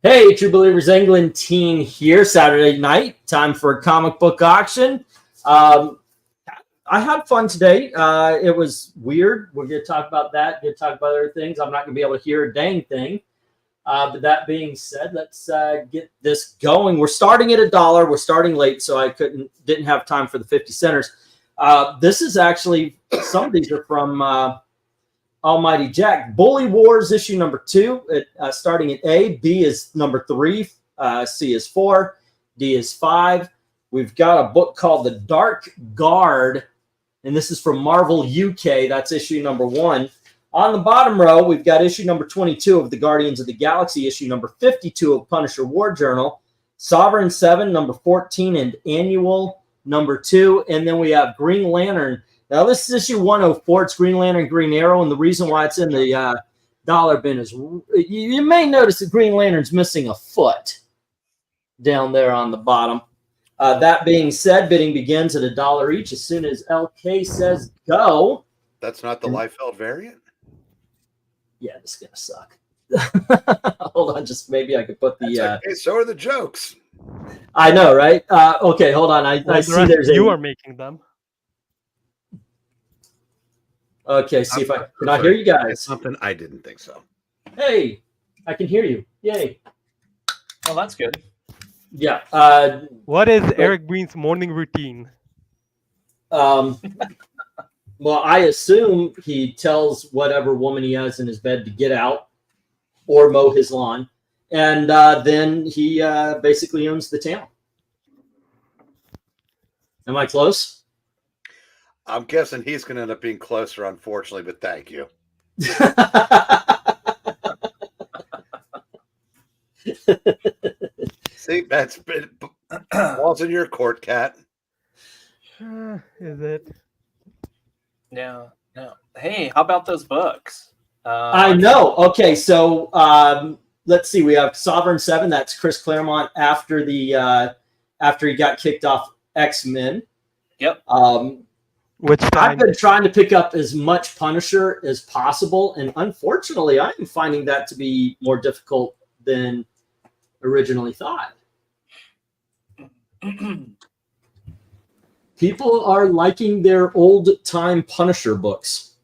Hey, True Believers England team here. Saturday night, time for a comic book auction. I had fun today. It was weird. We're going to talk about that. Going to talk about other things. I'm not going to be able to hear a dang thing. But that being said, let's get this going. We're starting at $1. We're starting late, so I didn't have time for the 50 centers. This is actually, some of these are from Almighty Jack. Bully Wars issue number 2, starting at A. B is number 3. C is 4. D is 5. We've got a book called The Dark Guard, and this is from Marvel UK. That's issue number 1. On the bottom row, we've got issue number 22 of the Guardians of the Galaxy, issue number 52 of Punisher War Journal, Sovereign 7, number 14, and Annual number 2. And then we have Green Lantern. Now, this is issue 104. It's Green Lantern, Green Arrow, and the reason why it's in the dollar bin is you may notice that Green Lantern's missing a foot down there on the bottom. That being said, bidding begins at $1 each as soon as LK says go. That's not the Liefeld variant? Yeah, this is going to suck. Hold on, just maybe I could put the... Okay, so are the jokes. I know, right? Okay, hold on. I see there's You are making them. Okay, see if I can I hear you guys. Something I didn't think so. Hey, I can hear you. Yay. Oh, that's good. Yeah. What is Eric Breen's morning routine? Well, I assume he tells whatever woman he has in his bed to get out or mow his lawn. And then he basically owns the town. Am I close? I'm guessing he's going to end up being closer, unfortunately, but thank you. See, that's been balls in your court, Cat. Is it? No. Hey, how about those books? I know. Okay, so let's see. We have Sovereign 7. That's Chris Claremont after the after he got kicked off X-Men. Yep. I've been trying to pick up as much Punisher as possible, and unfortunately, I am finding that to be more difficult than originally thought. People are liking their old-time Punisher books.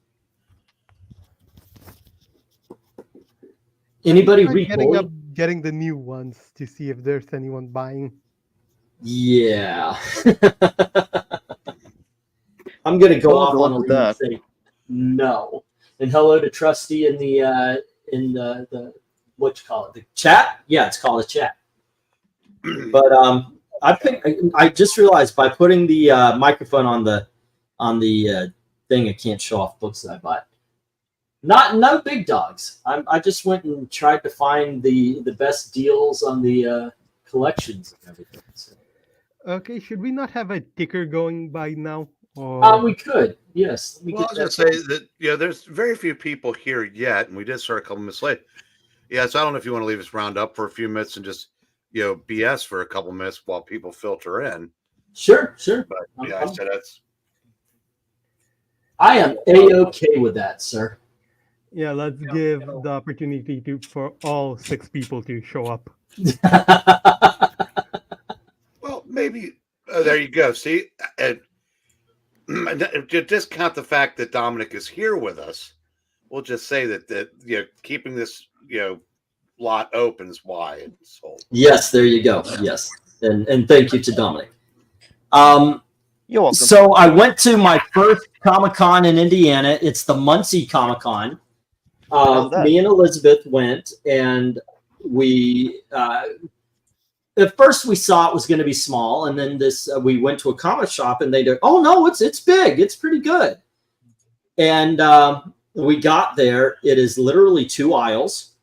Anybody read Bully? Getting the new ones to see if there's anyone buying. Yeah. I'm going to go off on a limb and say no. And hello to Trusty in the what you call it, the chat? Yeah, it's called a chat. But I just realized by putting the microphone on the thing, I can't show off books that I bought. No big dogs. I just went and tried to find the best deals on the collections and everything. So. Okay, should we not have a ticker going by now? We could, yes. Well, I'll just say that there's very few people here yet, and we did start a couple minutes late. Yeah, so I don't know if you want to leave us round up for a few minutes and just BS for a couple minutes while people filter in. Sure. But yeah, I said that's. I am A-okay with that, sir. Yeah, let's give the opportunity for all 6 people to show up. Well, maybe there you go. See, and to discount the fact that Dominic is here with us, we'll just say that keeping this lot open is why it's sold. Yes, there you go. Yes, and thank you to Dominic. You're welcome. So I went to my first Comicon in Indiana. It's the Muncie Comicon. Me and Elizabeth went, and we at first we saw it was going to be small, and then we went to a comic shop, and they did. Oh no, it's big. It's pretty good. And we got there. It is literally 2 aisles.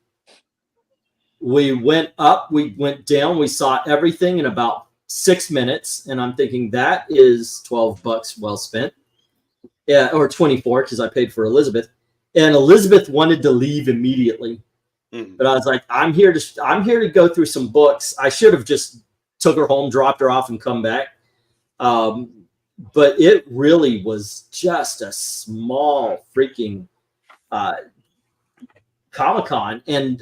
We went up, we went down, we saw everything in about 6 minutes, and I'm thinking that is $12 well spent. Yeah, or 24 because I paid for Elizabeth. And Elizabeth wanted to leave immediately. But I was like, I'm here to go through some books. I should have just took her home, dropped her off, and come back. But it really was just a small freaking Comic-Con. And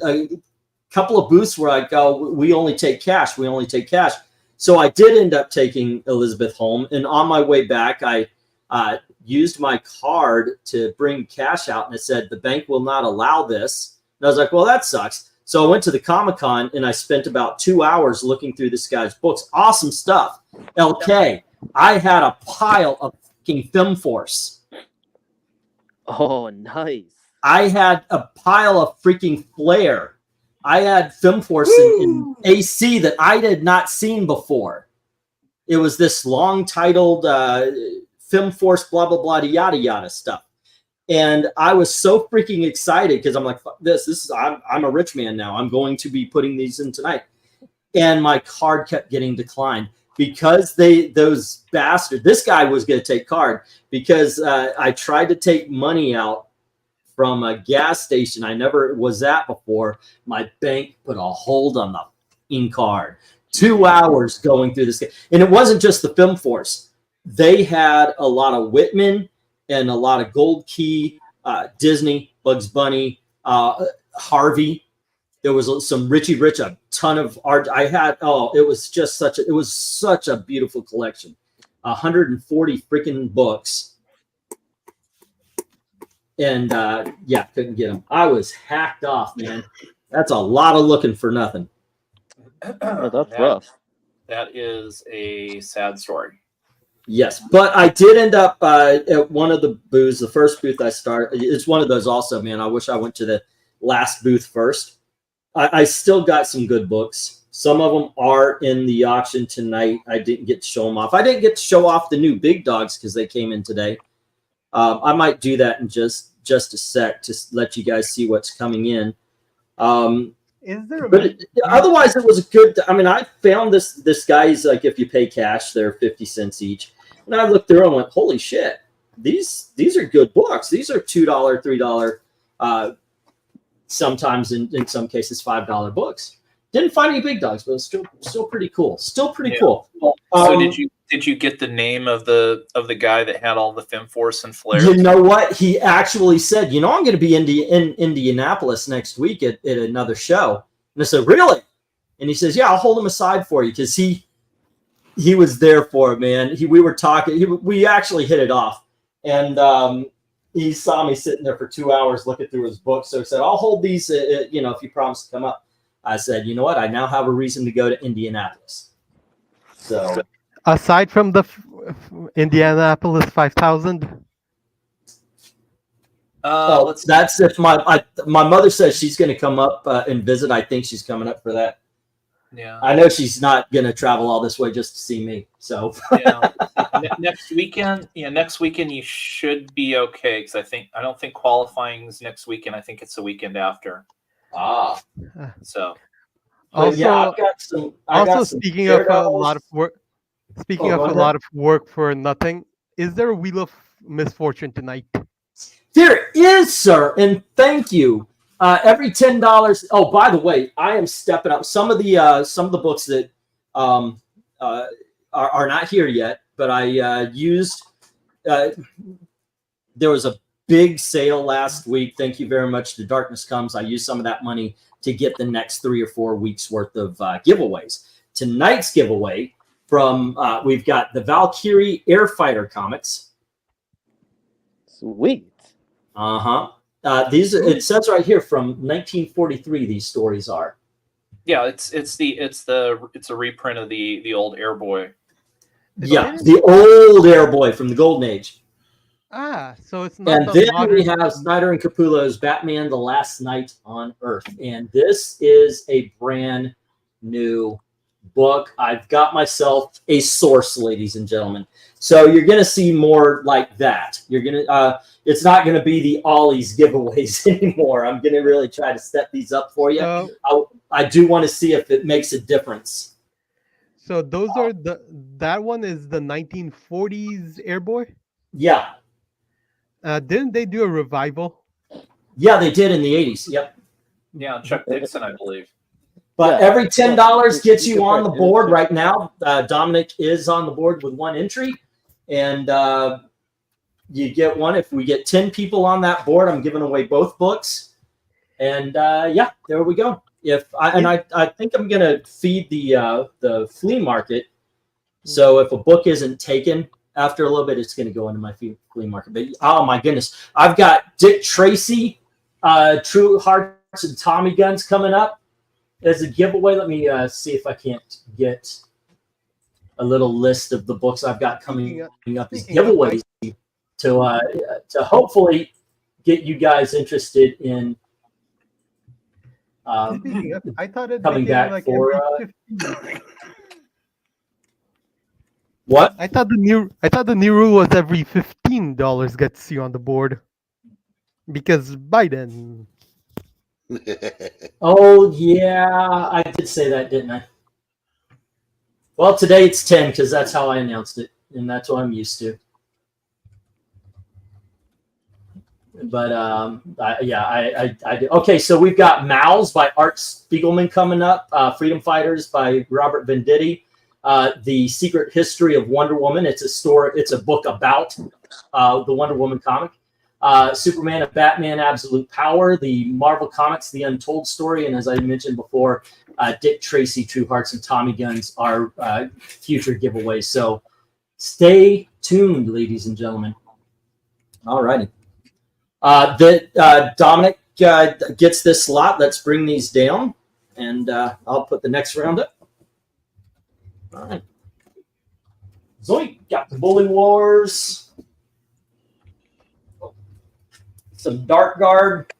couple of booths where I go, we only take cash. We only take cash. So I did end up taking Elizabeth home. And on my way back, I used my card to bring cash out. And it said, the bank will not allow this. And I was like, well, that sucks. So I went to the Comicon and I spent about 2 hours looking through this guy's books. Awesome stuff. LK, I had a pile of fucking Film Force. Oh, nice. I had a pile of freaking Flare. I had Film Force in AC that I had not seen before. It was this long titled Film Force blah, blah, blah, yada, yada stuff. And I was so freaking excited because I'm like, fuck this. This is I'm a rich man now. I'm going to be putting these in tonight. And my card kept getting declined because those bastards. This guy was going to take card because I tried to take money out from a gas station I never was at before. My bank put a hold on the fucking card. 2 hours going through this. And it wasn't just the Film Force. They had a lot of Whitman and a lot of Gold Key, Disney, Bugs Bunny, Harvey. There was some Richie Rich, a ton of art. I had, it was just such a beautiful collection. 140 freaking books. And yeah, couldn't get them. I was hacked off, man. That's a lot of looking for nothing. Oh, that's rough. That is a sad story. Yes, but I did end up at one of the booths. The first booth I started, it's one of those also, man. I wish I went to the last booth first. I still got some good books. Some of them are in the auction tonight. I didn't get to show them off. I didn't get to show off the new big dogs because they came in today. I might do that in just a sec to let you guys see what's coming in. Is there? Otherwise, it was a good. I mean, I found this guy's like if you pay cash, they're 50 cents each, and I looked through and went, holy shit, these are good books. These are $2, $3, sometimes in some cases $5 books. Didn't find any big dogs, but it's still pretty cool. Still pretty cool. So did you get the name of the guy that had all the Film Force and Flare? You know what? He actually said, I'm going to be in Indianapolis next week at another show. And I said, really? And he says, yeah, I'll hold him aside for you because he was there for it, man. We were talking. We actually hit it off. And he saw me sitting there for 2 hours looking through his book. So he said, I'll hold these, if you promise to come up. I said, you know what? I now have a reason to go to Indianapolis. So Aside from the Indianapolis 5000. That's if my mother says she's going to come up and visit. I think she's coming up for that. Yeah, I know she's not going to travel all this way just to see me. So yeah. Next weekend you should be okay because I don't think qualifying's next weekend. I think it's the weekend after. So Also, yeah, I got some speaking of a Daredevils. lot of work. Speaking of a lot of work for nothing, is there a Wheel of Misfortune tonight? There is, sir, and thank you. Every $10. Oh, by the way, I am stepping up. Some of the books that are not here yet, but I used. There was a big sale last week. Thank you very much to Darkness Comes. I used some of that money to get the next 3 or 4 weeks worth of giveaways. Tonight's giveaway from we've got the Valkyrie Airfighter comics. Sweet. These it says right here from 1943. These stories are. yeah, it's a reprint of the old Airboy. Yeah, the old Airboy from the Golden Age. So it's not. And then we have Snyder and Capullo's Batman: The Last Night on Earth, and this is a brand new book. I've got myself a source, ladies and gentlemen. So you're going to see more like that. You're going to. It's not going to be the Ollie's giveaways anymore. I'm going to really try to step these up for you. I do want to see if it makes a difference. So those are that one is the 1940s Airboy. Yeah. Didn't they do a revival? Yeah, they did in the 80s. Yep. Yeah, Chuck Dixon, I believe. But Yeah. every $10 gets you on the board right now. Dominic is on the board with 1 entry. And you get one. If we get 10 people on that board, I'm giving away both books. And yeah, there we go. I think I'm gonna feed the flea market. So if a book isn't taken after a little bit, it's gonna go into my flea market. But oh my goodness, I've got Dick Tracy, True Hearts and Tommy Guns coming up as a giveaway. Let me see if I can't get a little list of the books I've got coming up as giveaways to hopefully get you guys interested in I thought it'd coming be back like for every 15. what? I thought the new rule was every $15 gets you on the board because Biden. Oh yeah, I did say that, didn't I? Well, today it's 10 because that's how I announced it, and that's what I'm used to. But I did. Okay, so we've got Mals by Art Spiegelman coming up. Freedom Fighters by Robert Venditti. The Secret History of Wonder Woman. It's a story. It's a book about the Wonder Woman comic. Superman and Batman: Absolute Power. The Marvel Comics: The Untold Story. And as I mentioned before, Dick Tracy, True Hearts, and Tommy Guns are future giveaways. So stay tuned, ladies and gentlemen. All righty. Dominic gets this slot. Let's bring these down, and I'll put the next round up. All right. Zoink, got the Bully Wars. Some Dark Guard.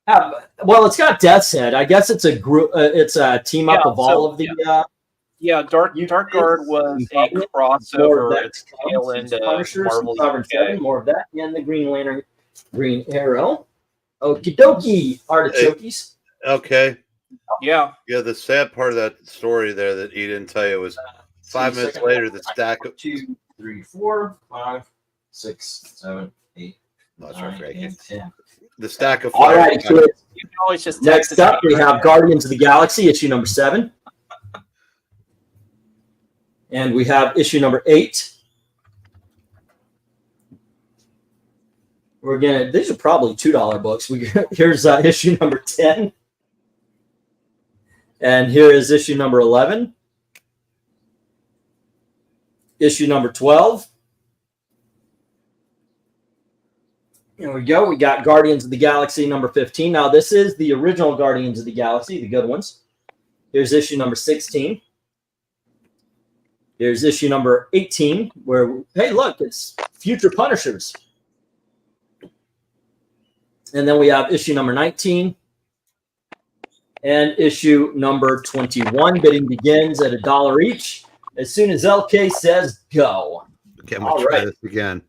Well, it's got Death's Head. I guess it's a group. It's a team up of all of the. Dark Guard was a crossover. It's tail end of Marvel UK. More of that, and the Green Lantern, Green Arrow. Okie dokie, artichokes. Okay. Yeah. Yeah, the sad part of that story there that he didn't tell you was 5 minutes later, the stack of 2, 3, 4, 5, 6, 7, 8. That's right, 9, and 10. The stack of All right, so You can always just next up we have Guardians of the Galaxy, issue number 7. And we have issue number 8. We're gonna. These are probably $2 books. Here's issue number 10, and here is issue number 11. Issue number 12. Here we go. We got Guardians of the Galaxy number 15. Now this is the original Guardians of the Galaxy, the good ones. Here's issue number 16. Here's issue number 18, where, hey, look, it's future Punishers. And then we have issue number 19 and issue number 21. Bidding begins at $1 each as soon as LK says go. Okay, I'm going to try this again.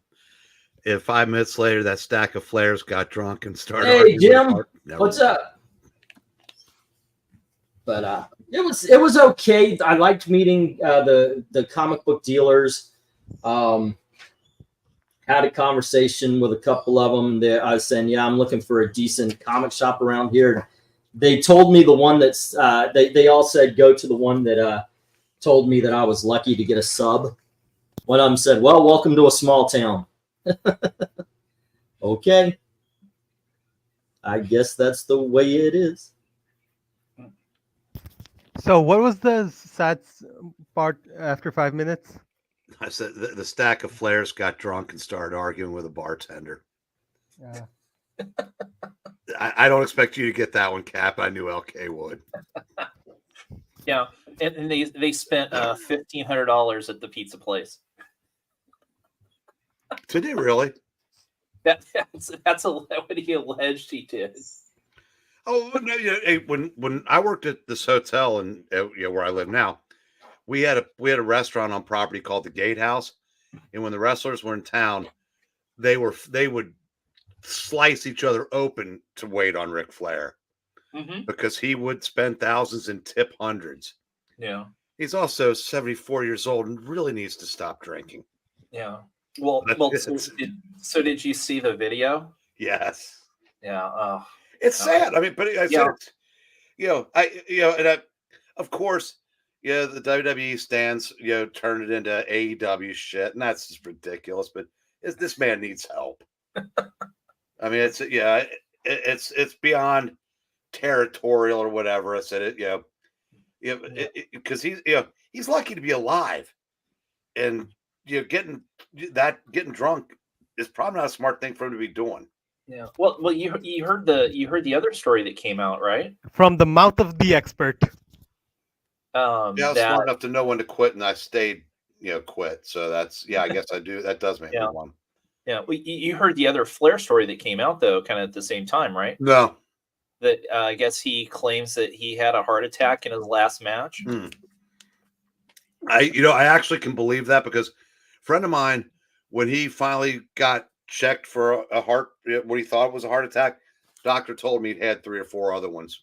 If 5 minutes later that stack of flares got drunk and started Hey, Jim, what's up? But it was okay. I liked meeting the comic book dealers. Had a conversation with a couple of them. I was saying, yeah, I'm looking for a decent comic shop around here. They told me the one that's they all said go to the one that told me that I was lucky to get a sub. One of them said, well, welcome to a small town. Okay. I guess that's the way it is. So what was the sad part after 5 minutes? I said the stack of flares got drunk and started arguing with a bartender. Yeah. I don't expect you to get that one, Cap. I knew LK would. Yeah, and they spent $1,500 at the pizza place. Did they really? That's what he alleged he did. Oh no! When I worked at this hotel and where I live now, we had a restaurant on property called the Gatehouse, and when the wrestlers were in town, they would slice each other open to wait on Ric Flair because he would spend thousands and tip hundreds. Yeah, he's also 74 years old and really needs to stop drinking. Yeah. Well. So did you see the video? Yes. Yeah. It's sad. I mean, but I said, of course. Yeah, the WWE stands, turn it into AEW shit, and that's just ridiculous. But this man needs help. I mean, it's beyond territorial or whatever. I said it, because he's lucky to be alive, and getting drunk is probably not a smart thing for him to be doing. Yeah. Well, you heard the other story that came out, right? From the mouth of the expert. I was smart enough to know when to quit, and I stayed, quit. So that's I guess I do. That does make me one. Yeah. Well, you heard the other Flair story that came out though, kind of at the same time, right? No. That I guess he claims that he had a heart attack in his last match. I actually can believe that, because a friend of mine, when he finally got checked for a heart, what he thought was a heart attack, doctor told me he'd had 3 or 4 other ones.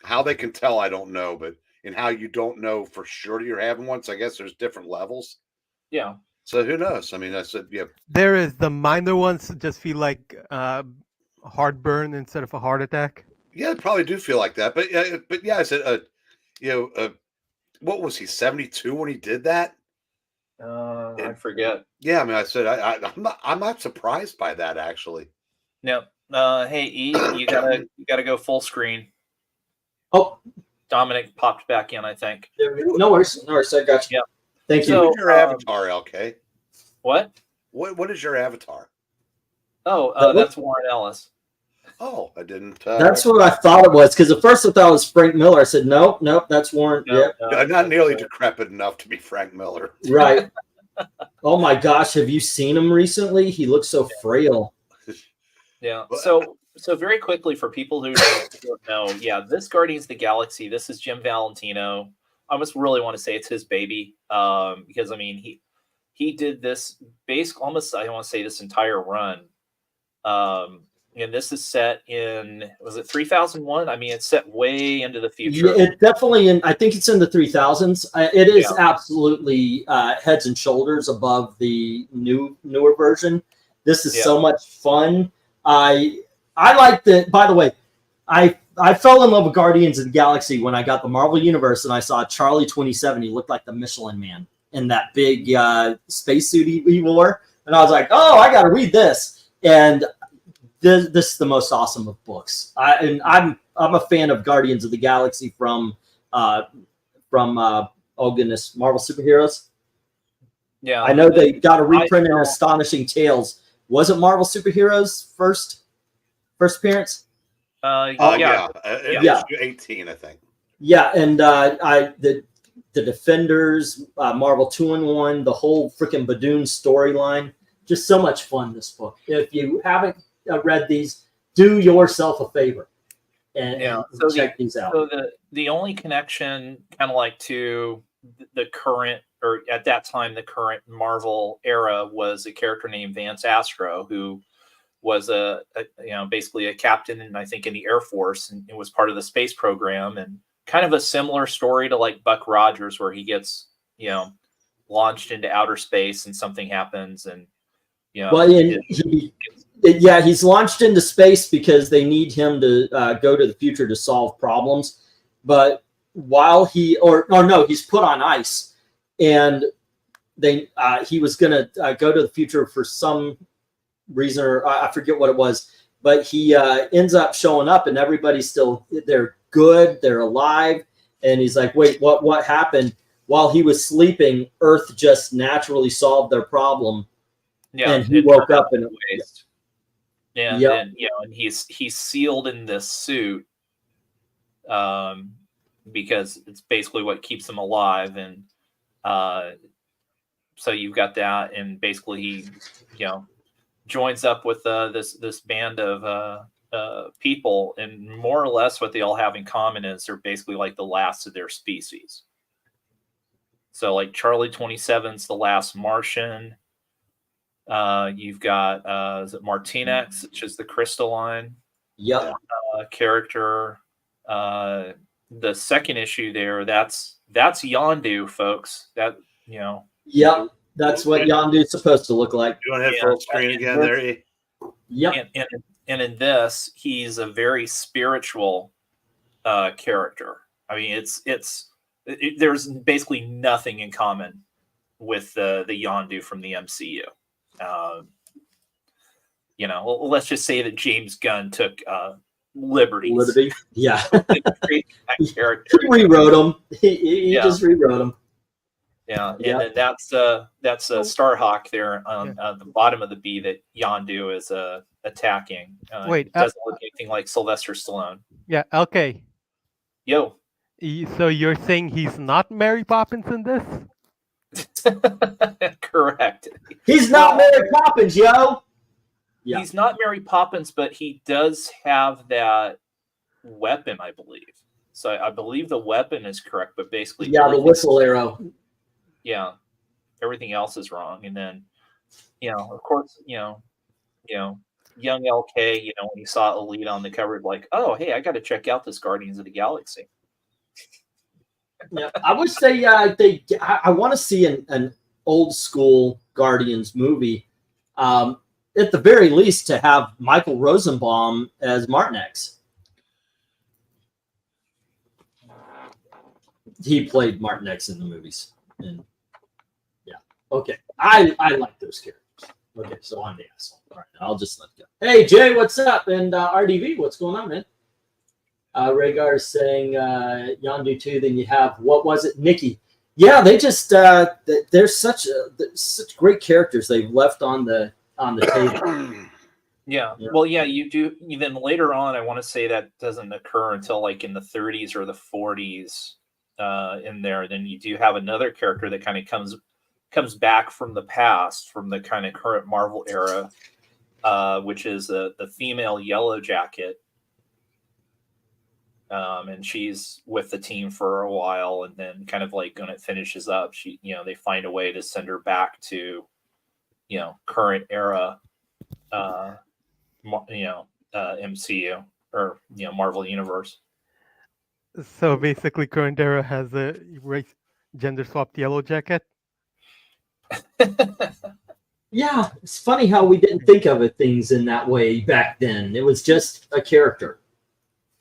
How they can tell, I don't know, but and how you don't know for sure you're having one. So I guess there's different levels. Yeah. So who knows? I mean, I said, There is the minor ones just feel like heartburn instead of a heart attack. Yeah, probably do feel like that. But yeah, I said, what was he, 72 when he did that? I forget. Yeah, I mean, I said I'm not surprised by that, actually. No. Hey, E, you gotta go full screen. Oh, Dominic popped back in, I think. No worries. I got you. Yeah. Thank you. So, what's your avatar, LK? What? What is your avatar? Oh, that's Warren Ellis. Oh, I didn't. That's what I thought it was, because at first I thought it was Frank Miller. I said, nope, that's Warren. No, not nearly decrepit enough to be Frank Miller. Right. Oh my gosh, have you seen him recently? He looks so frail. Yeah. So very quickly, for people who don't know, this Guardians of the Galaxy, this is Jim Valentino. I almost really want to say it's his baby, because I mean he did this almost, I want to say, this entire run. And this is set in, was it 3001? I mean, it's set way into the future. Yeah, it definitely I think it's in the 3000s. It is absolutely heads and shoulders above the newer version. This is so much fun. I like that. By the way, I fell in love with Guardians of the Galaxy when I got the Marvel Universe and I saw Charlie 27. He looked like the Michelin Man in that big spacesuit he wore, and I was like, oh, I got to read this. And this is the most awesome of books. I'm a fan of Guardians of the Galaxy from oh goodness, Marvel Superheroes. Yeah, I know they got a reprint in Astonishing Tales. Was it Marvel Superheroes first appearance? Yeah. 18, I think. Yeah, and the Defenders, Marvel 2-in-1, the whole freaking Badoon storyline, just so much fun. This book. If you haven't read these, do yourself a favor and check these out. So the only connection, kind of like to the current, or at that time the current Marvel era, was a character named Vance Astro, who was basically a captain, and I think in the Air Force, and it was part of the space program, and kind of a similar story to like Buck Rogers, where he gets launched into outer space and something happens, and he's launched into space because they need him to go to the future to solve problems. But while he's put on ice, and he was going to go to the future for some reason, or I forget what it was, but he ends up showing up, and everybody's still, they're good, they're alive, and he's like, wait, what happened? While he was sleeping, Earth just naturally solved their problem. Yeah, and he woke up and and he's sealed in this suit because it's basically what keeps him alive. And so you've got that, and basically he joins up with this band of people, and more or less what they all have in common is they're basically like the last of their species. So like Charlie 27's the last Martian. You've got is it Martinex, which is the crystalline character. The second issue there, that's Yondu, folks. That's what Yondu's supposed to look like. You want to hit full screen again there? Yep. And in this, he's a very spiritual character. I mean, there's basically nothing in common with the Yondu from the MCU. Let's just say that James Gunn took liberties. Liberty. Yeah. Create that character. He rewrote them. He just rewrote them. Yeah, and Yep. then that's Starhawk there on the bottom of the B that Yondu is attacking. Wait, doesn't look anything like Sylvester Stallone. Yeah, okay. Yo, So you're saying he's not Mary Poppins in this? correct. He's not Mary Poppins, yo. Yeah. He's not Mary Poppins, but he does have that weapon, I believe. So I believe the weapon is correct, but basically, Yeah, the whistle arrow. Yeah, everything else is wrong. And then, of course, young LK, when he saw Elite on the cover, like, oh, hey, I got to check out this Guardians of the Galaxy. Yeah, I would say I want to see an old school Guardians movie. At the very least, to have Michael Rosenbaum as Martin X. He played Martin X in the movies. And yeah, okay. I like those characters. Okay, so I'm the asshole. All right, I'll just let it go. Hey, Jay, what's up? And RDV, what's going on, man? Rhaegar is saying Yondu 2, then you have, what was it, Nikki? Yeah, they just, they're such great characters they've left on the table. Yeah. Well, yeah, you do. Then later on, I want to say that doesn't occur until like in the 30s or the 40s in there. Then you do have another character that kind of comes back from the past, from the kind of current Marvel era, which is the female Yellow Jacket. And she's with the team for a while, and then kind of like when it finishes up, they find a way to send her back to, current era, MCU or Marvel Universe. So basically, current era has a gender swapped Yellow Jacket. Yeah, it's funny how we didn't think of things in that way back then. It was just a character.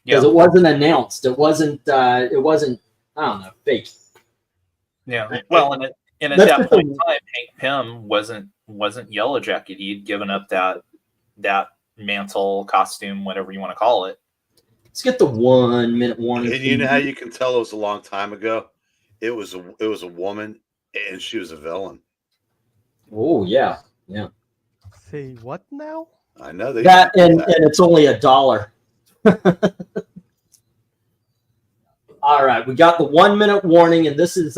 Because it wasn't announced. It wasn't I don't know, fake. Yeah. Well, and at that point in time, Hank Pym wasn't Yellow Jacket. He'd given up that mantle, costume, whatever you want to call it. Let's get the 1 minute warning. And you know how you can tell it was a long time ago? It was a woman, and she was a villain. Oh yeah. Say what now? I know that, and it's only $1. All right, we got the 1 minute warning, and this is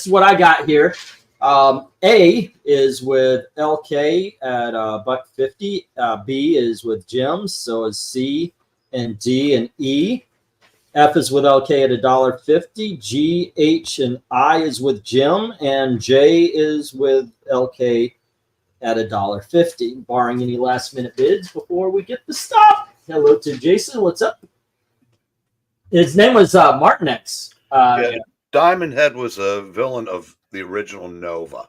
what I got here. A is with LK at $1.50. B is with Gems. So is C and D and E. F is with LK at $1.50. G, H, and I is with Jim, and J is with LK at $1.50. Barring any last minute bids before we get the stop. Hello to Jason. What's up? His name was Martin X. Diamond Head was a villain of the original Nova.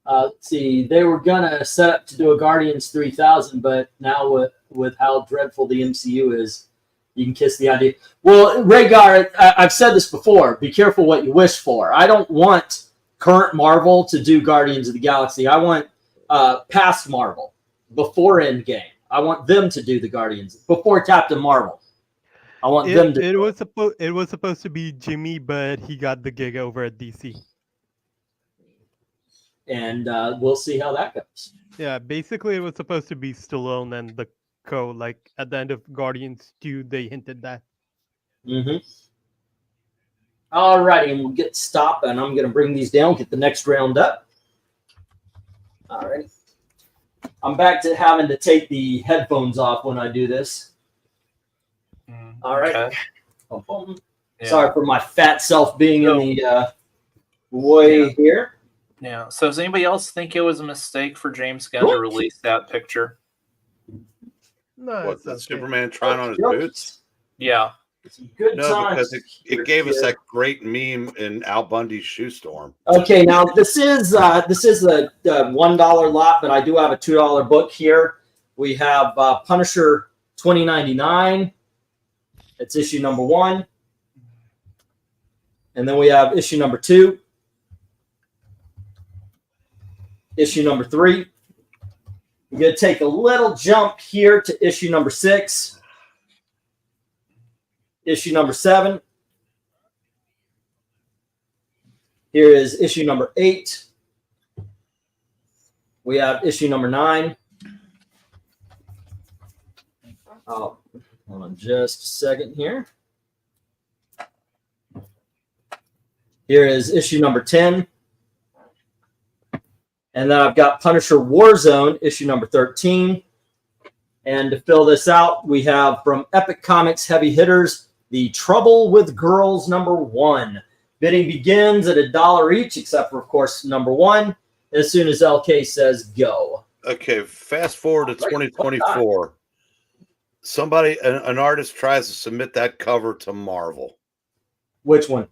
Let's see, they were gonna set up to do a Guardians 3000, but now with how dreadful the MCU is, you can kiss the idea. Well, Rhaegar, I've said this before. Be careful what you wish for. I don't want current Marvel to do Guardians of the Galaxy. I want past Marvel before Endgame. I want them to do the Guardians before Captain Marvel. I want them to. It was supposed to be Jimmy, but he got the gig over at DC. And we'll see how that goes. Yeah, basically it was supposed to be Stallone and the co. Like at the end of Guardians 2, they hinted that. Mm-hmm. All righty, and we'll get stopped, and I'm going to bring these down, get the next round up. All righty. I'm back to having to take the headphones off when I do this. All right. Okay. Yeah. Sorry for my fat self being in the way here. Yeah. So does anybody else think it was a mistake for James Gunn to release that picture? No. What's that, Superman trying on his boots? Yeah. Good because it gave us that great meme in Al Bundy's shoe storm. Okay, now this is a $1 lot, but I do have a $2 book here. We have Punisher 2099. It's issue number 1, and then we have issue number 2, issue number 3, We're going to take a little jump here to issue number 6. Issue number 7. Here is issue number 8. We have issue number 9. Oh, hold on just a second here. Here is issue number 10. And then I've got Punisher Warzone, issue number 13. And to fill this out, we have from Epic Comics Heavy Hitters, The Trouble with Girls number 1. Bidding begins at $1 each, except for, of course, number 1. As soon as LK says go. Okay, fast forward to 2024. Somebody, an artist tries to submit that cover to Marvel. Which one?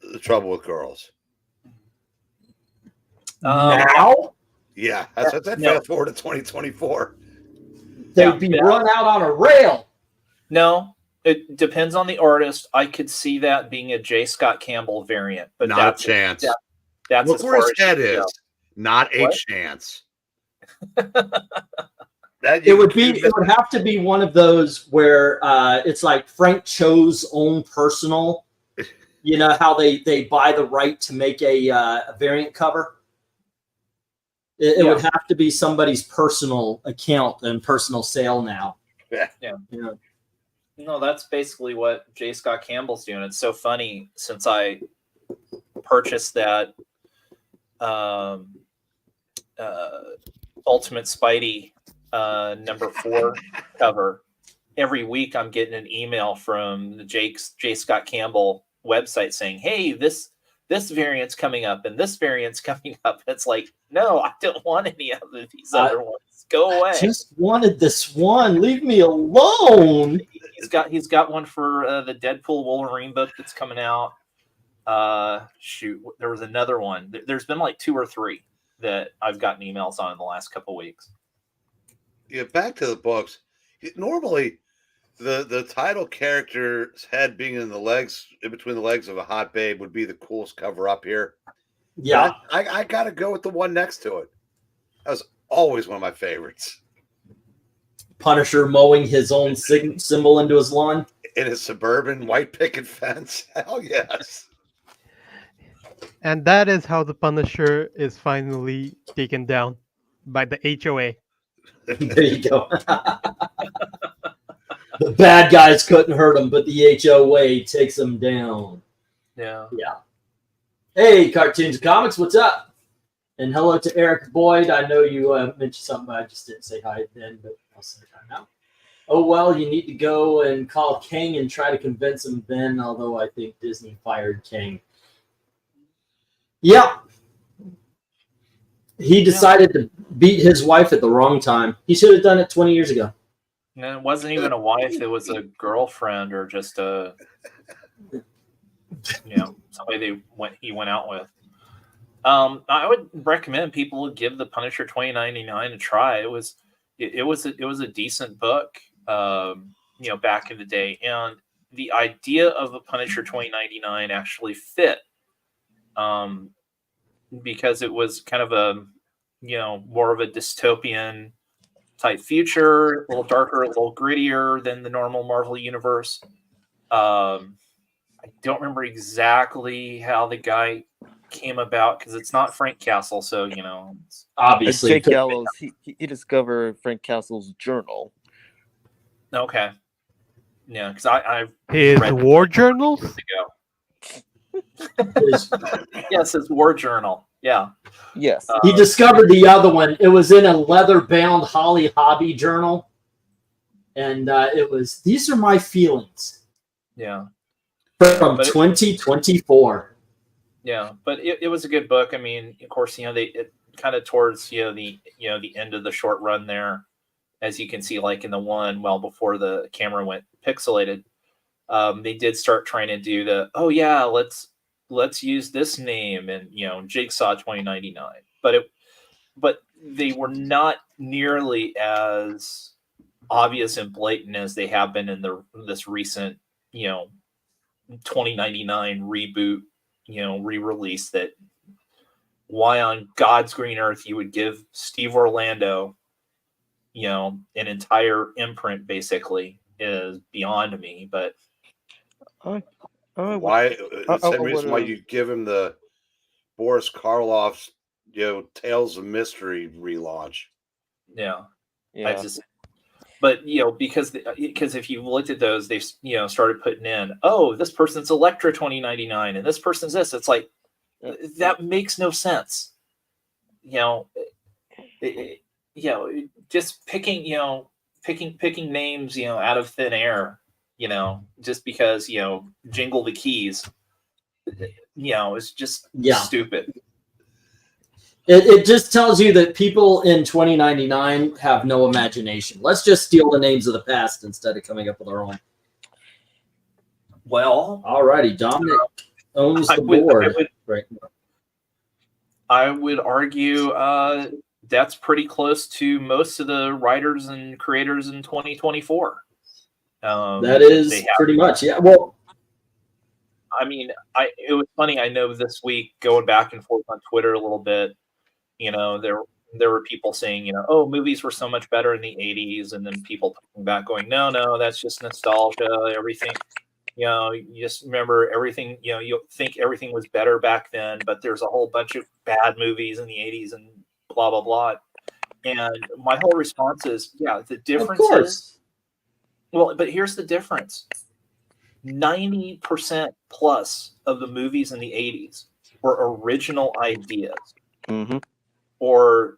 The Trouble with Girls. Now? Yeah, that's what that fast forward to 2024. They'd be run out on a rail. No, it depends on the artist. I could see that being a J. Scott Campbell variant, but Not that's a chance. That's look as where his far as head you is. go. Not a What? chance. It would have to be one of those where it's like Frank Cho's own personal. You know how they buy the right to make a variant cover. It would have to be somebody's personal account and personal sale now. Yeah. Yeah. No, that's basically what J. Scott Campbell's doing. It's so funny since I purchased that Ultimate Spidey number 4 cover. Every week I'm getting an email from the J. Scott Campbell website saying, hey, this variant's coming up and this variant's coming up. It's like, no, I don't want any of these other ones. Go away. I just wanted this one. Leave me alone. He's got one for the Deadpool Wolverine book that's coming out. Shoot, there was another one. There's been like 2 or 3 that I've gotten emails on in the last couple weeks. Yeah, back to the books. Normally, the title character's head being in between the legs of a hot babe would be the coolest cover up here. Yeah. But I got to go with the one next to it. That was always one of my favorites. Punisher mowing his own symbol into his lawn. In his suburban white picket fence. Hell yes. And that is how the Punisher is finally taken down by the HOA. There you go. The bad guys couldn't hurt him, but the HOA takes him down. Yeah. Yeah. Hey, Cartoons and Comics, what's up? And hello to Eric Boyd. I know you mentioned something, but I just didn't say hi then, but I'll say hi now. Oh, well, you need to go and call King and try to convince him then, although I think Disney fired King. Yeah. He decided to beat his wife at the wrong time. He should have done it 20 years ago. And it wasn't even a wife. It was a girlfriend or just a, somebody he went out with. I would recommend people give the Punisher 2099 a try. It was a decent book, back in the day, and the idea of the Punisher 2099 actually fit, because it was kind of a, more of a dystopian type future, a little darker, a little grittier than the normal Marvel universe. I don't remember exactly how the guy came about because it's not Frank Castle, so it's Obviously. Jake Gallows, he discovered Frank Castle's journal. okay. Yeah, because I His read war journals? Yes, his war journal. Yeah. Yes. He discovered the other one. It was in a leather-bound Holly Hobby journal. And it was, these are my feelings. Yeah. From 2024. Yeah, but it was a good book. I mean, of course, it kind of towards the end of the short run there, as you can see, like in the one well before the camera went pixelated, they did start trying to do let's use this name and Jigsaw 2099, but they were not nearly as obvious and blatant as they have been in this recent 2099 reboot, re-release. That why on God's green earth you would give Steve Orlando an entire imprint basically is beyond me. But Why? The same reason why you give him the Boris Karloff's, Tales of Mystery relaunch. Yeah. But because if you looked at those, they've started putting in, oh, this person's Electra 2099 and this person's this. It's like that makes no sense. Just picking names out of thin air. Just because jingle the keys. It's just stupid. It just tells you that people in 2099 have no imagination. Let's just steal the names of the past instead of coming up with our own. Well, alrighty, Dominic owns the board. I would argue that's pretty close to most of the writers and creators in 2024. That is pretty much, yeah. Well, I mean, it was funny. I know this week, going back and forth on Twitter a little bit, there were people saying, oh, movies were so much better in the 80s, and then people coming back going, no, that's just nostalgia. Everything, you just remember everything. You think everything was better back then, but there's a whole bunch of bad movies in the 80s and blah blah blah. And my whole response is, the difference is, well, but here's the difference. 90% plus of the movies in the 80s were original ideas. Mm-hmm. Or,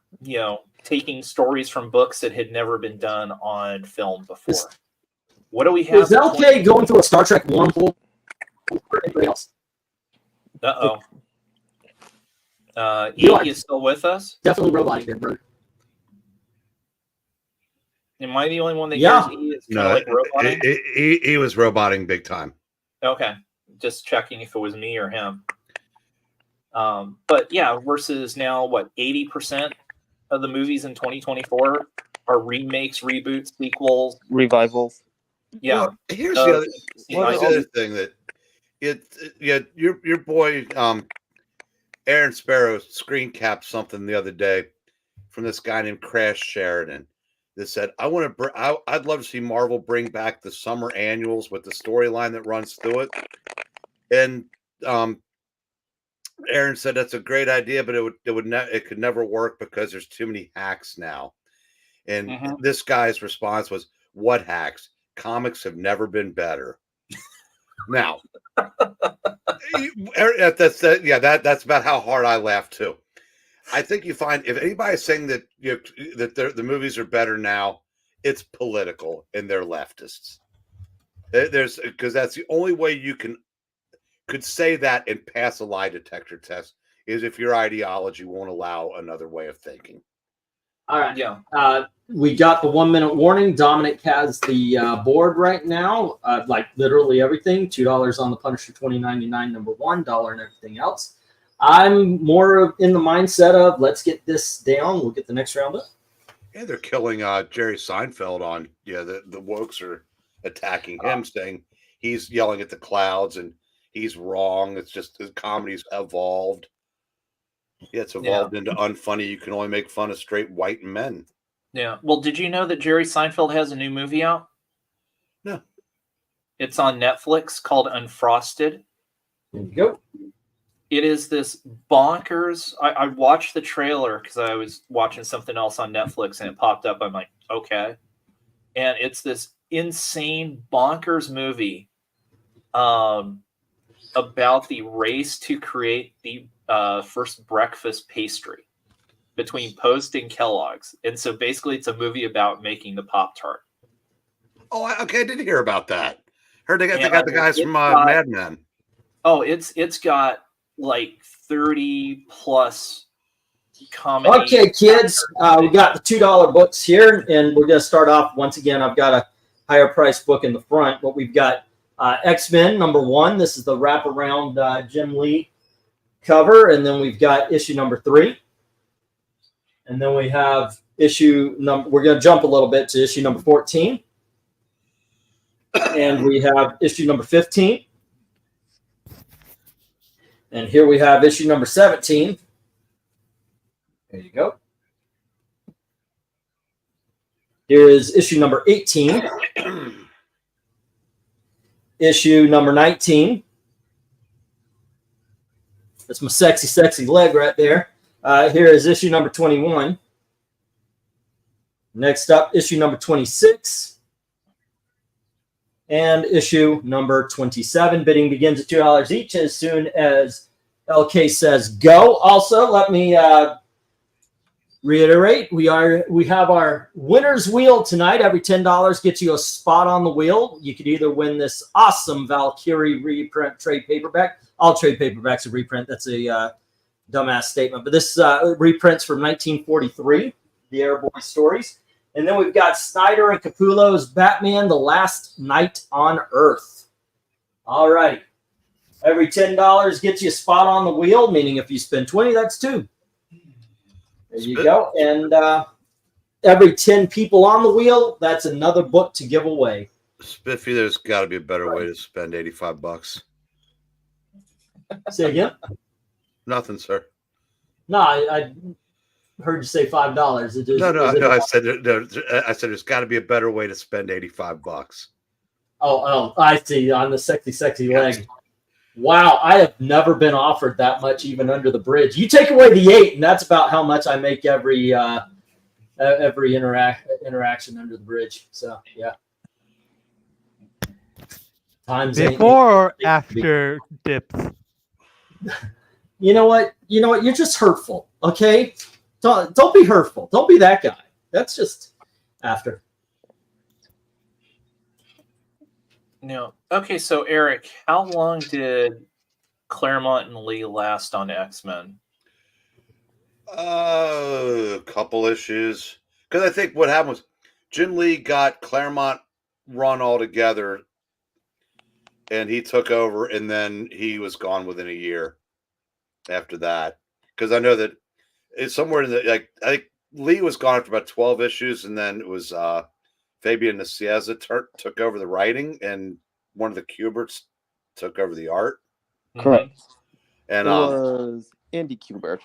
taking stories from books that had never been done on film before. What do we have? Is LK going through a Star Trek wormhole or anybody else? Uh-oh. E is still with us? Definitely roboting there, brother. Am I the only one that hears E is like roboting? He was roboting big time. Okay. Just checking if it was me or him. But versus now, 80% of the movies in 2024 are remakes, reboots, sequels, revivals. Yeah. Well, here's the other thing that your boy Aaron Sparrow screen capped something the other day from this guy named Crash Sheridan that said, I'd love to see Marvel bring back the summer annuals with the storyline that runs through it. And Aaron said that's a great idea, but it could never work because there's too many hacks now. And this guy's response was, "What hacks? Comics have never been better." Now, that's about how hard I laugh too. I think you find if anybody's saying that that the movies are better now, it's political and they're leftists. Because that's the only way you could say that and pass a lie detector test is if your ideology won't allow another way of thinking. All right. Yeah. We got the 1 minute warning. Dominic has the board right now. Like literally everything. $2 on the Punisher 2099 number $1 and everything else. I'm more in the mindset of let's get this down. We'll get the next round up. Yeah, they're killing Jerry Seinfeld on. Yeah, the wokes are attacking him, saying he's yelling at the clouds and he's wrong. It's just the comedy's evolved. Yeah, it's evolved into unfunny. You can only make fun of straight white men. Yeah. Well, did you know that Jerry Seinfeld has a new movie out? No. It's on Netflix called Unfrosted. There you go. It is this bonkers. I watched the trailer because I was watching something else on Netflix and it popped up. I'm like, okay. And it's this insane bonkers movie about the race to create the first breakfast pastry between Post and Kellogg's. And so basically it's a movie about making the Pop-Tart. Oh, okay. I did hear about that. Heard they got the guys from Mad Men. Oh, it's got like 30 plus comedy. Okay, kids, we got the $2 books here, and we're going to start off once again. I've got a higher price book in the front, but we've got X-Men number 1. This is the wraparound Jim Lee cover, and then we've got issue number 3, and then we have issue number. We're going to jump a little bit to issue number 14, and we have issue number 15. And here we have issue number 17. There you go. Here is issue number 18. Issue number 19. That's my sexy, sexy leg right there. Here is issue number 21. Next up, issue number 26. And issue number 27. Bidding begins at $2 each as soon as LK says go. Also, let me reiterate, we have our winner's wheel tonight. Every $10 gets you a spot on the wheel. You could either win this awesome Valkyrie reprint trade paperback. All trade paperbacks are reprint. That's a dumbass statement. But this reprints from 1943, the Airboy stories. And then we've got Snyder and Capullo's Batman, The Last Night on Earth. All right. Every $10 gets you a spot on the wheel, meaning if you spend 20, that's 2. There you go. And every 10 people on the wheel, that's another book to give away. Spiffy, there's got to be a better way to spend $85. Say again? Nothing, sir. No, I heard you say $5. It just, No. I said there's got to be a better way to spend $85. Oh, I see. On the sexy, sexy leg. Wow, I have never been offered that much, even under the bridge. You take away the 8, and that's about how much I make every interaction under the bridge. So yeah. Times Before or after dips? You know what? You're just hurtful. Okay, don't be hurtful. Don't be that guy. That's just after. No. Okay, so Eric, how long did Claremont and Lee last on X-Men? A couple issues. Because I think what happened was Jim Lee got Claremont run all together, and he took over, and then he was gone within a year after that. Because I know that it's somewhere in the I think Lee was gone after about 12 issues, and then it was Fabian Nicieza took over the writing, and one of the Kuberts took over the art. Correct. And it was Andy Kubert.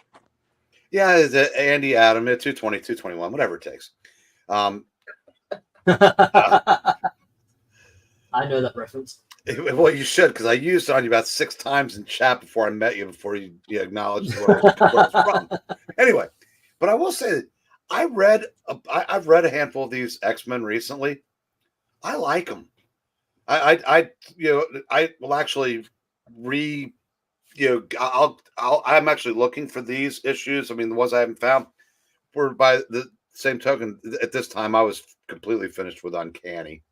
Yeah, Andy Adam, 220, 221, whatever it takes. I know that reference. Well, you should, because I used it on you about 6 times in chat before I met you, before you acknowledged where it's from. Anyway, but I will say that I've read a handful of these X-Men recently. I like them. I will actually I'm actually looking for these issues. I mean, the ones I haven't found were, by the same token, at this time I was completely finished with Uncanny.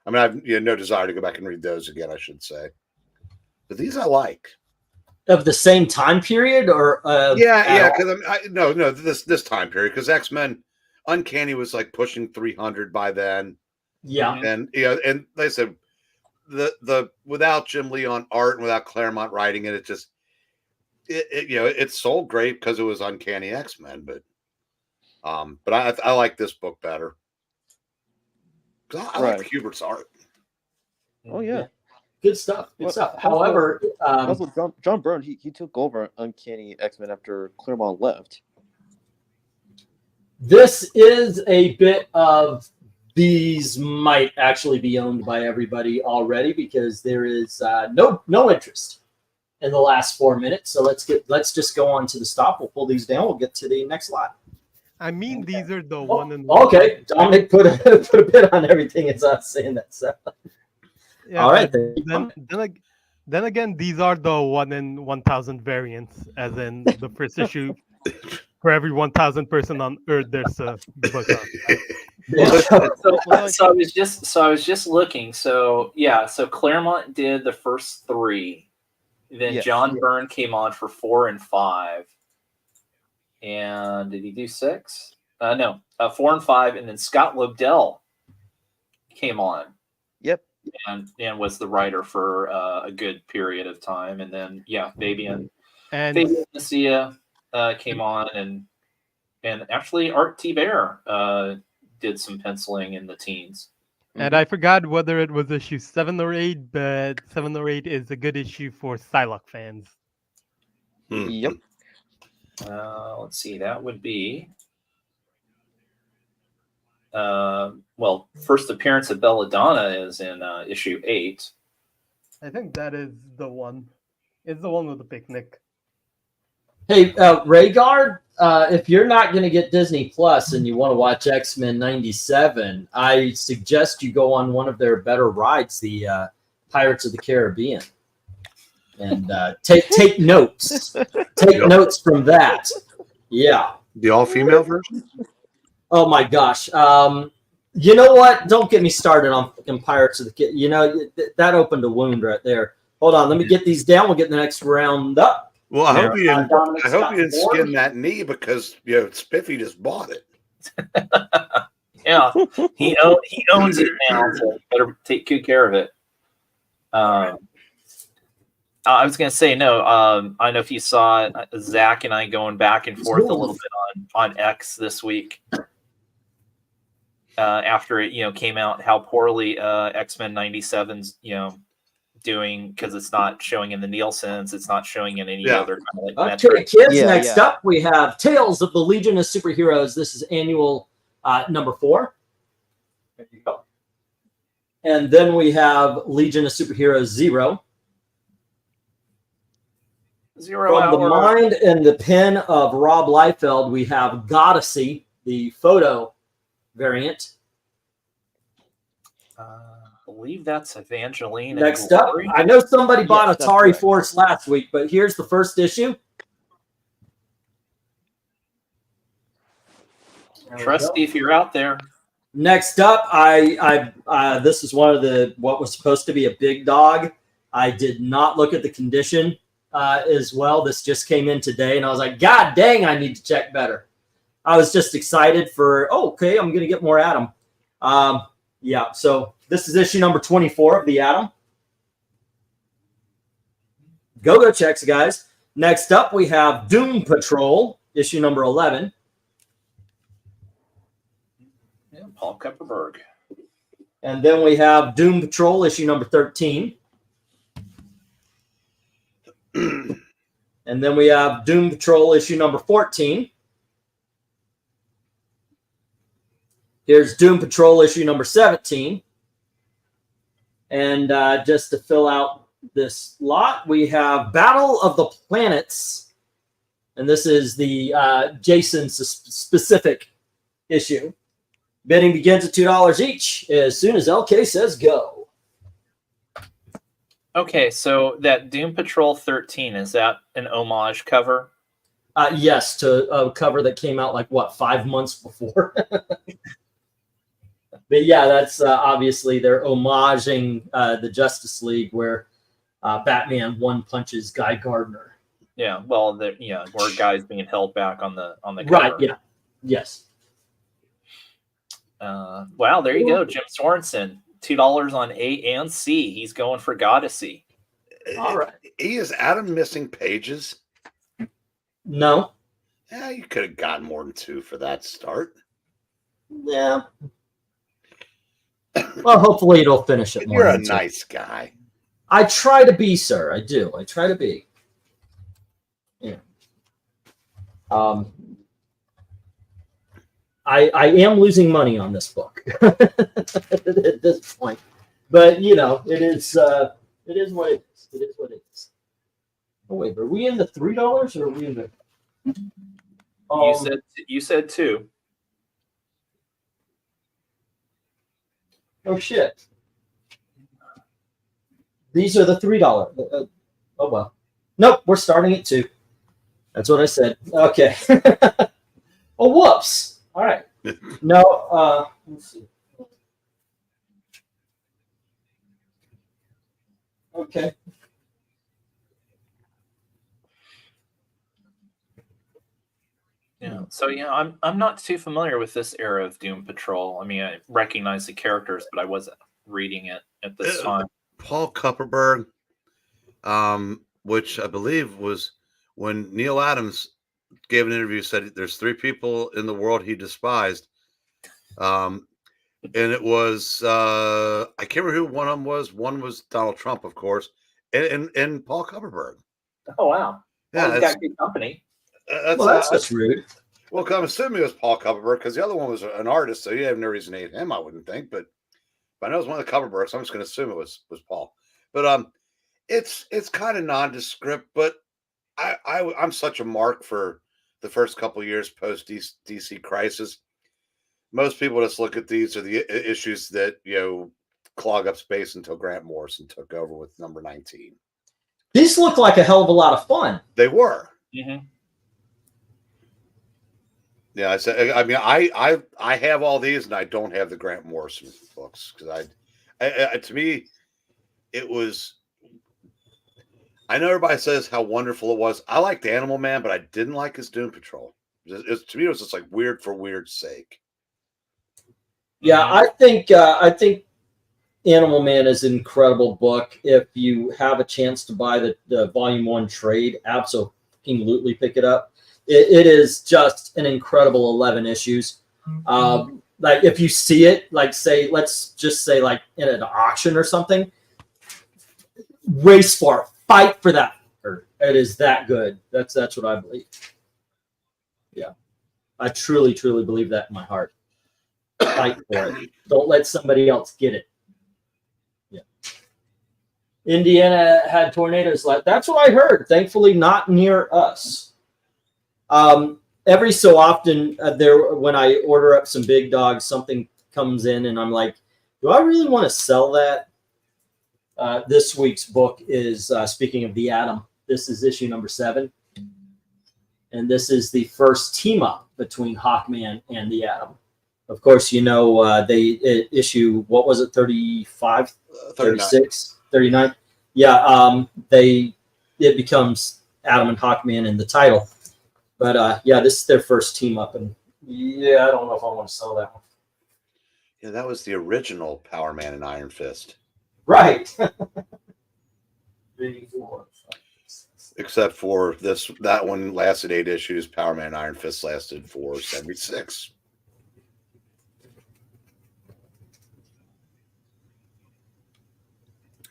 I mean, I've no desire to go back and read those again, I should say. But these I like. Of the same time period, or because this time period, because X-Men Uncanny was like pushing 300 by then. Yeah, and and like I said, the without Jim Lee on art and without Claremont writing it, it sold great because it was Uncanny X-Men, but I like this book better. I like Hubert's art. Oh yeah. Good stuff. Good stuff. However, also John Byrne, he took over Uncanny X-Men after Claremont left. This is a bit of these might actually be owned by everybody already, because there is no interest in the last 4 minutes. So let's just go on to the stop. We'll pull these down. We'll get to the next lot. I mean, these are the one and okay. Dominic put a bit on everything as I was saying that. So. Yeah, all right. Then again, these are the 1 in 1,000 variants, as in the first issue. For every 1,000 person on Earth, there's a book on. So I was just looking. So yeah, so Claremont did the first 3, then yes. John Byrne came on for 4 and 5, and did he do 6? No, 4 and 5, and then Scott Lobdell came on. Yep. And was the writer for a good period of time, and then Fabian Nicieza came on, and actually Art T. Bear did some penciling in the teens. And I forgot whether it was issue 7 or 8, but 7 or 8 is a good issue for Psylocke fans. Yep. Let's see, that would be well, first appearance of Belladonna is in issue 8. I think that is the one. It's the one with the picnic. Hey, Rhaegar, if you're not going to get Disney Plus and you want to watch X-Men 97, I suggest you go on one of their better rides, the Pirates of the Caribbean, and take notes. Take notes from that. Yeah. The all-female version? Oh my gosh. You know what? Don't get me started on fucking Pirates of the Caribbean. You know, that opened a wound right there. Hold on, let me get these down. We'll get the next round up. Well, I hope you didn't. Dominic's I hope got you didn't four. skin that knee because Spiffy just bought it. Yeah, he owns it now, so better take good care of it. I was gonna say no. I don't know if you saw Zach and I going back and forth a little bit on X this week after it came out how poorly X-Men 97's doing, because it's not showing in the Nielsen's, it's not showing in any other kind of like Okay, metric. kids. Yeah, next up, we have Tales of the Legion of Superheroes. This is annual number 4. There you go. And then we have Legion of Superheroes 0. Zero From the hour. mind and the pen of Rob Liefeld, we have Goddessy, the photo variant. I believe that's Evangeline. and Next up, Glory. I know somebody bought Yes, that's Atari correct. Force last week, but here's the first issue. There we go. Trusty, if you're out there. Next up, this is one of what was supposed to be a big dog. I did not look at the condition as well. This just came in today, and I was like, God dang, I need to check better. I was just excited for, okay, I'm going to get more Atom. Yeah, so this is issue number 24 of the Atom. Go checks, guys. Next up, we have Doom Patrol, issue number 11. Yeah, Paul Kupperberg. And then we have Doom Patrol, issue number 13. And then we have Doom Patrol, issue number 14. Here's Doom Patrol, issue number 17. And just to fill out this lot, we have Battle of the Planets. And this is the Jason specific issue. Bidding begins at $2 each as soon as LK says go. Okay, so that Doom Patrol 13, is that an homage cover? Yes, to a cover that came out like, what, 5 months before? But yeah, that's obviously they're homaging the Justice League where Batman one punches Guy Gardner. Yeah, well, where guys being held back on the cover. Right, yeah. Yes. Wow, there you go. Jim Sorensen, $2 on A and C. He's going for Goddessy. All right. Is Adam missing pages? No. Yeah, you could have gotten more than 2 for that start. Yeah. Well, hopefully it'll finish it more. You're a than 2. nice guy. I try to be, sir. I do. I try to be. Yeah. I am losing money on this book at this point, but it is what it is. It is what it is. Oh wait, are we in the $3 or are we in the? You said 2. Oh shit! These are the $3. Oh well. Nope, we're starting at 2. That's what I said. Okay. Oh whoops! All right. No. Let's see. Okay. Yeah. So I'm not too familiar with this era of Doom Patrol. I mean, I recognize the characters, but I wasn't reading it at this time. Paul Kupperberg, which I believe was when Neil Adams gave an interview, said there's 3 people in the world he despised. And it was I can't remember who one of them was. One was Donald Trump, of course, and Paul Kupperberg. Oh wow! Yeah, Well, he's got good company. That's Well, that's rude. Well, I'm assuming it was Paul Kupperberg because the other one was an artist, so you have no reason to hate him, I wouldn't think. But I know it was one of the Kupperbergs, so I'm just going to assume it was Paul. But it's kind of nondescript. But I'm such a mark for the first couple years post DC Crisis. Most people just look at these are the issues that clog up space until Grant Morrison took over with number 19. These look like a hell of a lot of fun. They were. Mm-hmm. Yeah, I mean, I have all these, and I don't have the Grant Morrison books because to me, it was. I know everybody says how wonderful it was. I liked Animal Man, but I didn't like his Doom Patrol. To me, it was just like weird for weird's sake. Yeah, I think Animal Man is an incredible book. If you have a chance to buy the Volume 1 trade, absolutely pick it up. It is just an incredible 11 issues. Like if you see it, like let's just say like in an auction or something, race for it, fight for that. It is that good. That's what I believe. Yeah, I truly believe that in my heart. Fight for it. Don't let somebody else get it. Yeah. Indiana had tornadoes. That's what I heard. Thankfully, not near us. Every so often, when I order up some big dogs, something comes in, and I'm like, "Do I really want to sell that?" This week's book is speaking of the Atom. This is issue number 7, and this is the first team up between Hawkman and the Atom. Of course, they issue, what was it, 35, 36, 39? Yeah, it becomes Atom and Hawkman in the title. But yeah, this is their first team up, and yeah, I don't know if I want to sell that one. Yeah, that was the original Power Man and Iron Fist. Right. 3, 4, 5, 6. Except for that one lasted 8 issues. Power Man and Iron Fist lasted 476.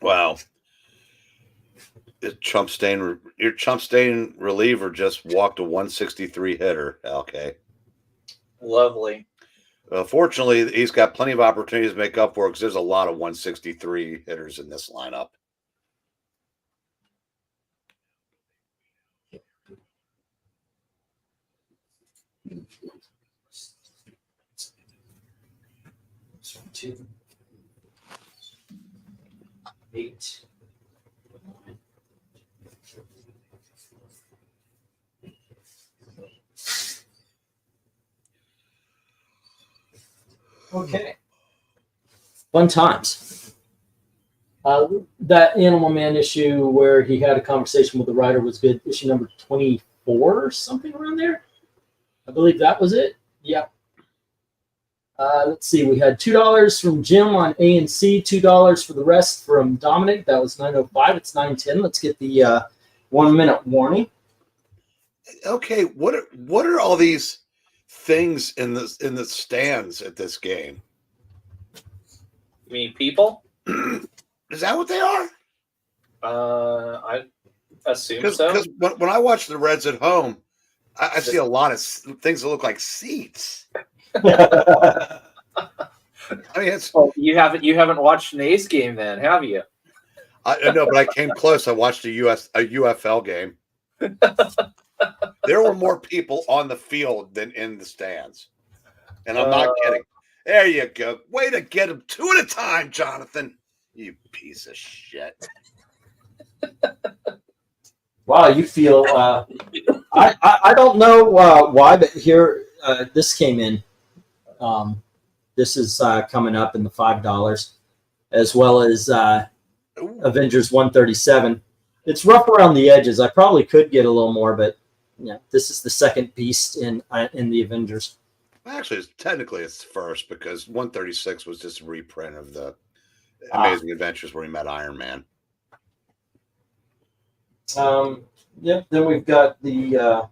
Wow. Your chump stain reliever just walked a 163 hitter. Okay. Lovely. Fortunately, he's got plenty of opportunities to make up for it because there's a lot of 163 hitters in this lineup. Two, 8. Okay. Fun times. That Animal Man issue where he had a conversation with the writer was good. Issue number 24 or something around there. I believe that was it. Yeah. Let's see. We had $2 from Jim on A and C, $2 for the rest from Dominic. That was 9:05. It's 9:10. Let's get the 1 minute warning. Okay, what are all these things in the stands at this game? You mean people? Is that what they are? I assume so. Because when I watch the Reds at home, I see a lot of things that look like seats. I mean, you haven't watched an A's game then, have you? I know, but I came close. I watched a UFL game. There were more people on the field than in the stands, and I'm not kidding. There you go. Way to get them 2 at a time, Jonathan. You piece of shit. Wow, you feel. I don't know why, but here this came in. This is coming up in the $5, as well as Avengers 137. It's rough around the edges. I probably could get a little more, but yeah, this is the second beast in the Avengers. Actually, technically it's first because 136 was just a reprint of the Amazing Adventures where he met Iron Man. Yep. Then we've got the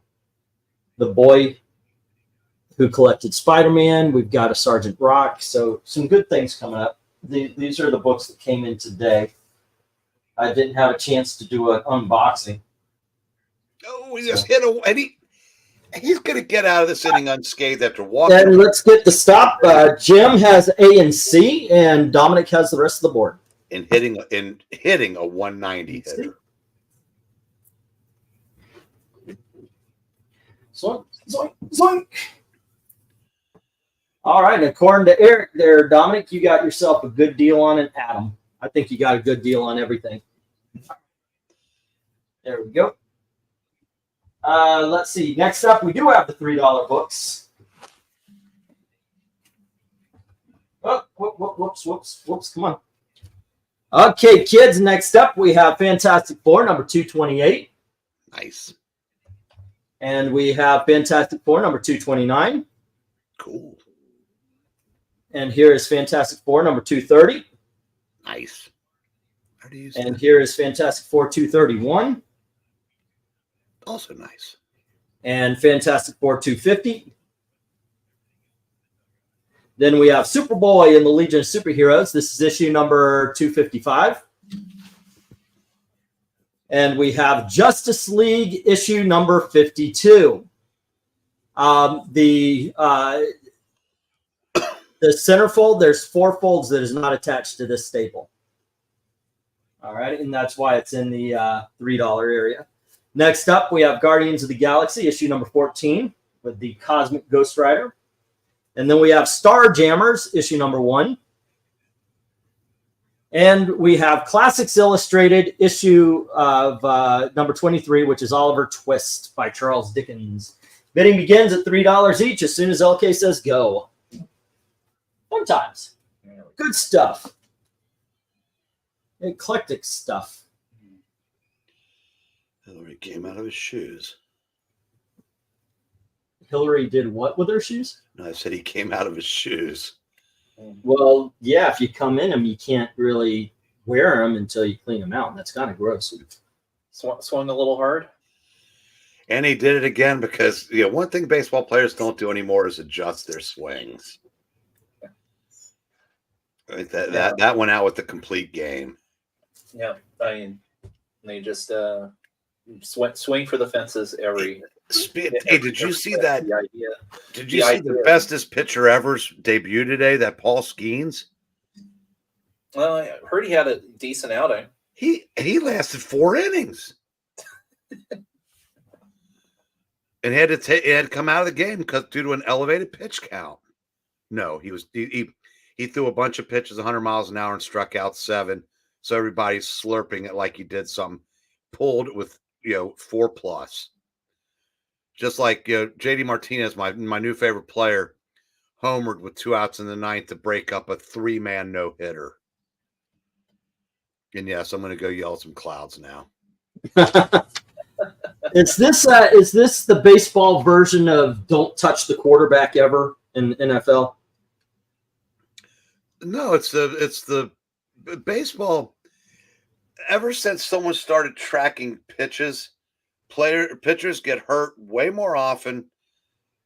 boy who collected Spider-Man. We've got a Sergeant Rock. So some good things coming up. These are the books that came in today. I didn't have a chance to do an unboxing. Oh, we just hit a. He's going to get out of this inning unscathed after walking. And let's get the stop. Jim has A and C, and Dominic has the rest of the board. In hitting a 190 hitter. Zoink, zoink, zoink. All right, and according to Eric there, Dominic, you got yourself a good deal on an Atom. I think you got a good deal on everything. There we go. Let's see. Next up, we do have the $3 books. Oh, whoops. Come on. Okay, kids, next up, we have Fantastic Four, number 228. Nice. And we have Fantastic Four, number 229. Cool. And here is Fantastic Four, number 230. Nice. And here is Fantastic Four 231. Also nice. And Fantastic Four 250. Then we have Superboy in the Legion of Superheroes. This is issue number 255. And we have Justice League issue number 52. The centerfold, there's 4 folds that is not attached to this staple. All right, and that's why it's in the $3 area. Next up, we have Guardians of the Galaxy, issue number 14, with the Cosmic Ghost Rider. And then we have Star Jammers, issue number 1. And we have Classics Illustrated, issue of number 23, which is Oliver Twist by Charles Dickens. Bidding begins at $3 each as soon as LK says go. Fun times. Good stuff. Eclectic stuff. Hillary came out of his shoes. Hillary did what with her shoes? No, I said he came out of his shoes. Well, yeah, if you come in them, you can't really wear them until you clean them out. And that's kind of gross. Swung a little hard. And he did it again because, one thing baseball players don't do anymore is adjust their swings. I think that went out with the complete game. Yeah, I mean, they just swing for the fences every. Hey, did you see that? The idea. Did you see the bestest pitcher ever's debut today? That Paul Skeens. Well, I heard he had a decent outing. He lasted 4 innings, and had to come out of the game due to an elevated pitch count. No, he threw a bunch of pitches 100 miles an hour and struck out 7. So everybody's slurping it like he did something. Pulled with 4+. Just like JD Martinez, my new favorite player, homered with 2 outs in the 9th to break up a 3-man no-hitter. And yes, I'm going to go yell at some clouds now. Is this the baseball version of "Don't touch the quarterback ever" in NFL? No, it's the baseball. Ever since someone started tracking pitches, pitchers get hurt way more often.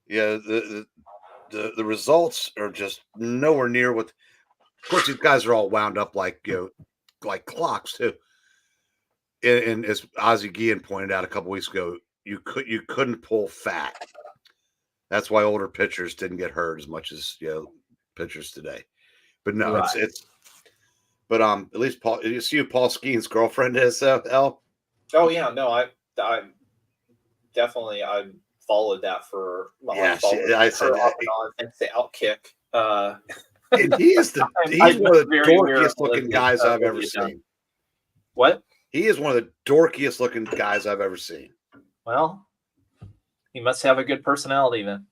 Yeah, the results are just nowhere near what. Of course, these guys are all wound up like clocks too. And as Ozzie Guillen pointed out a couple weeks ago, you couldn't pull fat. That's why older pitchers didn't get hurt as much as pitchers today. But no, right. But at least Paul, you see who Paul Skeen's girlfriend is, El? Oh yeah, no, I definitely followed that for. Well, yeah, I said that. Thanks to Outkick. And he's one of the dorkiest looking guys I've ever seen. What? He is one of the dorkiest looking guys I've ever seen. Well, he must have a good personality then.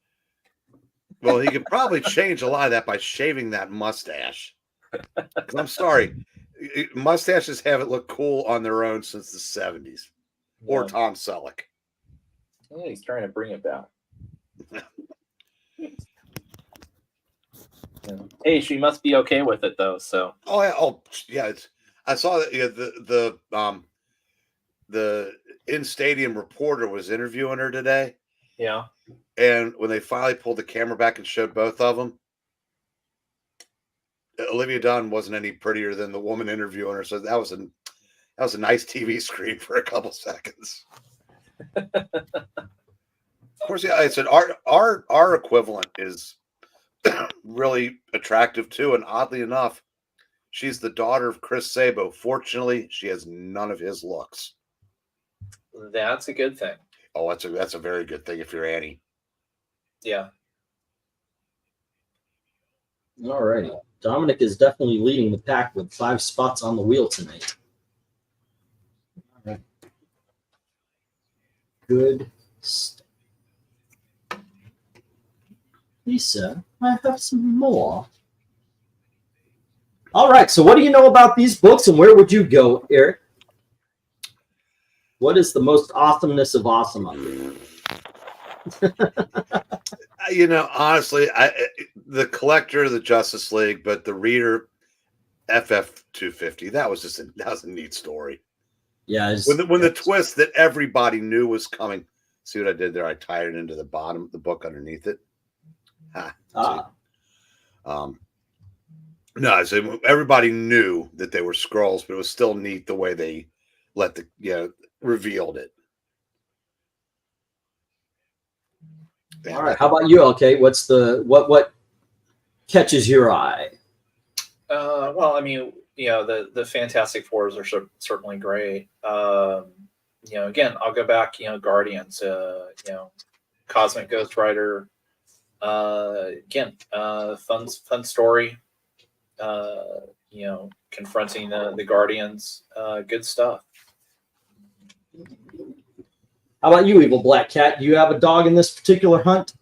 Well, he could probably change a lot of that by shaving that mustache. I'm sorry, mustaches haven't looked cool on their own since the 70s, or Tom Selleck. Yeah, he's trying to bring it back. Hey, she must be okay with it though. So. Oh yeah. I saw that the in-stadium reporter was interviewing her today. Yeah. And when they finally pulled the camera back and showed both of them, Olivia Dunn wasn't any prettier than the woman interviewing her. So that was a nice TV screen for a couple seconds. Of course, yeah. I said our equivalent is really attractive too, and oddly enough, she's the daughter of Chris Sabo. Fortunately, she has none of his looks. That's a good thing. Oh, that's a very good thing if you're Annie. Yeah. All righty. Dominic is definitely leading the pack with 5 spots on the wheel tonight. All right. Good stuff. Lisa, I have some more. All right. So what do you know about these books, and where would you go, Eric? What is the most awesomeness of awesome on you? You know, honestly, the collector of the Justice League, but the reader, FF 250. That was a neat story. Yeah. When the twist that everybody knew was coming. See what I did there? I tied it into the bottom of the book underneath it. No, so everybody knew that they were Skrulls, but it was still neat the way they revealed it. All right. How about you, LK? What's what catches your eye? Well, I mean, the Fantastic Fours are certainly great. Again, I'll go back. Guardians. Cosmic Ghost Rider. Again, fun story. Confronting the Guardians. Good stuff. How about you, Evil Black Cat? Do you have a dog in this particular hunt?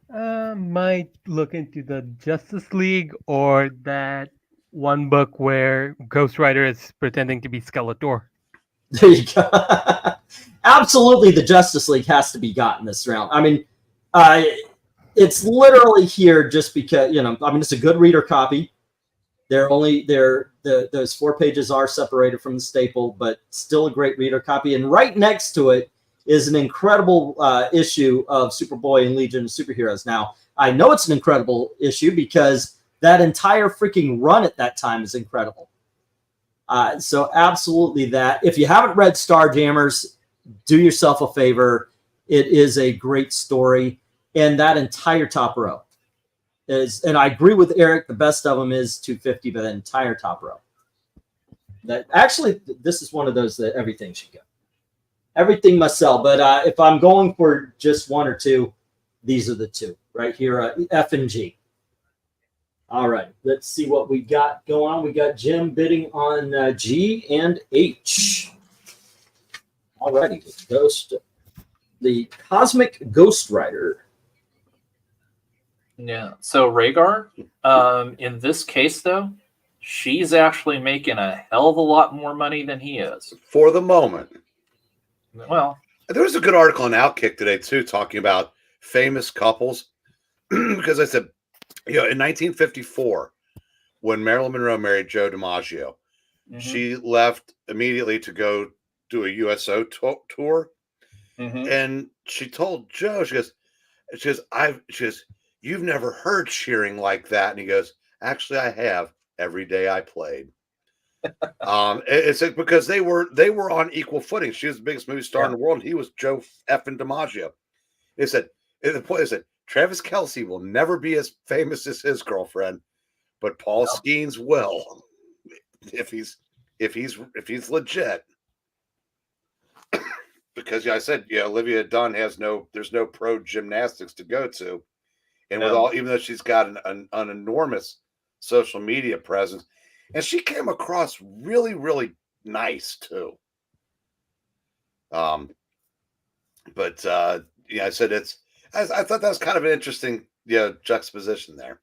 Might look into the Justice League or that one book where Ghost Rider is pretending to be Skeletor. There you go. Absolutely, the Justice League has to be got in this round. I mean, it's literally here just because it's a good reader copy. Those 4 pages are separated from the staple, but still a great reader copy. And right next to it is an incredible issue of Superboy and Legion of Superheroes. Now, I know it's an incredible issue because that entire freaking run at that time is incredible. So absolutely that. If you haven't read Starjammers, do yourself a favor. It is a great story. And that entire top row is, and I agree with Eric, the best of them is 250, but the entire top row. That actually, this is one of those that everything should go. Everything must sell, but if I'm going for just 1 or 2, these are the 2 right here, F and G. All right, let's see what we got going on. We got Jim bidding on G and H. All righty, the Cosmic Ghost Rider. Yeah. So Rhaegar, in this case, though, she's actually making a hell of a lot more money than he is. For the moment. Well, there was a good article on Outkick today, too, talking about famous couples. Because I said, in 1954, when Marilyn Monroe married Joe DiMaggio, she left immediately to go do a USO tour. And she told Joe, she goes, you've never heard cheering like that. And he goes, actually, I have every day I played. It's because they were on equal footing. She was the biggest movie star in the world. And he was Joe effing DiMaggio. They said, Travis Kelce will never be as famous as his girlfriend, but Paul Skeens will if he's legit. Because I said, Olivia Dunn there's no pro gymnastics to go to. And even though she's got an enormous social media presence, and she came across really, really nice too. I said I thought that was kind of an interesting, juxtaposition there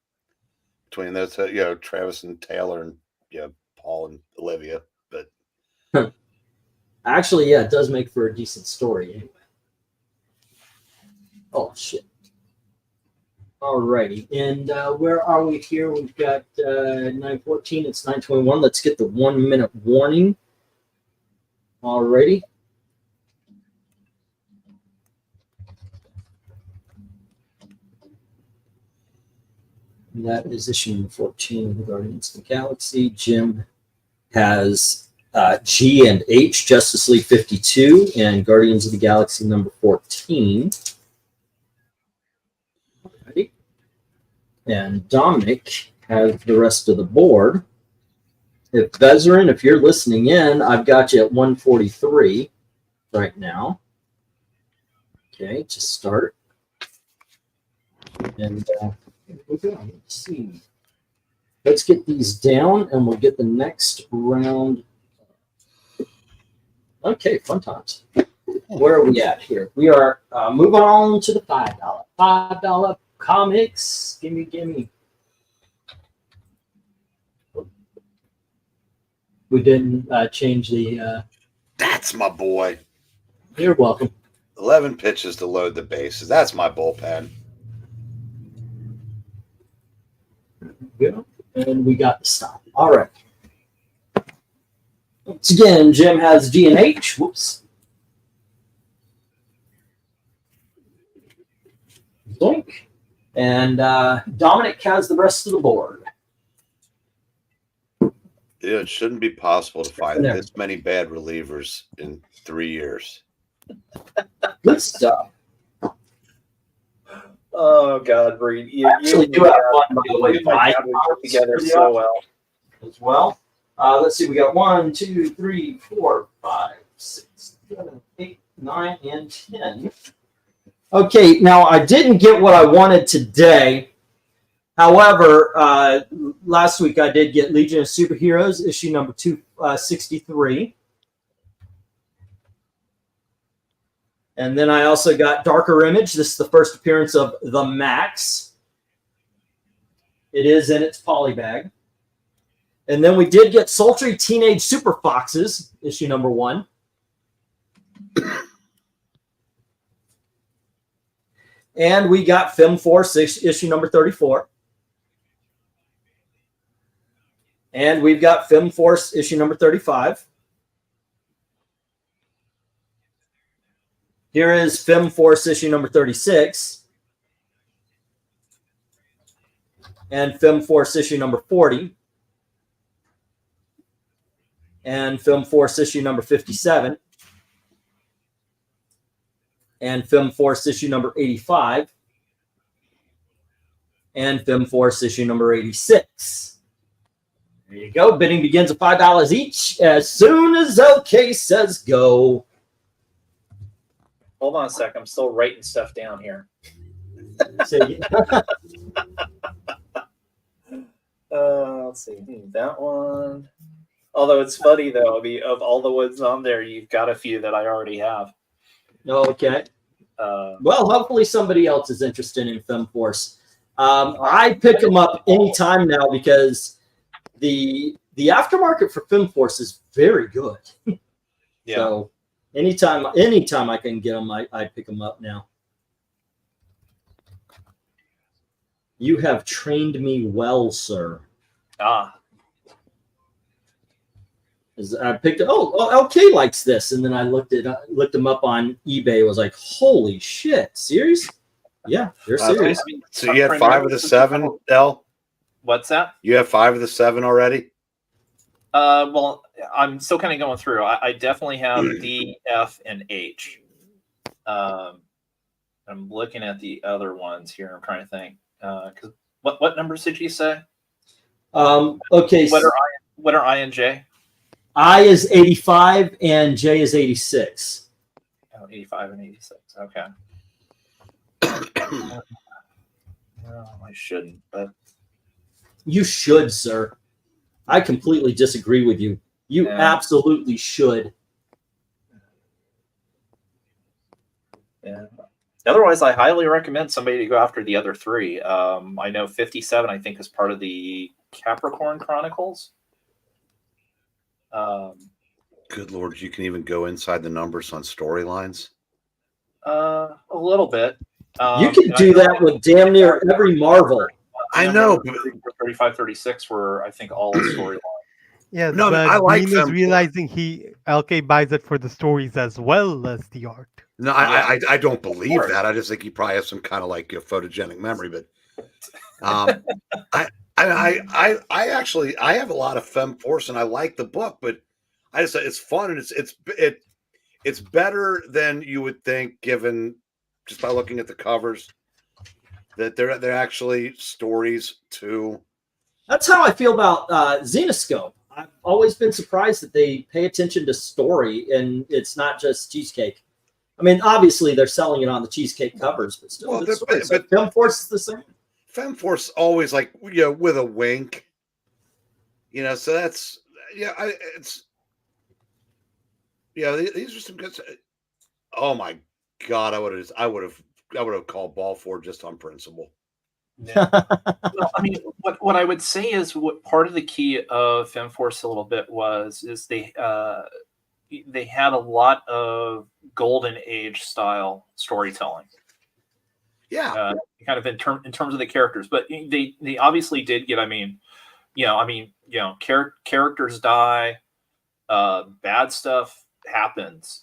between those, Travis and Taylor and Paul and Olivia. But actually, it does make for a decent story anyway. Oh shit. Alrighty, and where are we here? We've got 9:14. It's 9:21. Let's get the 1 minute warning. Alrighty. That is issue 14 of the Guardians of the Galaxy. Jim has G and H, Justice League 52, and Guardians of the Galaxy number 14. Alrighty. And Dominic has the rest of the board. If Vezerin, if you're listening in, I've got you at 143 right now. Okay, to start. And we're going to see. Let's get these down, and we'll get the next round. Okay, fun times. Where are we at here? We are moving on to the $5. $5 comics. Gimme. We didn't change the. That's my boy. You're welcome. 11 pitches to load the bases. That's my bullpen. Good. And we got the stop. All right. Once again, Jim has G and H. Whoops. Doink. And Dominic has the rest of the board. Yeah, it shouldn't be possible to find this many bad relievers in 3 years. Good stuff. Oh God, Breen, you Actually, do have fun, by the way. you and my dad would work together so well. As well. Let's see. We got 1, 2, 3, 4, 5, 6, 7, 8, 9, and 10. Okay, now I didn't get what I wanted today. However, last week I did get Legion of Superheroes, issue number 263. And then I also got Darker Image. This is the first appearance of the Max. It is in its polybag. And then we did get Sultry Teenage Super Foxes, issue number 1. And we got Film Force, issue number 34. And we've got Film Force, issue number 35. Here is Film Force, issue number 36. And Film Force, issue number 40. And Film Force, issue number 57. And Film Force, issue number 85. And Film Force, issue number 86. There you go. Bidding begins at $5 each as soon as OK says go. Hold on a sec. I'm still writing stuff down here. Let's see. That one. Although it's funny though, I mean, of all the ones on there, you've got a few that I already have. Okay. Well, hopefully somebody else is interested in Film Force. I pick them up anytime now because the aftermarket for Film Force is very good. Yeah. So anytime I can get them, I pick them up now. You have trained me well, sir. Ah. I picked it. Oh, LK likes this, and then I looked them up on eBay. Was like, holy shit, serious? Yeah, they're serious. So you had 5 of the 7, L? What's that? You have 5 of the 7 already? Well, I'm still kind of going through. I definitely have D, F, and H. I'm looking at the other ones here. I'm trying to think. Because what numbers did you say? Okay. What are I and J? I is 85 and J is 86. Oh, 85 and 86. Okay. Well, I shouldn't, but you should, sir. I completely disagree with you. You absolutely should. Yeah. Otherwise, I highly recommend somebody to go after the other 3. I know 57, I think, is part of the Capricorn Chronicles. Good Lord, you can even go inside the numbers on storylines? A little bit. You can do that with damn near every Marvel. I know. 35, 36 were, I think, all storyline. Yeah, No, but I like Dean is them. realizing LK buys it for the stories as well as the art. No, I don't believe that. I just think he probably has some kind of like a photogenic memory. But I actually have a lot of Fem Force and I like the book, but I just it's fun and it's better than you would think, given just by looking at the covers that they're actually stories too. That's how I feel about Xenoscope. I've always been surprised that they pay attention to story and it's not just cheesecake. I mean, obviously they're selling it on the cheesecake covers, but still, Well, but Film Force is the same. FemForce always like, you know, with a wink, you know. So that's it's these are some good. Oh my God, I would have called ball for just on principle. Yeah. Well, I mean, what I would say is what part of the key of FemForce a little bit is they had a lot of golden age style storytelling. Yeah, kind of in terms of the characters, but they obviously did get. Characters die, bad stuff happens.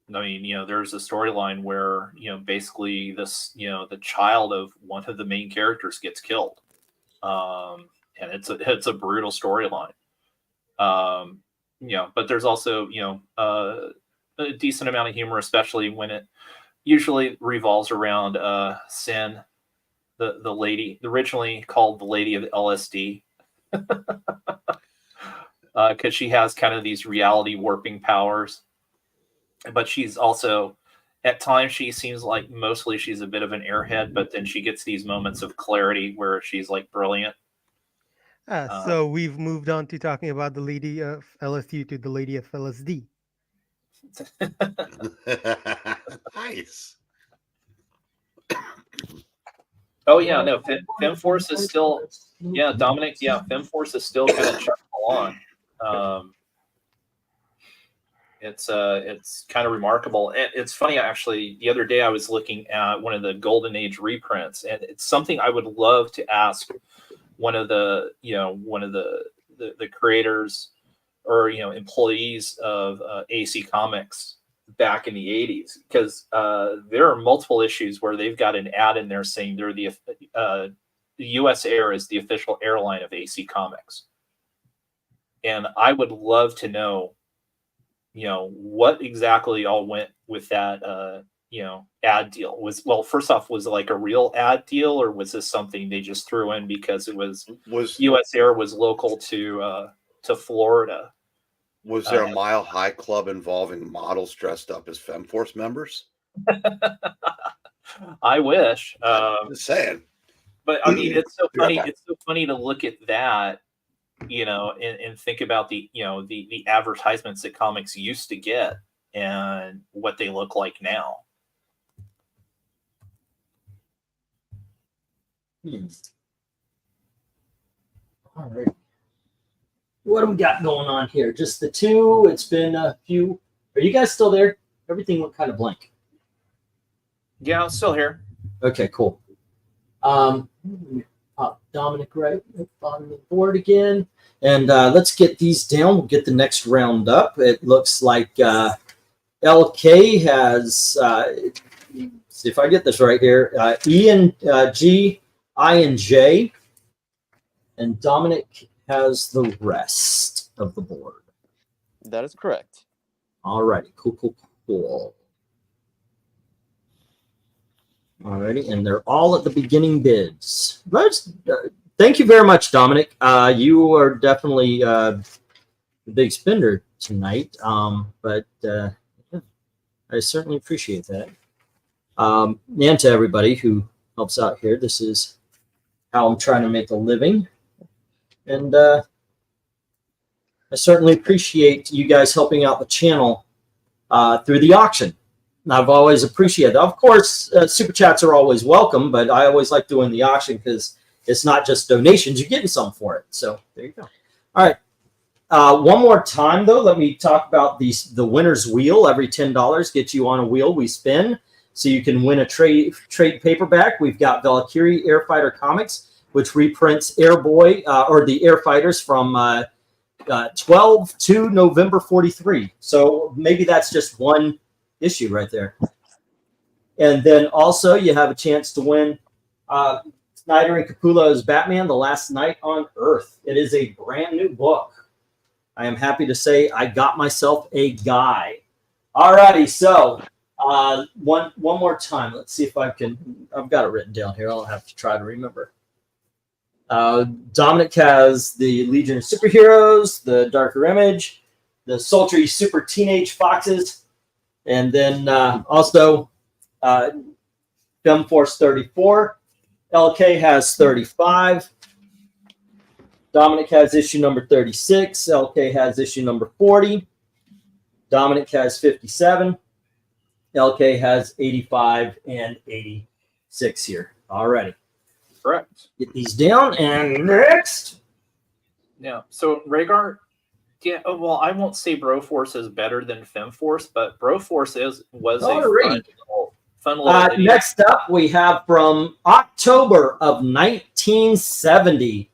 There's a storyline where, basically this, the child of one of the main characters gets killed. And it's a brutal storyline. But there's also, a decent amount of humor, especially when it usually revolves around Sin, the lady, originally called the Lady of LSD. Because she has kind of these reality warping powers. But she's also, at times, she seems like mostly she's a bit of an airhead, but then she gets these moments of clarity where she's like brilliant. So we've moved on to talking about the Lady of LSU to the Lady of LSD. Nice. Oh yeah, no, FemForce is still, Dominic, FemForce is still kind of chugging along. It's kind of remarkable. And it's funny, actually, the other day I was looking at one of the Golden Age reprints, and it's something I would love to ask one of the creators or employees of AC Comics back in the 80s, because there are multiple issues where they've got an ad in there saying they're the US Air is the official airline of AC Comics. And I would love to know, what exactly all went with that, ad deal. First off, was it like a real ad deal, or was this something they just threw in because it was US Air was local to Florida? Was there a Mile High Club involving models dressed up as FemForce members? I wish. Just saying. But I mean, it's so funny. It's so funny to look at that, and think about the advertisements that comics used to get and what they look like now. All right. What do we got going on here? Just the two. It's been a few. Are you guys still there? Everything went kind of blank. Yeah, I'm still here. Okay, cool. Dominic right on the board again. And let's get these down. We'll get the next round up. It looks like LK has, see if I get this right here, E and G, I and J. And Dominic has the rest of the board. That is correct. All righty. Cool. All righty. And they're all at the beginning bids. Thank you very much, Dominic. You are definitely the big spender tonight. But I certainly appreciate that. And to everybody who helps out here, this is how I'm trying to make a living. And I certainly appreciate you guys helping out the channel through the auction. I've always appreciated that. Of course, super chats are always welcome, but I always like doing the auction because it's not just donations. You're getting some for it. So there you go. All right. One more time, though, let me talk about the winner's wheel. Every $10 gets you on a wheel we spin, so you can win a trade paperback. We've got Valkyrie Airfighter Comics, which reprints Airboy or the Airfighters from 12 to November 43. So maybe that's just one issue right there. And then also you have a chance to win Snyder and Capullo's Batman: The Last Night on Earth. It is a brand new book. I am happy to say I got myself a guy. Alrighty, so one more time. Let's see if I can. I've got it written down here. I'll have to try to remember. Dominic has the Legion of Superheroes, the Darker Image, the Sultry Super Teenage Foxes, and then also Film Force 34. LK has 35. Dominic has issue number 36. LK has issue number 40. Dominic has 57. LK has 85 and 86 here. Alrighty. Correct. Get these down. And next. Yeah. So Rhaegar, yeah. Well, I won't say Broforce is better than FemForce, but Broforce was a fun little video. Next up, we have from October of 1970.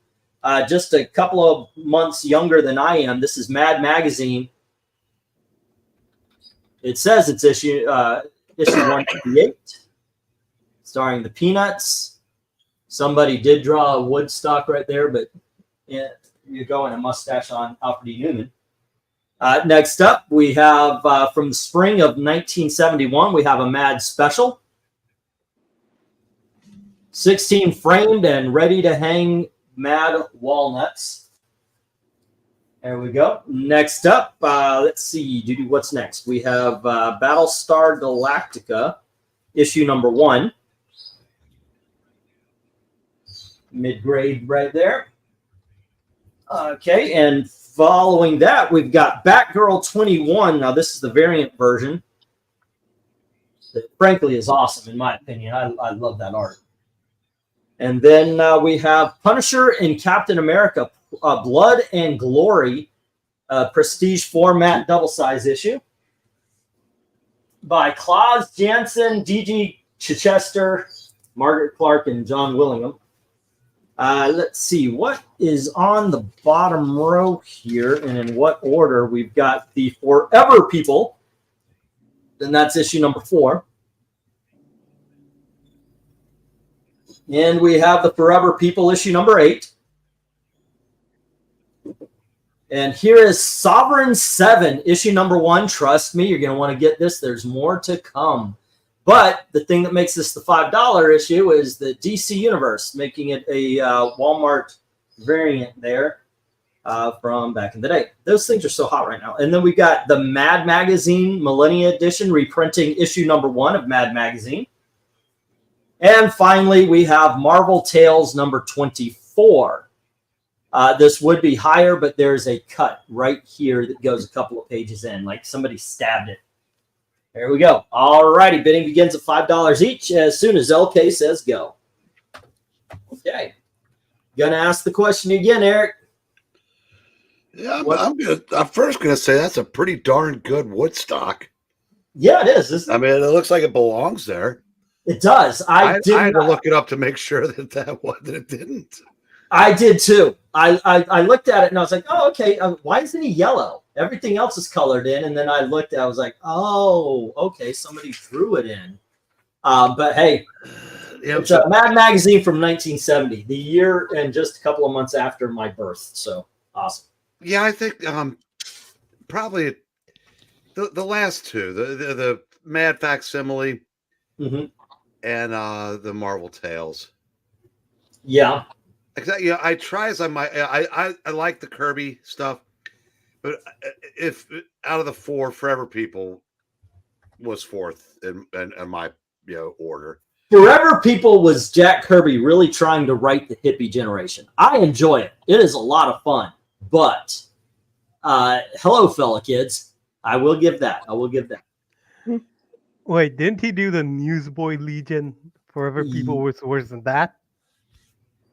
Just a couple of months younger than I am. This is Mad Magazine. It says it's issue 158, starring the Peanuts. Somebody did draw a Woodstock right there, but yeah, you're going a mustache on Alfred E. Newman. Next up, we have from the spring of 1971, we have a Mad Special. 16 framed and ready to hang Mad Walnuts. There we go. Next up, let's see, what's next? We have Battlestar Galactica, issue number 1. Mid-grade right there. Okay, and following that, we've got Batgirl 21. Now, this is the variant version. That, frankly, is awesome, in my opinion. I love that art. And then we have Punisher and Captain America, Blood and Glory, prestige format double-size issue by Klaus Janson, D.G. Chichester, Margaret Clark, and John Willingham. Let's see what is on the bottom row here and in what order. We've got the Forever People, and that's issue number 4. And we have the Forever People issue number 8. And here is Sovereign 7 issue number 1. Trust me, you're going to want to get this. There's more to come. But the thing that makes this the $5 issue is the DC Universe, making it a Walmart variant there from back in the day. Those things are so hot right now. And then we've got the Mad Magazine Millennia Edition, reprinting issue number 1 of Mad Magazine. And finally, we have Marvel Tales number 24. This would be higher, but there's a cut right here that goes a couple of pages in, like somebody stabbed it. There we go. All righty, bidding begins at $5 each as soon as LK says go. Okay. Gonna ask the question again, Eric. Yeah, I'm first gonna say that's a pretty darn good Woodstock. Yeah, it is. I mean, it looks like it belongs there. It does. I had to look it up to make sure that it didn't. I did too. I looked at it and I was like, oh, okay. Why isn't he yellow? Everything else is colored in. And then I looked at it, I was like, oh, okay. Somebody drew it in. But hey, it's a Mad Magazine from 1970, the year and just a couple of months after my birth. So awesome. Yeah, I think probably the last two, the Mad Facsimile and the Marvel Tales. Yeah. Exactly. Yeah, I try as I might. I like the Kirby stuff, but if out of the 4, Forever People was 4th in my order. Forever People was Jack Kirby really trying to write the hippie generation. I enjoy it. It is a lot of fun. But hello, fellow kids. I will give that. Wait, didn't he do the Newsboy Legion? Forever People was worse than that?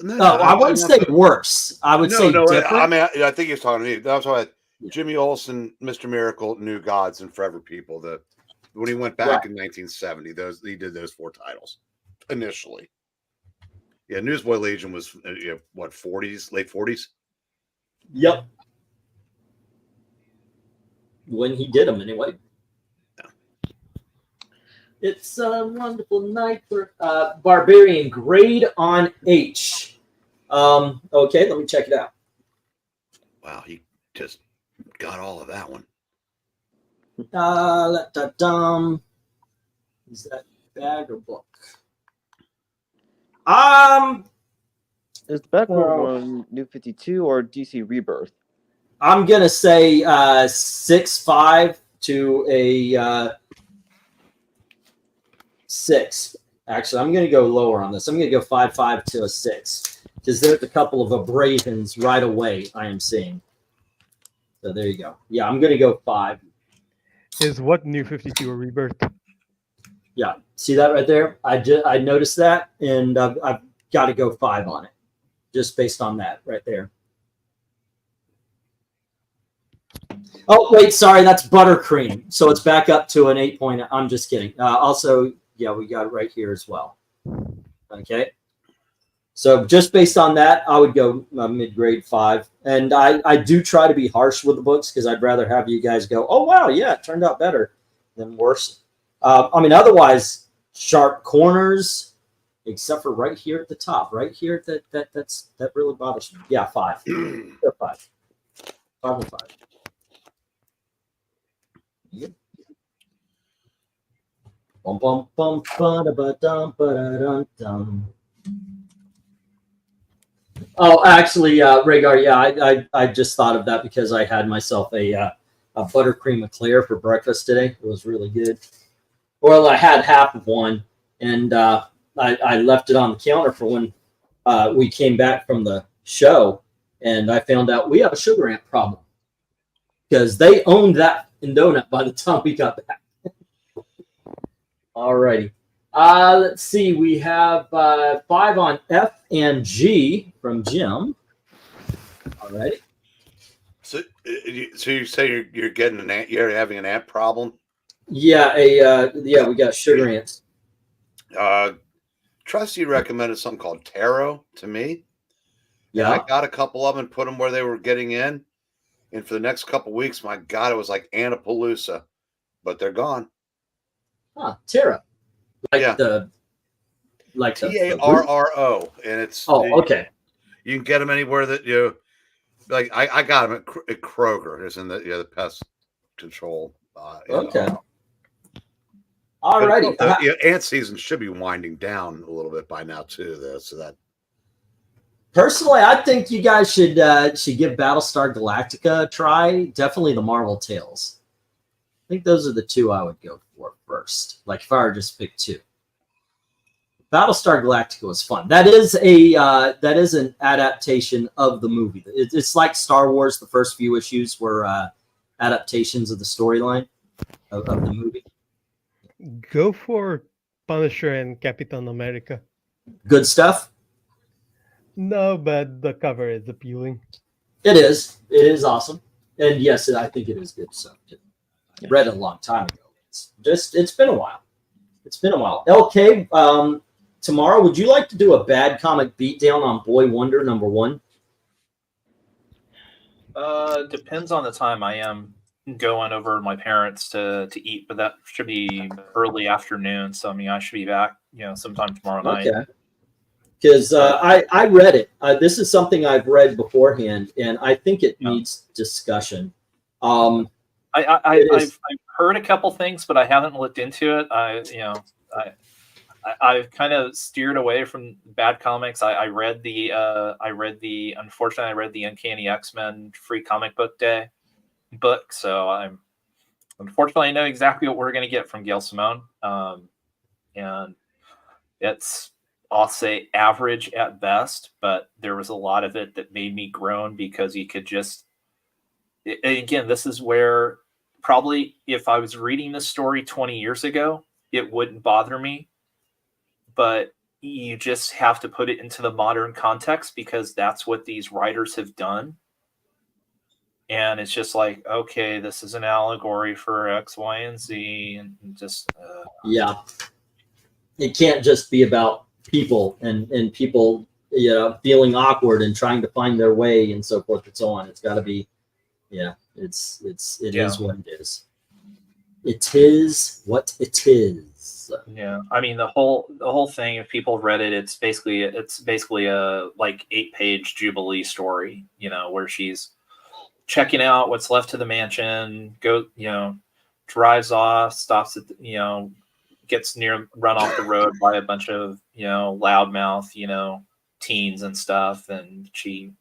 No, I wouldn't say worse. I would say different. I mean, I think he was talking to me. That's why Jimmy Olsen, Mr. Miracle, New Gods, and Forever People. When he went back in 1970, he did those 4 titles initially. Yeah, Newsboy Legion was what, 40s, late 40s. Yep. When he did them, anyway. Yeah. It's a wonderful night for Barbarian, grade on H. Okay, let me check it out. Wow, he just got all of that one. Is that bag or book? Is the back one New 52 or DC Rebirth? I'm gonna say 6.5 to a 6. Actually, I'm gonna go lower on this. I'm gonna go 5.5 to a 6 because there's a couple of abrasions right away I am seeing. So there you go. Yeah, I'm gonna go 5. Is what New 52 a rebirth? Yeah, see that right there? I noticed that, and I've got to go 5 on it, just based on that right there. Oh wait, sorry, that's buttercream, so it's back up to an 8 point. I'm just kidding. Also, yeah, we got it right here as well. Okay, so just based on that, I would go mid-grade 5, and I do try to be harsh with the books because I'd rather have you guys go, oh wow, yeah, it turned out better than worse. I mean, otherwise, sharp corners, except for right here at the top, right here. That really bothers me. Yeah, 5. 5. 5 and 5. Yep. Bum bum bum ba da ba dum ba da dum dum. Oh, actually, Rhaegar, yeah, I just thought of that because I had myself a buttercream eclair for breakfast today. It was really good. Well, I had half of one, and I left it on the counter for when we came back from the show, and I found out we have a sugar ant problem because they owned that donut by the time we got back. All righty. Let's see. We have 5 on F and G from Jim. All righty. So you say you're getting an ant? You're having an ant problem? Yeah, we got sugar ants. Trusty recommended something called Taro to me. Yeah, and I got a couple of them and put them where they were getting in. And for the next couple of weeks, my God, it was like Antapalooza, but they're gone. Huh, Tara. Yeah. the Tarro, and it's okay. You can get them anywhere that you like. I got them at Kroger, is in the pest control. Okay. All righty. Ant season should be winding down a little bit by now too, though. So that Personally, I think you guys should give Battlestar Galactica a try. Definitely the Marvel Tales. I think those are the 2 I would go for first. Like if I were just pick 2. Battlestar Galactica was fun. That is an adaptation of the movie. It's like Star Wars. The first few issues were adaptations of the storyline of the movie. Go for Punisher and Captain America. Good stuff. No, but the cover is appealing. It is. It is awesome. And yes, I think it is good stuff. I read it a long time ago. It's been a while. It's been a while. LK, tomorrow, would you like to do a bad comic beatdown on Boy Wonder #1? Depends on the time. I am going over to my parents to eat, but that should be early afternoon. So I mean, I should be back, sometime tomorrow night. Okay. Because I read it. This is something I've read beforehand, and I think it needs discussion. I've heard a couple things, but I haven't looked into it. I've kind of steered away from bad comics. I read the Uncanny X-Men Free Comic Book Day book, so unfortunately I know exactly what we're going to get from Gail Simone, and it's, I'll say, average at best, but there was a lot of it that made me groan because you could just, again, this is where probably if I was reading this story 20 years ago, it wouldn't bother me, but you just have to put it into the modern context because that's what these writers have done. And it's just like, okay, this is an allegory for X, Y, and Z, and just yeah, it can't just be about people and people feeling awkward and trying to find their way and so forth and so on. It's got to be, it is what it is. It is what it is. Yeah, I mean the whole thing. If people read it, it's basically a like 8-page Jubilee story, where she's checking out what's left of the mansion. Drives off, stops at gets run off the road by a bunch of loudmouth teens and stuff, and she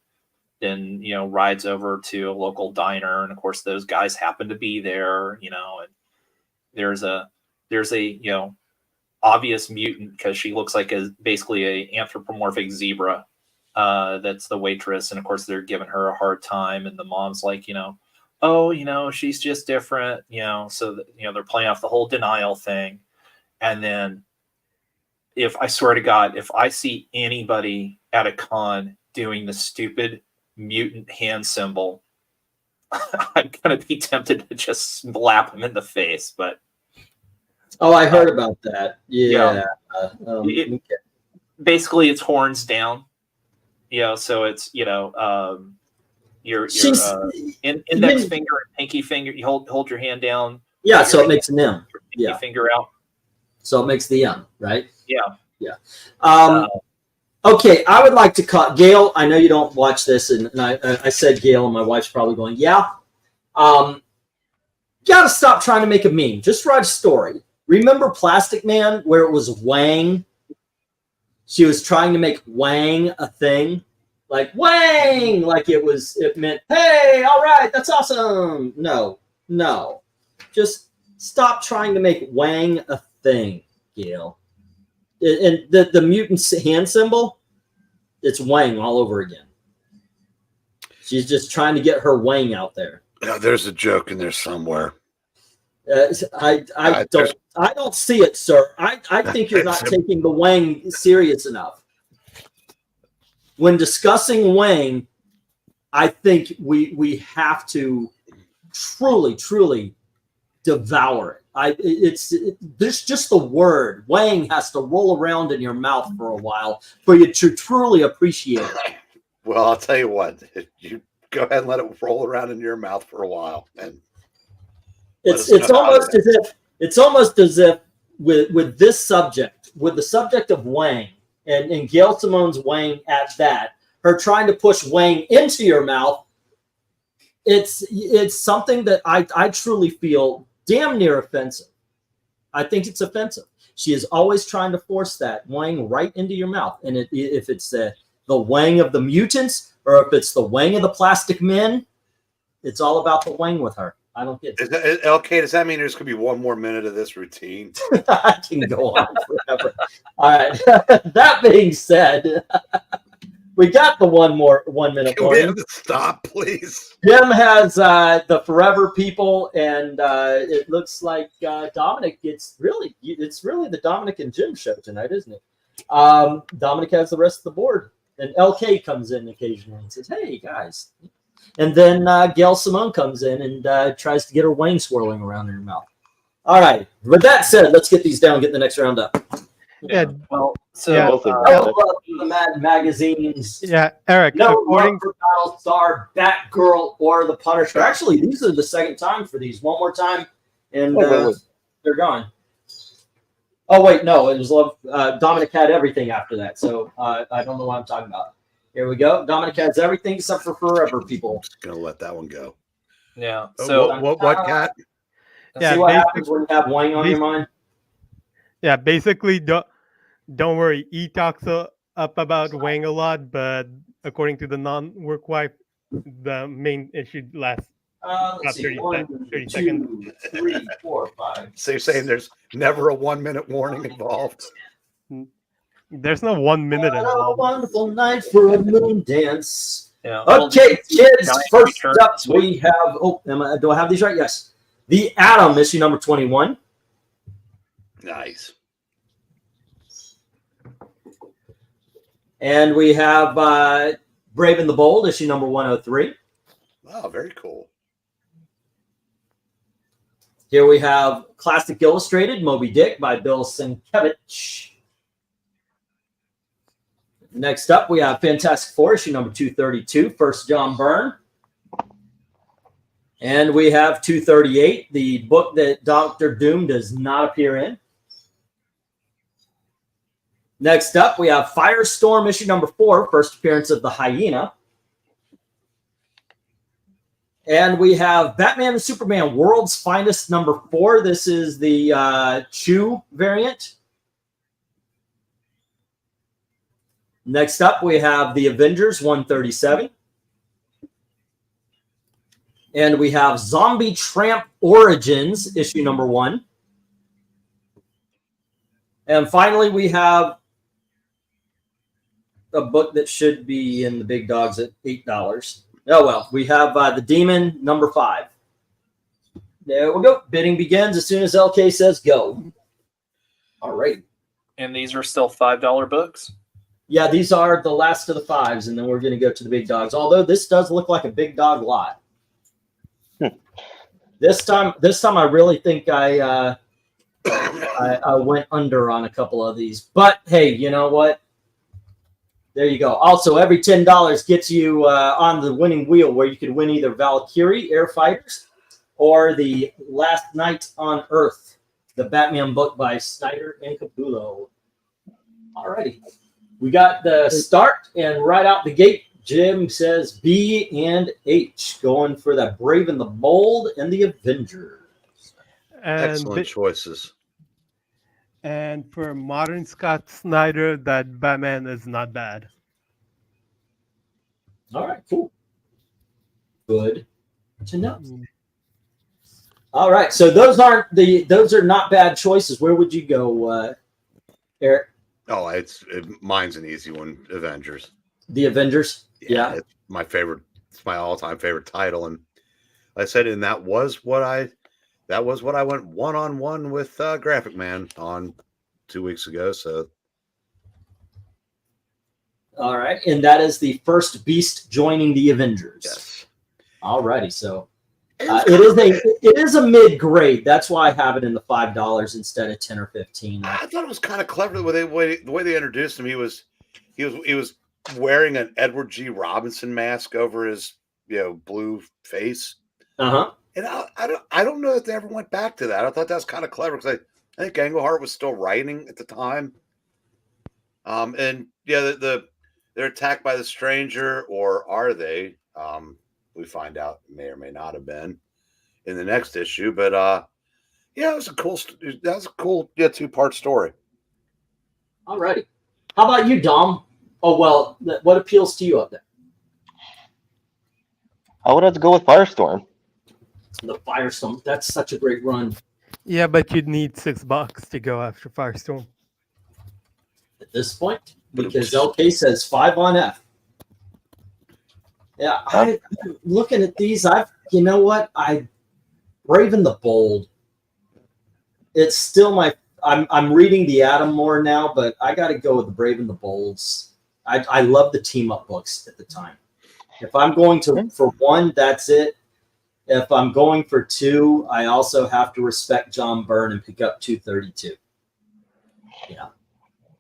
then rides over to a local diner, and of course those guys happen to be there, and there's a obvious mutant because she looks like basically a anthropomorphic zebra. That's the waitress, and of course they're giving her a hard time, and the mom's like, oh, she's just different, so they're playing off the whole denial thing. And then I swear to God, if I see anybody at a con doing the stupid mutant hand symbol, I'm gonna be tempted to just slap him in the face. But I heard about that. Yeah. Basically it's horns down. So it's your index finger and pinky finger. You hold your hand down. Yeah, so it makes an M. Pinky finger out. So it makes the M, right? Yeah. Okay, I would like to call Gail. I know you don't watch this, and I said Gail, and my wife's probably going, yeah. Got to stop trying to make a meme. Just write a story. Remember Plastic Man, where it was Wang? She was trying to make Wang a thing. Like, Wang! Like it meant, hey, all right, that's awesome. No. Just stop trying to make Wang a thing, Gail. And the mutant hand symbol, it's Wang all over again. She's just trying to get her Wang out there. Yeah, there's a joke in there somewhere. I don't see it, sir. I think you're not taking the Wang serious enough. When discussing Wang, I think we have to truly devour it. There's just the word Wang has to roll around in your mouth for a while for you to truly appreciate it. Well, I'll tell you what. You go ahead and let it roll around in your mouth for a while, and it's almost as if with this subject, with the subject of Wang and Gail Simone's Wang at that, her trying to push Wang into your mouth, it's something that I truly feel damn near offensive. I think it's offensive. She is always trying to force that Wang right into your mouth. And if it's the Wang of the mutants or if it's the Wang of the plastic men, it's all about the Wang with her. I don't get it. Okay, does that mean there's going to be one more minute of this routine? I can go on forever. All right. That being said, we got the 1 minute. Can we have to stop, please? Jim has the Forever People, and it looks like Dominic it's really the Dominic and Jim show tonight, isn't it? Dominic has the rest of the board, and LK comes in occasionally and says, "Hey guys," and then Gail Simone comes in and tries to get her Wang swirling around in her mouth. All right. With that said, let's get these down. Get the next round up. Yeah. Well, so I love the Mad magazines. Yeah, Eric. No According for Battlestar, Batgirl, or the Punisher. Actually, these are the second time for these. One more time, and they're gone. Oh wait, no, it was love. Dominic had everything after that, so I don't know what I'm talking about. Here we go. Dominic has everything except for Forever People. Just gonna let that one go. Yeah. So what cat? See what happens when you have Wang on your mind. Yeah, basically, don't worry. He talks up about Wang a lot, but according to the non-work wife, the main issue lasts about 30 seconds. 2, 3, 4, 5. So you're saying there's never a 1 minute warning involved? There's no 1 minute What a involved. wonderful night for a moon dance. Yeah. Okay, kids. First up, we have. Oh, do I have these right? Yes. The Atom, issue number 21. Nice. And we have Brave and the Bold, issue number 103. Wow, very cool. Here we have Classic Illustrated, Moby Dick by Bill Sienkiewicz. Next up, we have Fantastic Four, issue number 232, first John Byrne. And we have 238, the book that Dr. Doom does not appear in. Next up, we have Firestorm, issue number 4, first appearance of the Hyena. And we have Batman and Superman World's Finest #4. This is the Chew variant. Next up, we have the Avengers 137. And we have Zombie Tramp Origins, issue #1. And finally, we have a book that should be in the big dogs at $8. Oh, well, we have The Demon #5. There we go. Bidding begins as soon as LK says go. All right. And these are still $5 books? Yeah, these are the last of the 5s, and then we're going to go to the big dogs. Although this does look like a big dog lot. This time, I really think I went under on a couple of these. But hey, you know what? There you go. Also, every $10 gets you on the winning wheel, where you could win either Valkyrie Air Fighters or the Last Night on Earth, the Batman book by Snyder and Capullo. Alrighty, we got the start, and right out the gate, Jim says B and H, going for the Brave and the Bold and the Avengers. And Excellent choices. And for modern Scott Snyder, that Batman is not bad. All right, cool. Good to know. All right, so those are not bad choices. Where would you go, Eric? Oh, mine's an easy one. Avengers. The Avengers. Yeah. It's my favorite. It's my all-time favorite title, and like I said, and that was what I went one-on-one with Graphic Man on 2 weeks ago. So, all right, and that is the first Beast joining the Avengers. yes. All righty, so it is a mid grade. That's why I have it in the $5 instead of 10 or 15. I thought it was kind of clever the way they introduced him. He was wearing an Edward G. Robinson mask over his blue face. Uh-huh. And I don't know if they ever went back to that. I thought that was kind of clever because I think Englehart was still writing at the time. And yeah, they're attacked by the Stranger, or are they? We find out may or may not have been in the next issue. But yeah, it was a cool 2-part story. All righty. How about you, Dom? Oh, well, what appeals to you up there? I would have to go with Firestorm. The Firestorm. That's such a great run. Yeah, but you'd need $6 to go after Firestorm. At this point, because LK says 5 on F. Yeah, I'm looking at these. You know what? Brave and the Bold. It's still I'm reading the Atom more now, but I got to go with the Brave and the Bolds. I love the team up books at the time. If I'm going for one, that's it. If I'm going for 2, I also have to respect John Byrne and pick up 232. Yeah,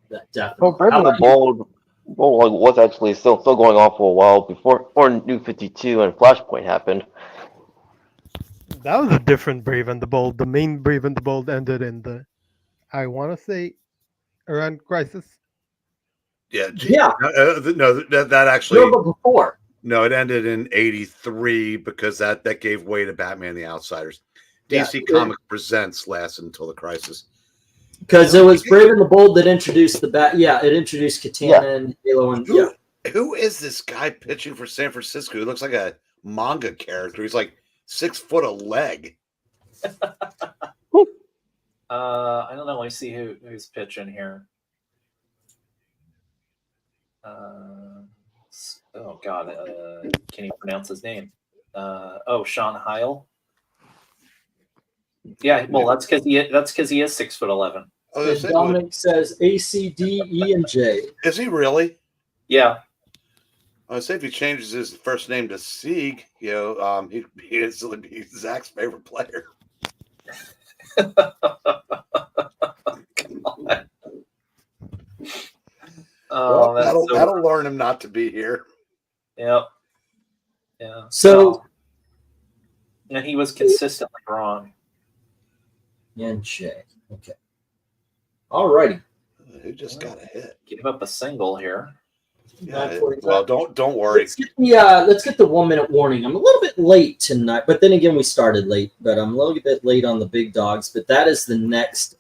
that definitely. Well, Brave and the Bold was actually still going on for a while before New 52 and Flashpoint happened. That was a different Brave and the Bold. The main Brave and the Bold ended in I want to say, around Crisis. Yeah. No, that actually. No, but before. No, it ended in 83 because that gave way to Batman the Outsiders. DC Comics Presents lasted until the Crisis. Because it was Brave and the Bold that introduced the bat. Yeah, it introduced Katana and Halo. And who is this guy pitching for San Francisco? He looks like a manga character. He's like 6 foot a leg. I don't know. Let me see who's pitching here. Oh God, can you pronounce his name? Sean Heil. Yeah, well, that's because he is 6'11". And Dominic says A, C, D, E, and J. Is he really? Yeah. I say if he changes his first name to Sieg, he's Zach's favorite player. Oh, that'll learn him not to be here. Yep. Yeah. So, and he was consistently wrong. And J. Okay. All righty. Who just got a hit? Give up a single here. Yeah, well, don't worry. Let's get the 1 minute warning. I'm a little bit late tonight, but then again, we started late. But I'm a little bit late on the big dogs. But that is the next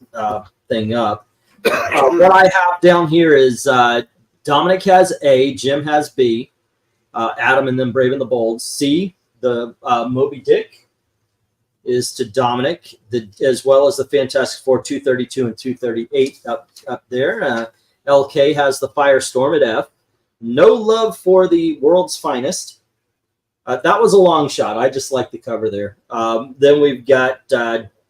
thing up. What I have down here is Dominic has A, Jim has B, Adam and then Brave and the Bold. C, the Moby Dick is to Dominic, as well as the Fantastic Four 232 and 238 up there. LK has the Firestorm at F. No Love for the World's Finest. That was a long shot. I just like the cover there. Then we've got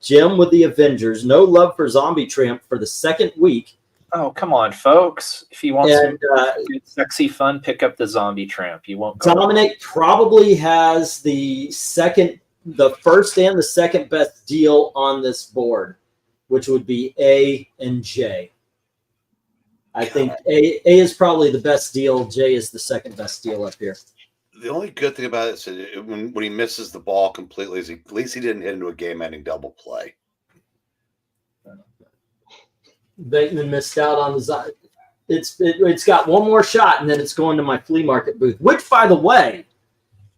Jim with the Avengers. No Love for Zombie Tramp for the second week. Oh, come on, folks. If you want some good, sexy fun, pick up the Zombie Tramp. You won't go Dominic probably has the first and the second best deal on this board, which would be A and J. I think A is probably the best deal. J is the second best deal up here. The only good thing about it is when he misses the ball completely is at least he didn't hit into a game-ending double play. Venkman missed out on the. It's got one more shot, and then it's going to my flea market booth. Which, by the way,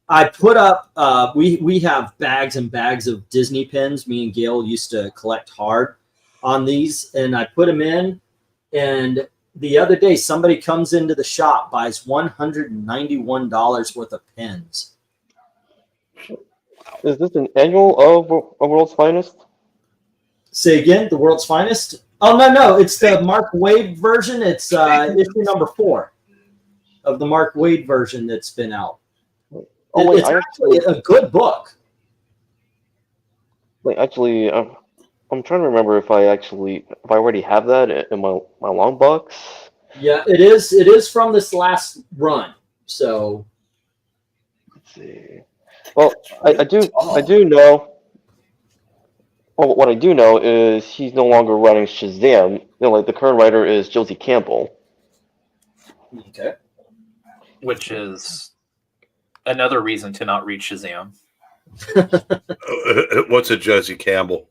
I put up. We have bags and bags of Disney pins. Me and Gail used to collect hard on these, and I put them in, and the other day, somebody comes into the shop, buys $191 worth of pens. Is this an annual of World's Finest? Say again, the World's Finest? Oh, no. It's the Mark Waid version. It's issue number 4 of the Mark Waid version that's been out. Oh, wait, it's actually a good book. Wait, actually, I'm trying to remember if I already have that in my long box. Yeah, it is. It is from this last run. So let's see. Well, I do know. Well, what I do know is he's no longer running Shazam. Like the current writer is Josie Campbell. Okay. Which is another reason to not read Shazam. What's a Josie Campbell?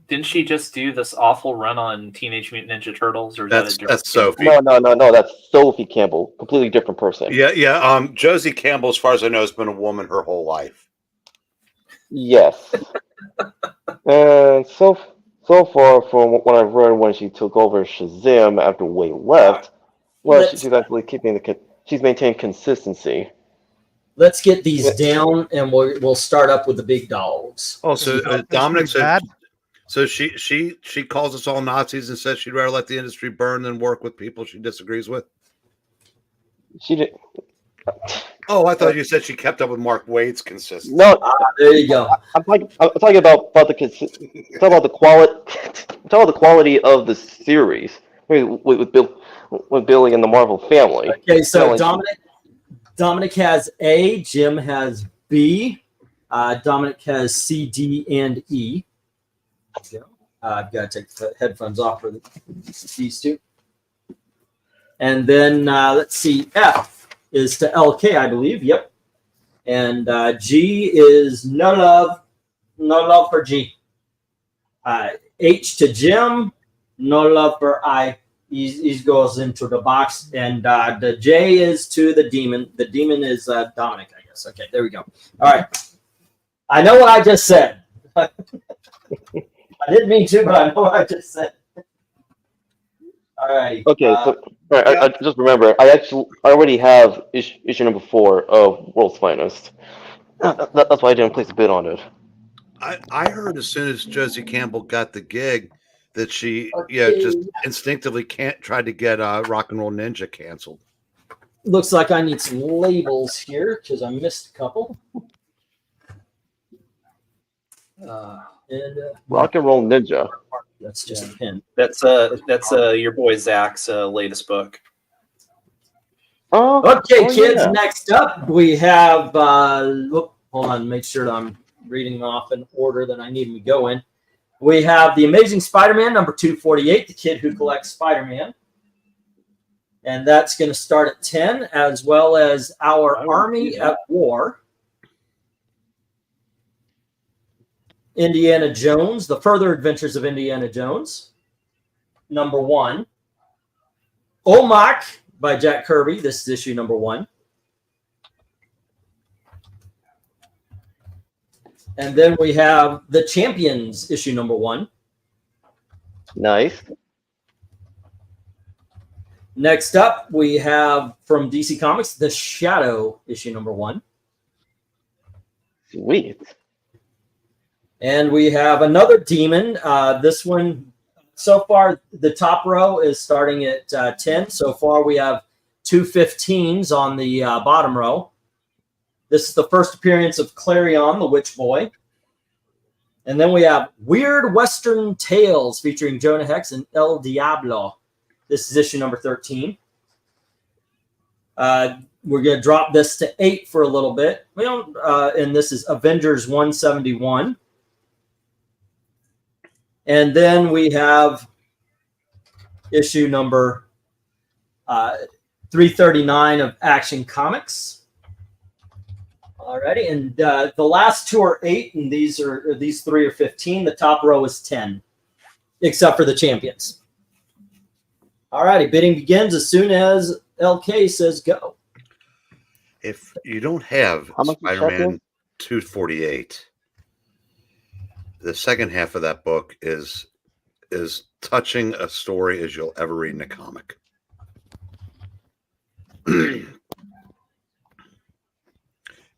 Didn't she just do this awful run on Teenage Mutant Ninja Turtles? Or that's Sophie. No, that's Sophie Campbell. Completely different person. Yeah. Josie Campbell, as far as I know, has been a woman her whole life. Yes. And so far from what I've read, when she took over Shazam after Wade left, well, she's actually she's maintained consistency. Let's get these down, and we'll start up with the big dogs. Oh, so Dominic said. So she calls us all Nazis and says she'd rather let the industry burn than work with people she disagrees with. She did. Oh, I thought you said she kept up with Mark Waid's consistency. No, there you go. I'm talking about the quality of the series with Billy and the Marvel family. Okay, so Dominic has A, Jim has B, Dominic has C, D, and E. I've got to take the headphones off for these two. And then let's see, F is to LK, I believe. Yep. And G is no love for G. H to Jim, no love for I. He goes into the box. And the J is to the Demon. The Demon is Dominic, I guess. Okay, there we go. All right. I know what I just said. I didn't mean to, but I know what I just said. All right. Okay, so I just remember, I already have issue number 4 of World's Finest. That's why I didn't place a bid on it. I heard as soon as Josie Campbell got the gig that she just instinctively tried to get Rock and Roll Ninja canceled. Looks like I need some labels here because I missed a couple. Rock and Roll Ninja. That's just a pin. That's your boy Zach's latest book. Okay, kids. Yeah. Next up, we have. Hold on, make sure that I'm reading off in order that I need them to go in. We have The Amazing Spider-Man, number 248, The Kid Who Collects Spider-Man. And that's going to start at 10, as well as Our Army at War. Indiana Jones, The Further Adventures of Indiana Jones. number 1. Omak by Jack Kirby. This is issue number 1. And then we have The Champions, issue number 1. Nice. Next up, we have from DC Comics, The Shadow, issue number 1. Sweet. And we have another demon. This one, so far, the top row is starting at 10. So far, we have 2 15s on the bottom row. This is the first appearance of Clarion, the Witch Boy. And then we have Weird Western Tales featuring Jonah Hex and El Diablo. This is issue number 13. We're going to drop this to 8 for a little bit. We don't, and this is Avengers 171. And then we have issue number 339 of Action Comics. Alrighty, and the last 2 are 8, and these 3 are 15. The top row is 10, except for the champions. Alrighty, bidding begins as soon as LK says go. If you don't have Spider-Man 248, the second half of that book is touching a story as you'll ever read in a comic.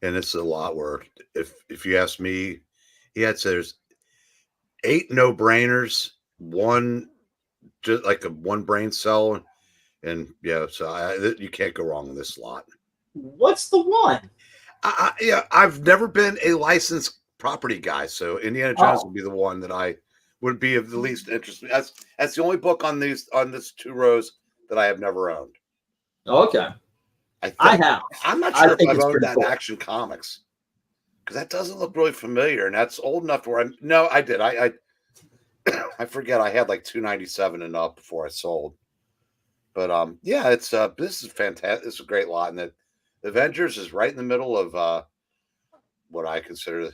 And it's a lot where, if you ask me, he had there's 8 no-brainers, 1 just like a 1 brain cell, and yeah, so you can't go wrong in this lot. What's the one? Yeah, I've never been a licensed property guy, so Indiana Jones would be the one that I would be of the least interest. That's the only book on this 2 rows that I have never owned. Okay. I have. I'm not sure if I've owned that cool. Action Comics, because that doesn't look really familiar, and that's old enough where no, I did. I forget I had like 297 and up before I sold. But yeah, it's this is fantastic. It's a great lot, and the Avengers is right in the middle of what I consider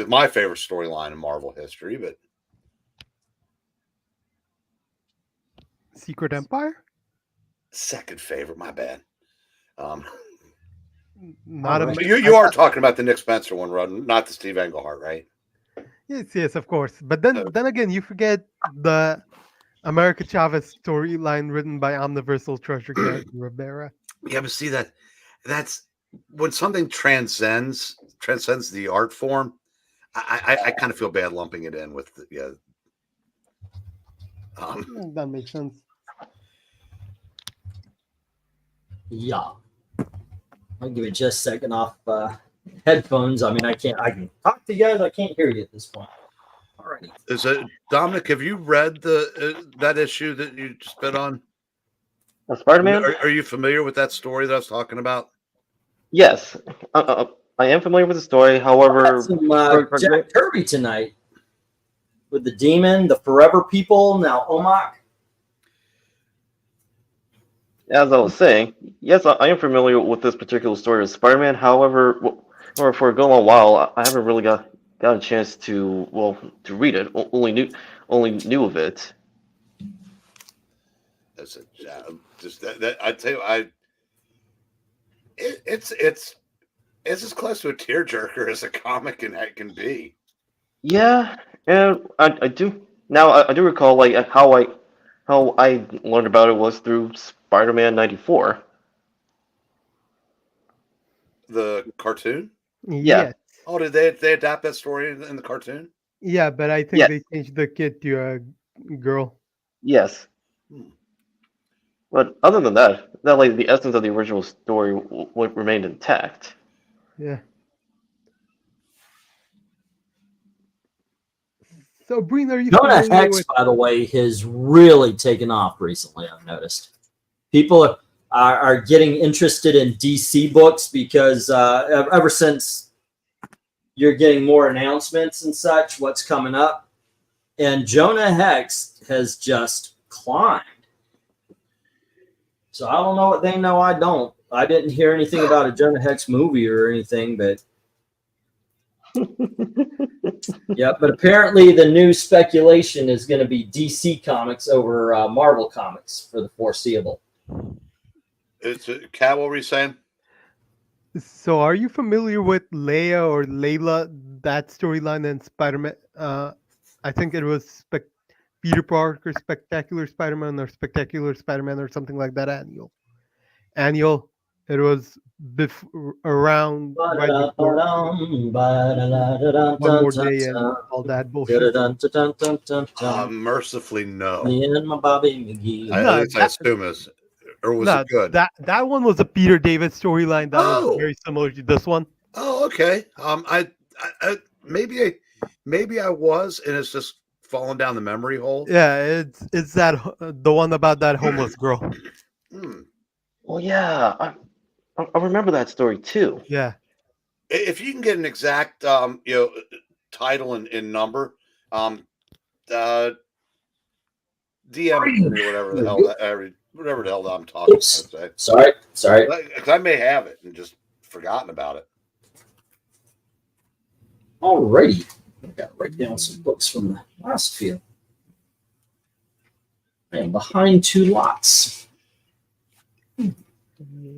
my favorite storyline in Marvel history. But Secret Empire, second favorite. My bad. Not a, you are talking about the Nick Spencer one, Rod, not the Steve Englehart, right? Yes, of course. But then again, you forget the America Chavez storyline written by Omniversal Treasure Rivera. Yeah, but see that's when something transcends the art form. I kind of feel bad lumping it in with that makes sense. Yeah. I'll give it just a second off headphones. I mean, I can talk to you guys. I can't hear you at this point. Alrighty. Is it Dominic? Have you read that issue that you just been on? Spider-Man? Are you familiar with that story that I was talking about? Yes, I am familiar with the story. However, some Jack Kirby tonight with the demon, the Forever People, now Omak. As I was saying, yes, I am familiar with this particular story of Spider-Man. However, for a good long while, I haven't really got a chance to read it. Only knew of it. That's just that I tell you, it's as close to a tearjerker as a comic can be. Yeah, and I do recall like how I learned about it was through Spider-Man 94. The cartoon? Yeah. Oh, did they adapt that story in the cartoon? Yeah, but I think they changed the kid to a girl. Yes. But other than that, like the essence of the original story remained intact. Yeah. So, Breen, are you Jonah Hex, by the way, has really taken off recently, I've noticed. People are getting interested in DC books because ever since you're getting more announcements and such, what's coming up. And Jonah Hex has just climbed. So I don't know what they know. I don't. I didn't hear anything about a Jonah Hex movie or anything, but Yeah, but apparently the new speculation is going to be DC Comics over Marvel Comics for the foreseeable. It's Cat. What were you saying? So, are you familiar with Leia or Layla? That storyline in Spider-Man. I think it was Peter Parker, Spectacular Spider-Man, or Spectacular Spider-Man, or something like that. Annual. It was around right before One More Day and all that bullshit. Mercifully, no. Me and my Bobby McGee. At least I assume is. Or was it good? That one was a Peter David storyline that was very similar to this one. Oh, okay. I maybe I was, and it's just falling down the memory hole. Yeah, it's that the one about that homeless girl. Well, yeah, I remember that story too. Yeah. If you can get an exact title and number, DM me whatever the hell I'm talking about. Sorry. Because I may have it and just forgotten about it. Alrighty. I got to write down some books from the last few. I am behind 2 lots.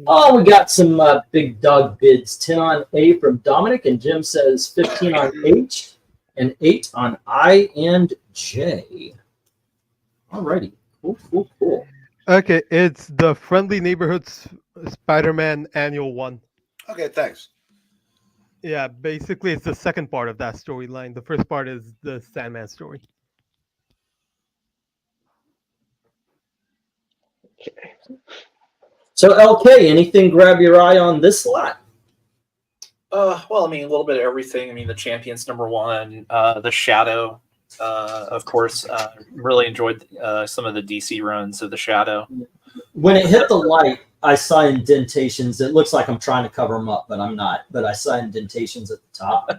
Oh, we got some big dog bids. 10 on A from Dominic, and Jim says 15 on H and 8 on I and J. Alrighty. Cool. Okay, it's the Friendly Neighborhoods Spider-Man Annual 1. Okay, thanks. Yeah, basically it's the second part of that storyline. The first part is the Sandman story. Okay. So, LK, anything grab your eye on this lot? Well, I mean, a little bit of everything. I mean, the Champions #1, the Shadow, of course. Really enjoyed some of the DC runs of the Shadow. When it hit the light, I saw indentations. It looks like I'm trying to cover them up, but I'm not. But I saw indentations at the top.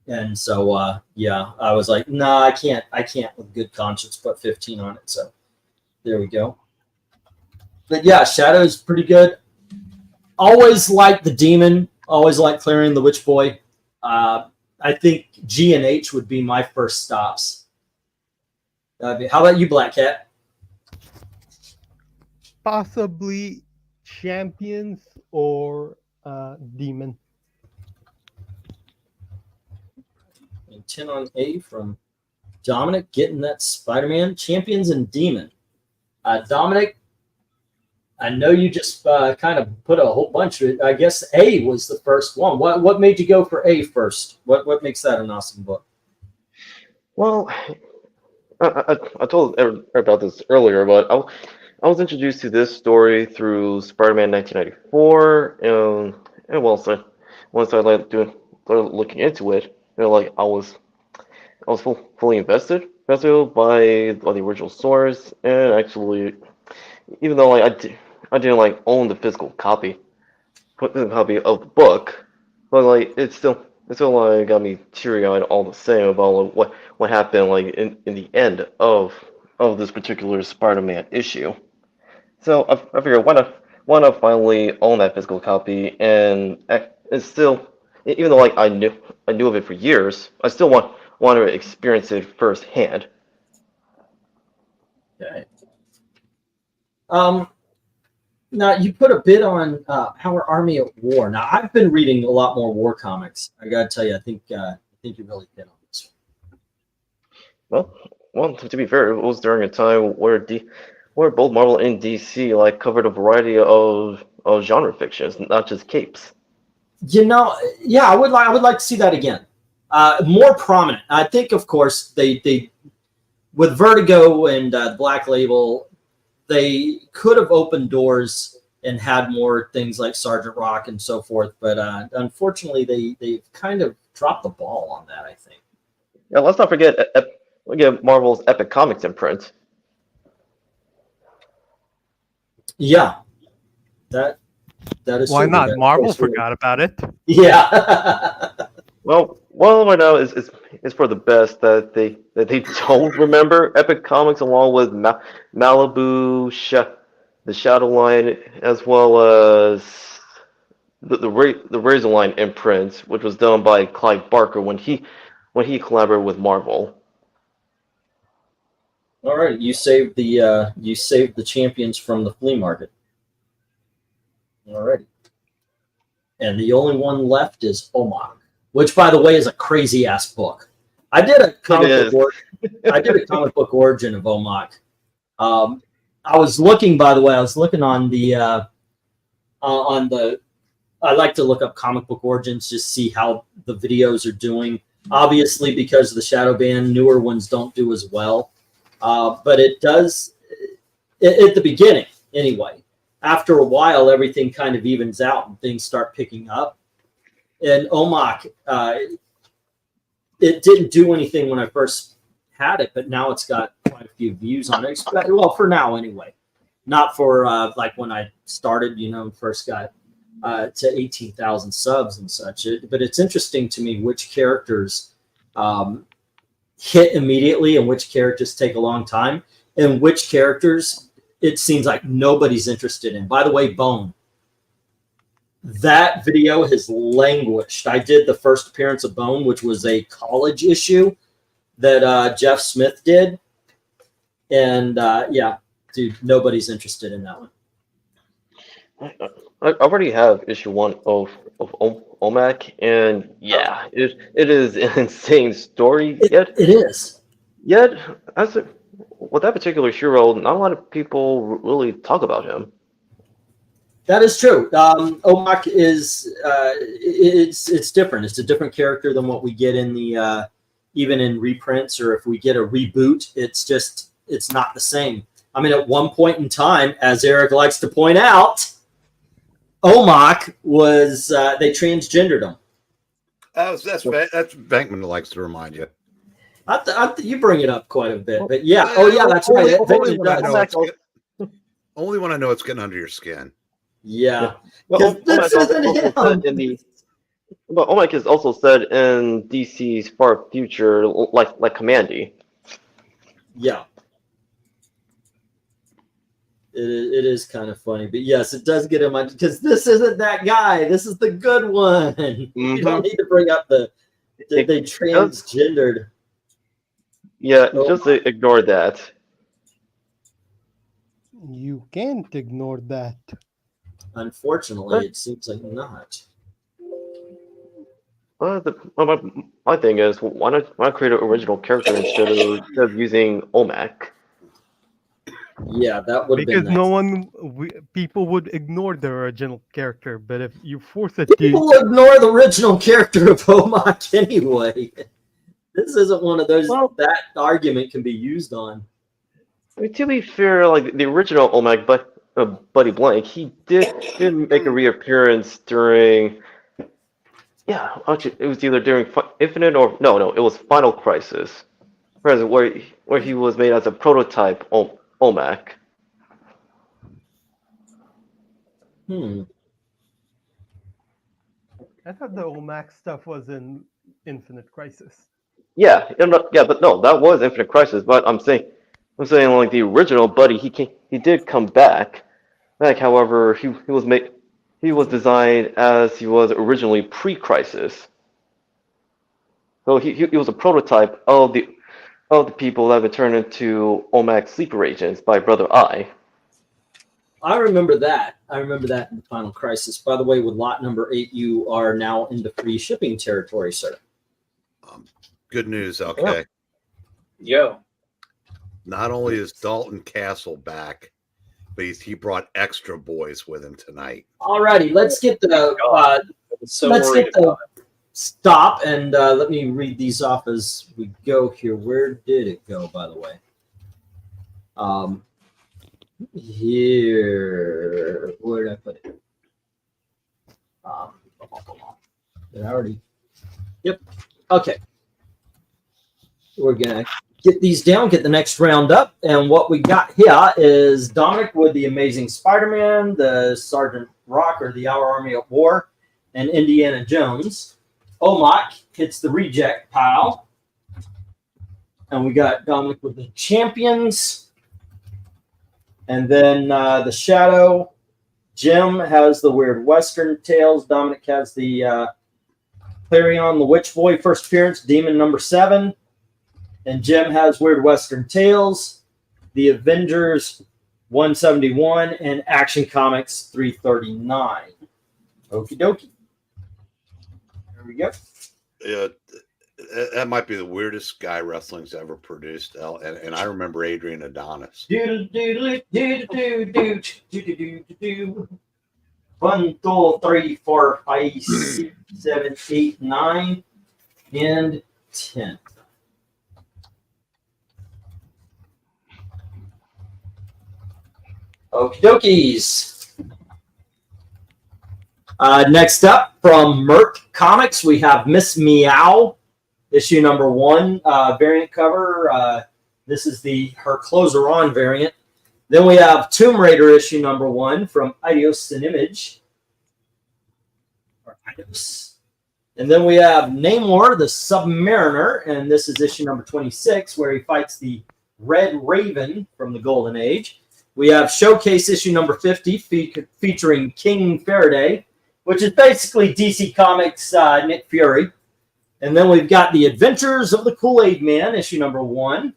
And so, yeah, I was like, nah, I can't with good conscience put 15 on it. So there we go. But yeah, Shadow's pretty good. Always like the Demon. Always like clearing the Witch Boy. I think G and H would be my first stops. How about you, Black Cat? Possibly Champions or Demon. And 10 on A from Dominic, getting that Spider-Man. Champions and Demon. Dominic, I know you just kind of put a whole bunch of it. I guess A was the first one. What made you go for A first? What makes that an awesome book? Well, I told everybody about this earlier, but I was introduced to this story through Spider-Man 1994, and once I started looking into it, I was fully invested by the original source, and actually, even though I didn't own the physical copy of the book, but it still got me teary-eyed all the same about what happened in the end of this particular Spider-Man issue. So I figured why not finally own that physical copy, and it's still, even though I knew of it for years, I still want to experience it firsthand. Okay. Now you put a bid on Our Army at War. Now I've been reading a lot more war comics. I gotta tell you, I think you really hit on this one. Well, to be fair, it was during a time where both Marvel and DC covered a variety of genre fictions, not just capes. Yeah, I would like to see that again. More prominent. I think, of course, they with Vertigo and Black Label, they could have opened doors and had more things like Sergeant Rock and so forth, but unfortunately, they've kind of dropped the ball on that, I think. Yeah, let's not forget Marvel's Epic Comics imprint. Yeah, that is. Why true. not? Marvel forgot about it. Yeah. Well, right now is for the best that they don't remember Epic Comics, along with Malibu, the Shadow Line, as well as the Razor Line imprint, which was done by Clive Barker when he collaborated with Marvel. All right, you saved the champions from the flea market. All right. And the only one left is Omok, which, by the way, is a crazy ass book. I did a comic book origin of Omok. I was looking, by the way, I was looking on the I like to look up comic book origins, just see how the videos are doing. Obviously, because of the shadow ban, newer ones don't do as well. But it does at the beginning anyway. After a while, everything kind of evens out and things start picking up. And Omok, it didn't do anything when I first had it, but now it's got quite a few views on it. Well, for now anyway. Not for like when I started, first got to 18,000 subs and such. But it's interesting to me which characters hit immediately and which characters take a long time, and which characters it seems like nobody's interested in. By the way, Bone, that video has languished. I did the first appearance of Bone, which was a college issue that Jeff Smith did. And yeah, dude, nobody's interested in that one. I already have issue 1 of Omok, and yeah, it is an insane story. It is. Yet, with that particular hero, not a lot of people really talk about him. That is true. Omok is it's different. It's a different character than what we get in the even in reprints, or if we get a reboot, it's not the same. I mean, at one point in time, as Eric likes to point out, Omok was they transgendered him. That's VENKMAN likes to remind you. You bring it up quite a bit, but yeah. Oh yeah, that's right. Only when I know it's getting under your skin. Yeah. Well, Omok is also said in DC's far future, like Commandy. Yeah. It is kind of funny, but yes, it does get him because this isn't that guy. This is the good one. Mm-hmm. You don't need to bring up they transgendered. Yeah, just ignore that. You can't ignore that. Unfortunately, it seems like not. My thing is, why not create an original character instead of using Omok? Yeah, that would because be nice. People would ignore the original character, but if you force it, people ignore the original character of Omok anyway. This isn't one of those that argument can be used on. I mean, to be fair, like the original Omok, Buddy Blank, he did make a reappearance during. Yeah, actually, it was either during Infinite or no, it was Final Crisis, where he was made as a prototype Omok. I thought the Omok stuff was in Infinite Crisis. Yeah, but no, that was Infinite Crisis. But I'm saying like the original Buddy, he did come back. However, he was designed as he was originally pre-Crisis. So he was a prototype of the people that were turned into Omok sleeper agents by Brother Eye. I remember that. In the Final Crisis. By the way, with lot number 8, you are now into free shipping territory, sir. Good news, okay. Yo. Not only is Dalton Castle back, but he brought extra boys with him tonight. Alrighty, let's get the stop and let me read these off as we go here. Where did it go, by the way? Here, where did I put it? Did I already? Yep. Okay. We're gonna get these down, get the next round up, and what we got here is Dominic with the Amazing Spider-Man, the Sergeant Rock or the Our Army of War, and Indiana Jones. Omok hits the reject pile, and we got Dominic with the Champions, and then the Shadow Jim has the Weird Western Tales. Dominic has the Clarion the Witch Boy first appearance, Demon number 7. And Jim has Weird Western Tales, The Avengers 171, and Action Comics 339. Okie dokie. There we go. Yeah, that might be the weirdest guy wrestling's ever produced. And I remember Adrian Adonis. 1, 2, 3, 4, 5, 6, 7, 8, 9, and 10. Okie dokies. Next up from Merc Comics, we have Miss Meow, issue number 1, variant cover. This is her closer on variant. Then we have Tomb Raider issue number 1 from Eidos and Image. Or Eidos. And then we have Namor, the Submariner, and this is issue number 26, where he fights the Red Raven from the Golden Age. We have Showcase issue number 50 featuring King Faraday, which is basically DC Comics Nick Fury. And then we've got The Adventures of the Kool-Aid Man, issue number 1.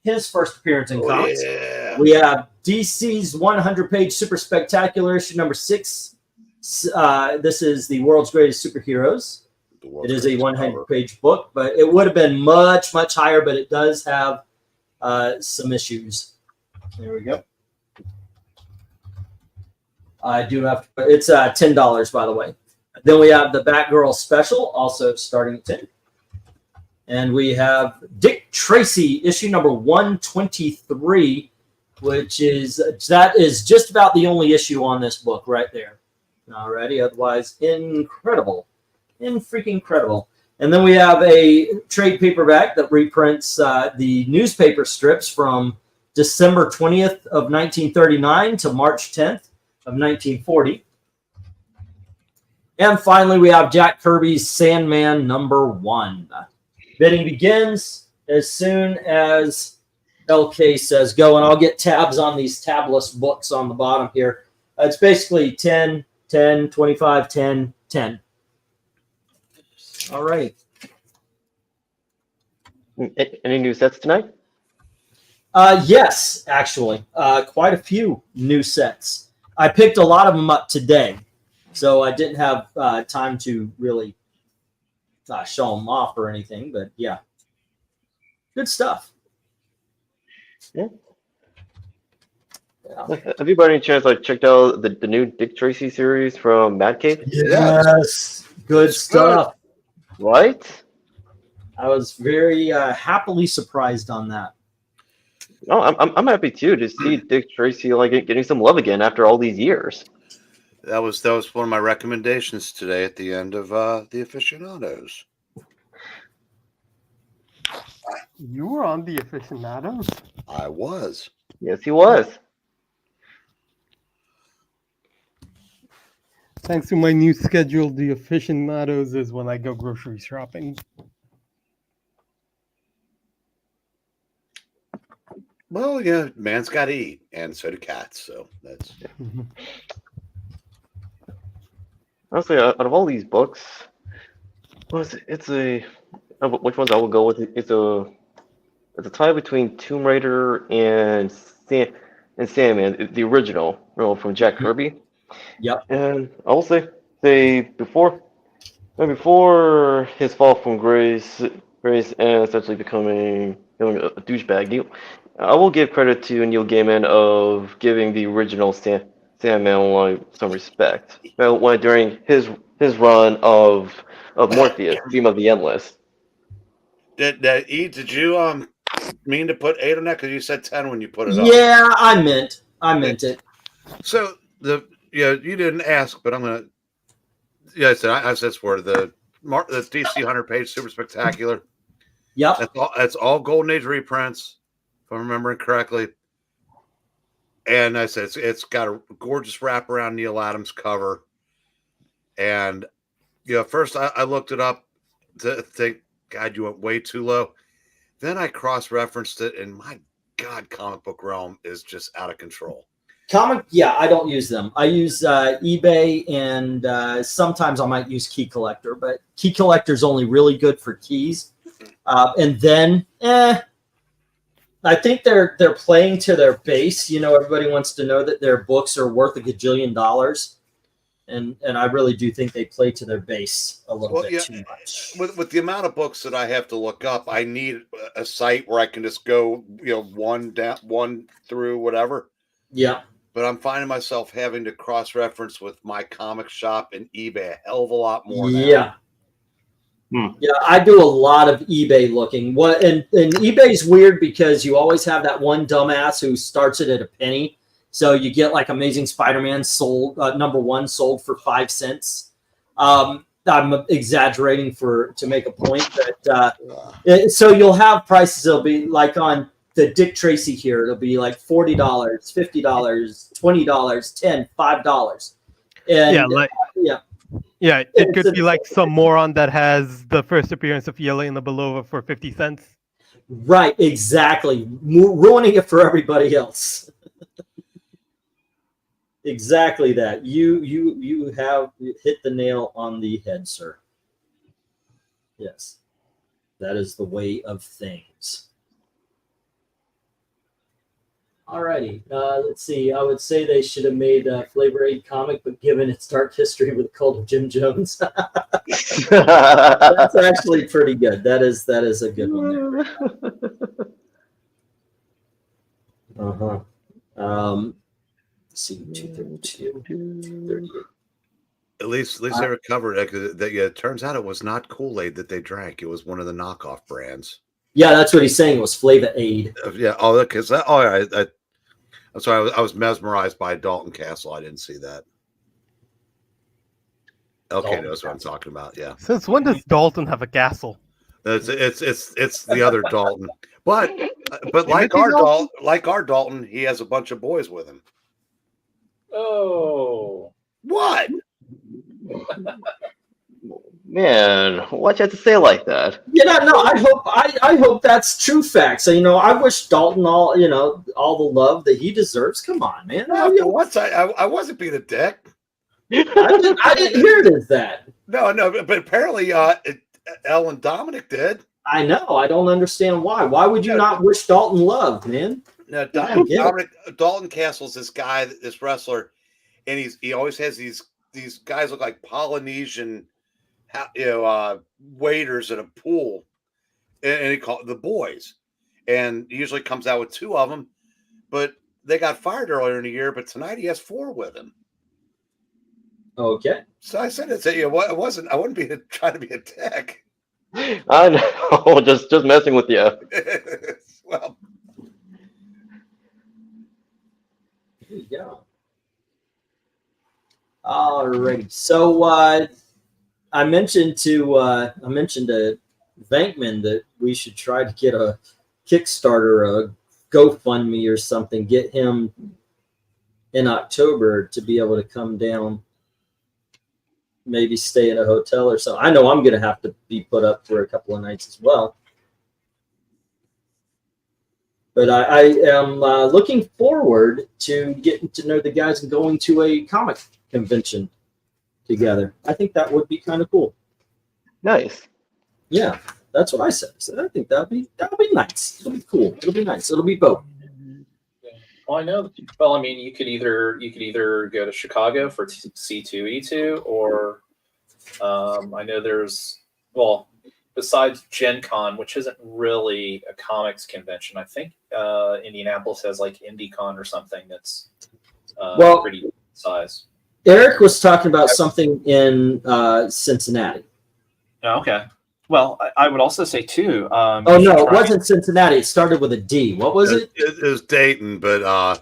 His first appearance in comics. Yeah. We have DC's 100-page Super Spectacular, issue number 6. This is the World's Greatest Superheroes. It is a 100-page book, but it would have been much, much higher, but it does have some issues. There we go. I do have to, it's $10, by the way. Then we have the Batgirl special, also starting at 10. And we have Dick Tracy, issue number 123, which is just about the only issue on this book right there. Alrighty, otherwise incredible. Freaking incredible. And then we have a trade paperback that reprints the newspaper strips from December 20th of 1939 to March 10th of 1940. And finally, we have Jack Kirby's Sandman number 1. Bidding begins as soon as LK says go, and I'll get tabs on these tabless books on the bottom here. It's basically 10, 10, 25, 10, 10. All right. Any new sets tonight? Yes, actually. Quite a few new sets. I picked a lot of them up today, so I didn't have time to really show them off or anything, but yeah. Good stuff. Yeah. Have you by any chance checked out the new Dick Tracy series from Mad Cave? Yes. Good stuff. Right? I was very happily surprised on that. No, I'm happy too to see Dick Tracy getting some love again after all these years. That was one of my recommendations today at the end of the Aficionados. You were on the Aficionados? I was. Yes, he was. Thanks to my new schedule, the Aficionados is when I go grocery shopping. Well, yeah, man's got to eat, and so do cats. So that's. Honestly, out of all these books, which ones I will go with? It's a tie between Tomb Raider and Sandman, the original, from Jack Kirby. Yep. And I will say before his fall from grace and essentially becoming a douchebag, I will give credit to Neil Gaiman of giving the original Sandman some respect. During his run of Morpheus, Theme of the Endless. Did you mean to put 8 on that? Because you said 10 when you put it on. Yeah, I meant it. So you didn't ask, but I'm gonna. Yeah, I said it's for the DC 100-page Super Spectacular. Yep. That's all Golden Age reprints, if I'm remembering correctly. And I said it's got a gorgeous wraparound Neil Adams cover. And first I looked it up to think, God, you went way too low. Then I cross-referenced it, and my God, Comic Book Realm is just out of control. Comic, yeah, I don't use them. I use eBay, and sometimes I might use Key Collector, but Key Collector is only really good for keys. And then, I think they're playing to their base. You know, everybody wants to know that their books are worth $1 gajillion, and I really do think they play to their base a little bit too much. With the amount of books that I have to look up, I need a site where I can just go, one through whatever. Yeah. But I'm finding myself having to cross-reference with my comic shop and eBay a hell of a lot more now. Yeah. Yeah, I do a lot of eBay looking. And eBay's weird because you always have that one dumbass who starts it at a penny. So you get like Amazing Spider-Man sold, #1 sold for 5 cents. I'm exaggerating to make a point, but so you'll have prices. It'll be like on the Dick Tracy here. It'll be like $40, $50, $20, $10, $5. And yeah, it could be like some moron that has the first appearance of Yelena and the Belova for 50 cents. Right, exactly. Ruining it for everybody else. Exactly that. You have hit the nail on the head, sir. Yes. That is the way of things. Alrighty, let's see. I would say they should have made a Flavor Aid comic, but given its dark history with the cult of Jim Jones, that's actually pretty good. That is a good one there. Let's see, 232, 238. At least they recovered it. It turns out it was not Kool-Aid that they drank. It was one of the knockoff brands. Yeah, that's what he's saying. It was Flavor Aid. Yeah. I'm sorry. I was mesmerized by Dalton Castle. I didn't see that. Okay, that's what I'm talking about. Yeah. Since when does Dalton have a castle? It's the other Dalton, but like our Dalton, he has a bunch of boys with him. Oh, what? Man, why'd you have to say it like that? Yeah, no, I hope that's true facts. So, I wish Dalton all the love that he deserves. Come on, man. Once I wasn't being a dick. I didn't hear it as that. No, but apparently Ellen Dominic did. I know. I don't understand why. Why would you not wish Dalton love, man? No, Dalton Castle's this guy, this wrestler, and he always has these guys look like Polynesian waiters at a pool, and he called the boys, and he usually comes out with 2 of them, but they got fired earlier in the year, but tonight he has 4 with him. Okay. So I said I wouldn't be trying to be a dick. I know, just messing with you. Well, yeah. Alrighty. So I mentioned to Venkman that we should try to get a Kickstarter, a GoFundMe or something, get him in October to be able to come down, maybe stay in a hotel or something. I know I'm going to have to be put up for a couple of nights as well. But I am looking forward to getting to know the guys and going to a comic convention together. I think that would be kind of cool. Nice. Yeah, that's what I said. I think that'd be nice. It'll be cool. It'll be nice. It'll be both. Well, I know. Well, I mean, you could either go to Chicago for C2E2, or I know besides Gen Con, which isn't really a comics convention, I think Indianapolis has like IndieCon or something that's pretty size. Eric was talking about something in Cincinnati. Oh, okay. Well, I would also say too. It wasn't Cincinnati. It started with a D. What was it? It was Dayton, but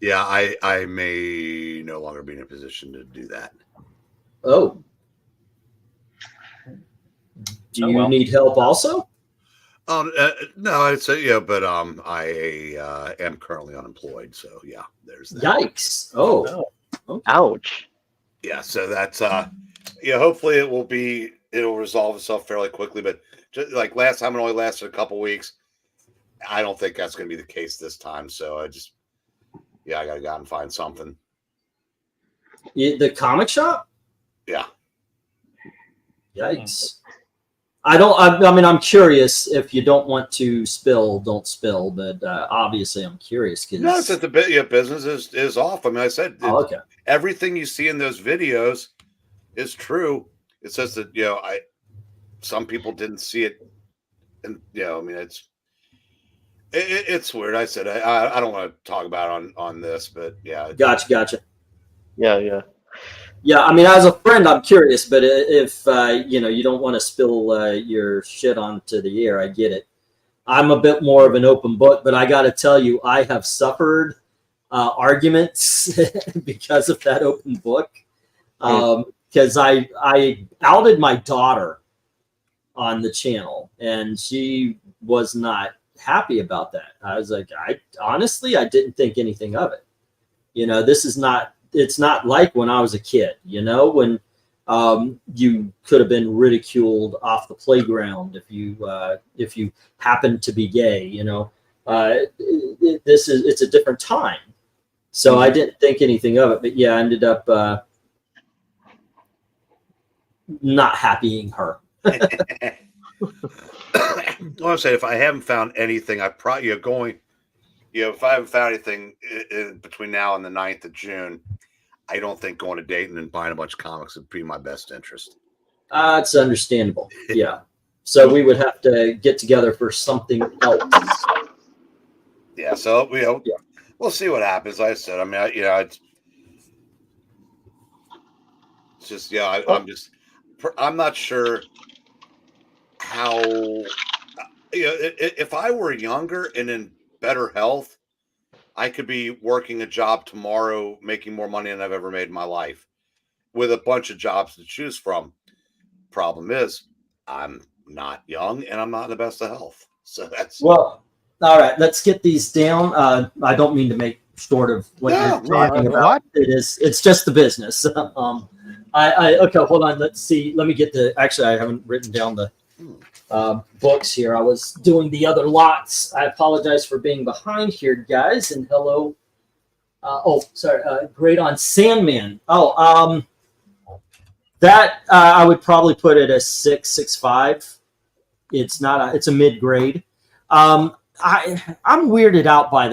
yeah, I may no longer be in a position to do that. Oh. Do you need help also? No, I'd say but I am currently unemployed, so yeah, there's that. Yikes! Oh, okay. Ouch! Yeah, so that's hopefully it'll resolve itself fairly quickly. But just like last time, it only lasted a couple weeks. I don't think that's going to be the case this time. So Yeah, I gotta go out and find something. The comic shop? Yeah. Yikes. I mean, I'm curious. If you don't want to spill, don't spill. But obviously, I'm curious. No, it's that the business is off. I mean, I said okay. Everything you see in those videos is true. It says that, you know, some people didn't see it, and you know, I mean, it's weird. I said I don't want to talk about it on this, but yeah. Gotcha. Yeah. Yeah, I mean, as a friend, I'm curious, but if you know, you don't want to spill your shit onto the air, I get it. I'm a bit more of an open book, but I got to tell you, I have suffered arguments because of that open book. Because I outed my daughter on the channel, and she was not happy about that. I was like, honestly, I didn't think anything of it. You know, it's not like when I was a kid, you know, when you could have been ridiculed off the playground if you happened to be gay, you know. It's a different time. So I didn't think anything of it, but yeah, I ended up not happying her. Well, I'm saying, if I haven't found anything, I probably if I haven't found anything in between now and the 9th of June, I don't think going to Dayton and buying a bunch of comics would be my best interest. It's understandable. Yeah. So we would have to get together for something else. Yeah. So we'll see what happens. Like I said, I mean, it's just, I'm not sure how, if I were younger and in better health, I could be working a job tomorrow, making more money than I've ever made in my life, with a bunch of jobs to choose from. Problem is, I'm not young and I'm not in the best of health. So that's well. All right, let's get these down. I don't mean to make short of what you're talking about. It's just the business. Okay, hold on. Let's see. Let me get actually, I haven't written down the books here. I was doing the other lots. I apologize for being behind here, guys. And hello. Great on Sandman. That I would probably put it as 6.5. It's a mid grade. I'm weirded out by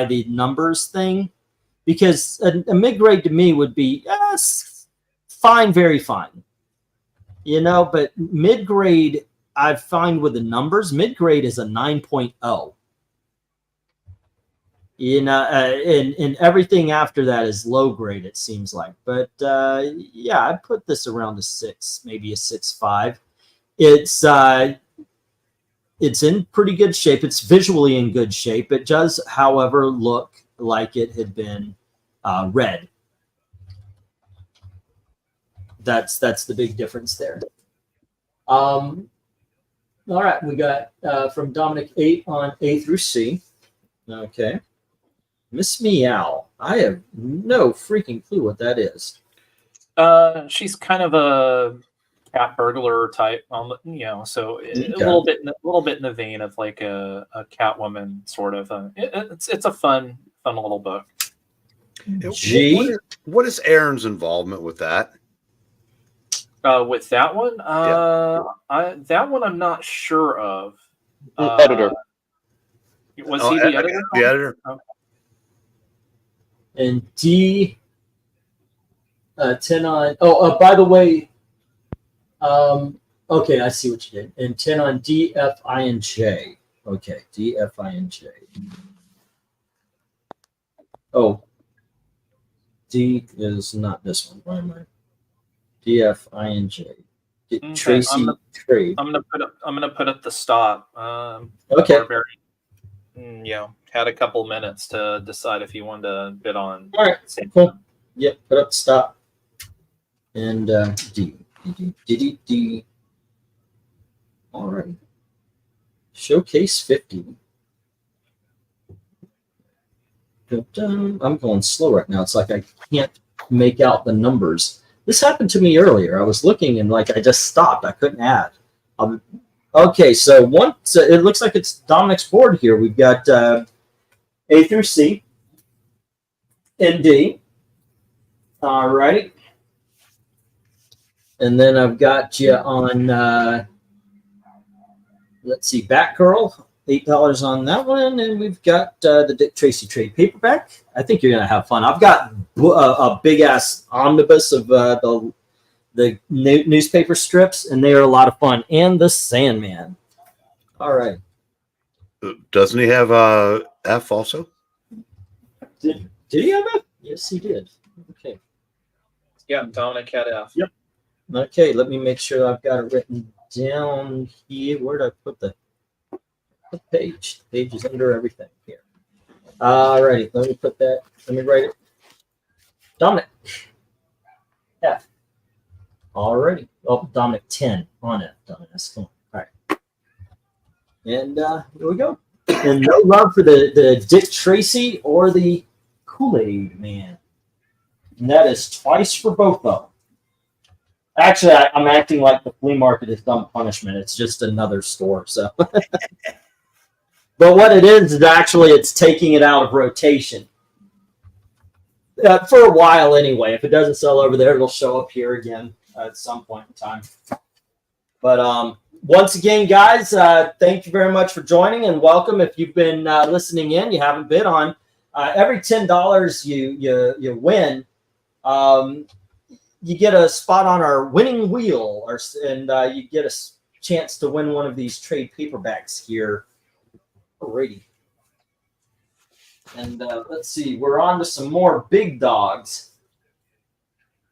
the numbers thing, because a mid grade to me would be fine, very fine, you know. But mid grade, I find with the numbers, mid grade is a 9.0. You know, and everything after that is low grade, it seems like. But yeah, I'd put this around a 6, maybe a 6.5. It's in pretty good shape. It's visually in good shape. It does, however, look like it had been read. That's the big difference there. All right, we got from Dominic 8 on A through C. Okay. Miss Meow. I have no freaking clue what that is. She's kind of a cat burglar type, you know, so okay. a little bit in the vein of like a Catwoman sort of. It's a fun little book. What is Aaron's involvement with that? With that one, that one I'm not sure of. Editor. Was he the editor? The editor. Okay. And D 10 on. By the way. Okay, I see what you did. And 10 on D, F, I, and J. Okay, D, F, I, and J. Oh, D is not this one. Why am I? D, F, I, and J. Okay, Tracy Trade. I'm gonna put up the stop. Okay. Had a couple minutes to decide if you wanted to bid on. All right. Cool. Yep. Put up the stop. And D. D. All right. Showcase 50. I'm going slow right now. It's like I can't make out the numbers. This happened to me earlier. I was looking and like I just stopped. I couldn't add. Okay, so it looks like it's Dominic's board here. We've got A through C. ND. All right. And then I've got you on, let's see, Batgirl, $8 on that one. And we've got the Dick Tracy trade paperback. I think you're going to have fun. I've got a big-ass omnibus of the newspaper strips, and they are a lot of fun. And the Sandman. All right. Doesn't he have F also? Did he have F? Yes, he did. Okay. Yeah, Dominic had F. Yep. Okay, let me make sure I've got it written down here. Where did I put the page? The page is under everything here. All righty, let me put that. Let me write it. Dominic. F. All righty. Oh, Dominic 10 on it. Dominic, come on. All right. And here we go. And no love for the Dick Tracy or the Kool-Aid Man. And that is twice for both of them. Actually, I'm acting like the flea market is dumb punishment. It's just another store. So, but what it is actually it's taking it out of rotation for a while anyway. If it doesn't sell over there, it'll show up here again at some point in time. But once again, guys, thank you very much for joining and welcome. If you've been listening in, you haven't bid on every $10 you win. You get a spot on our winning wheel, and you get a chance to win one of these trade paperbacks here. Alrighty. And let's see, we're on to some more big dogs.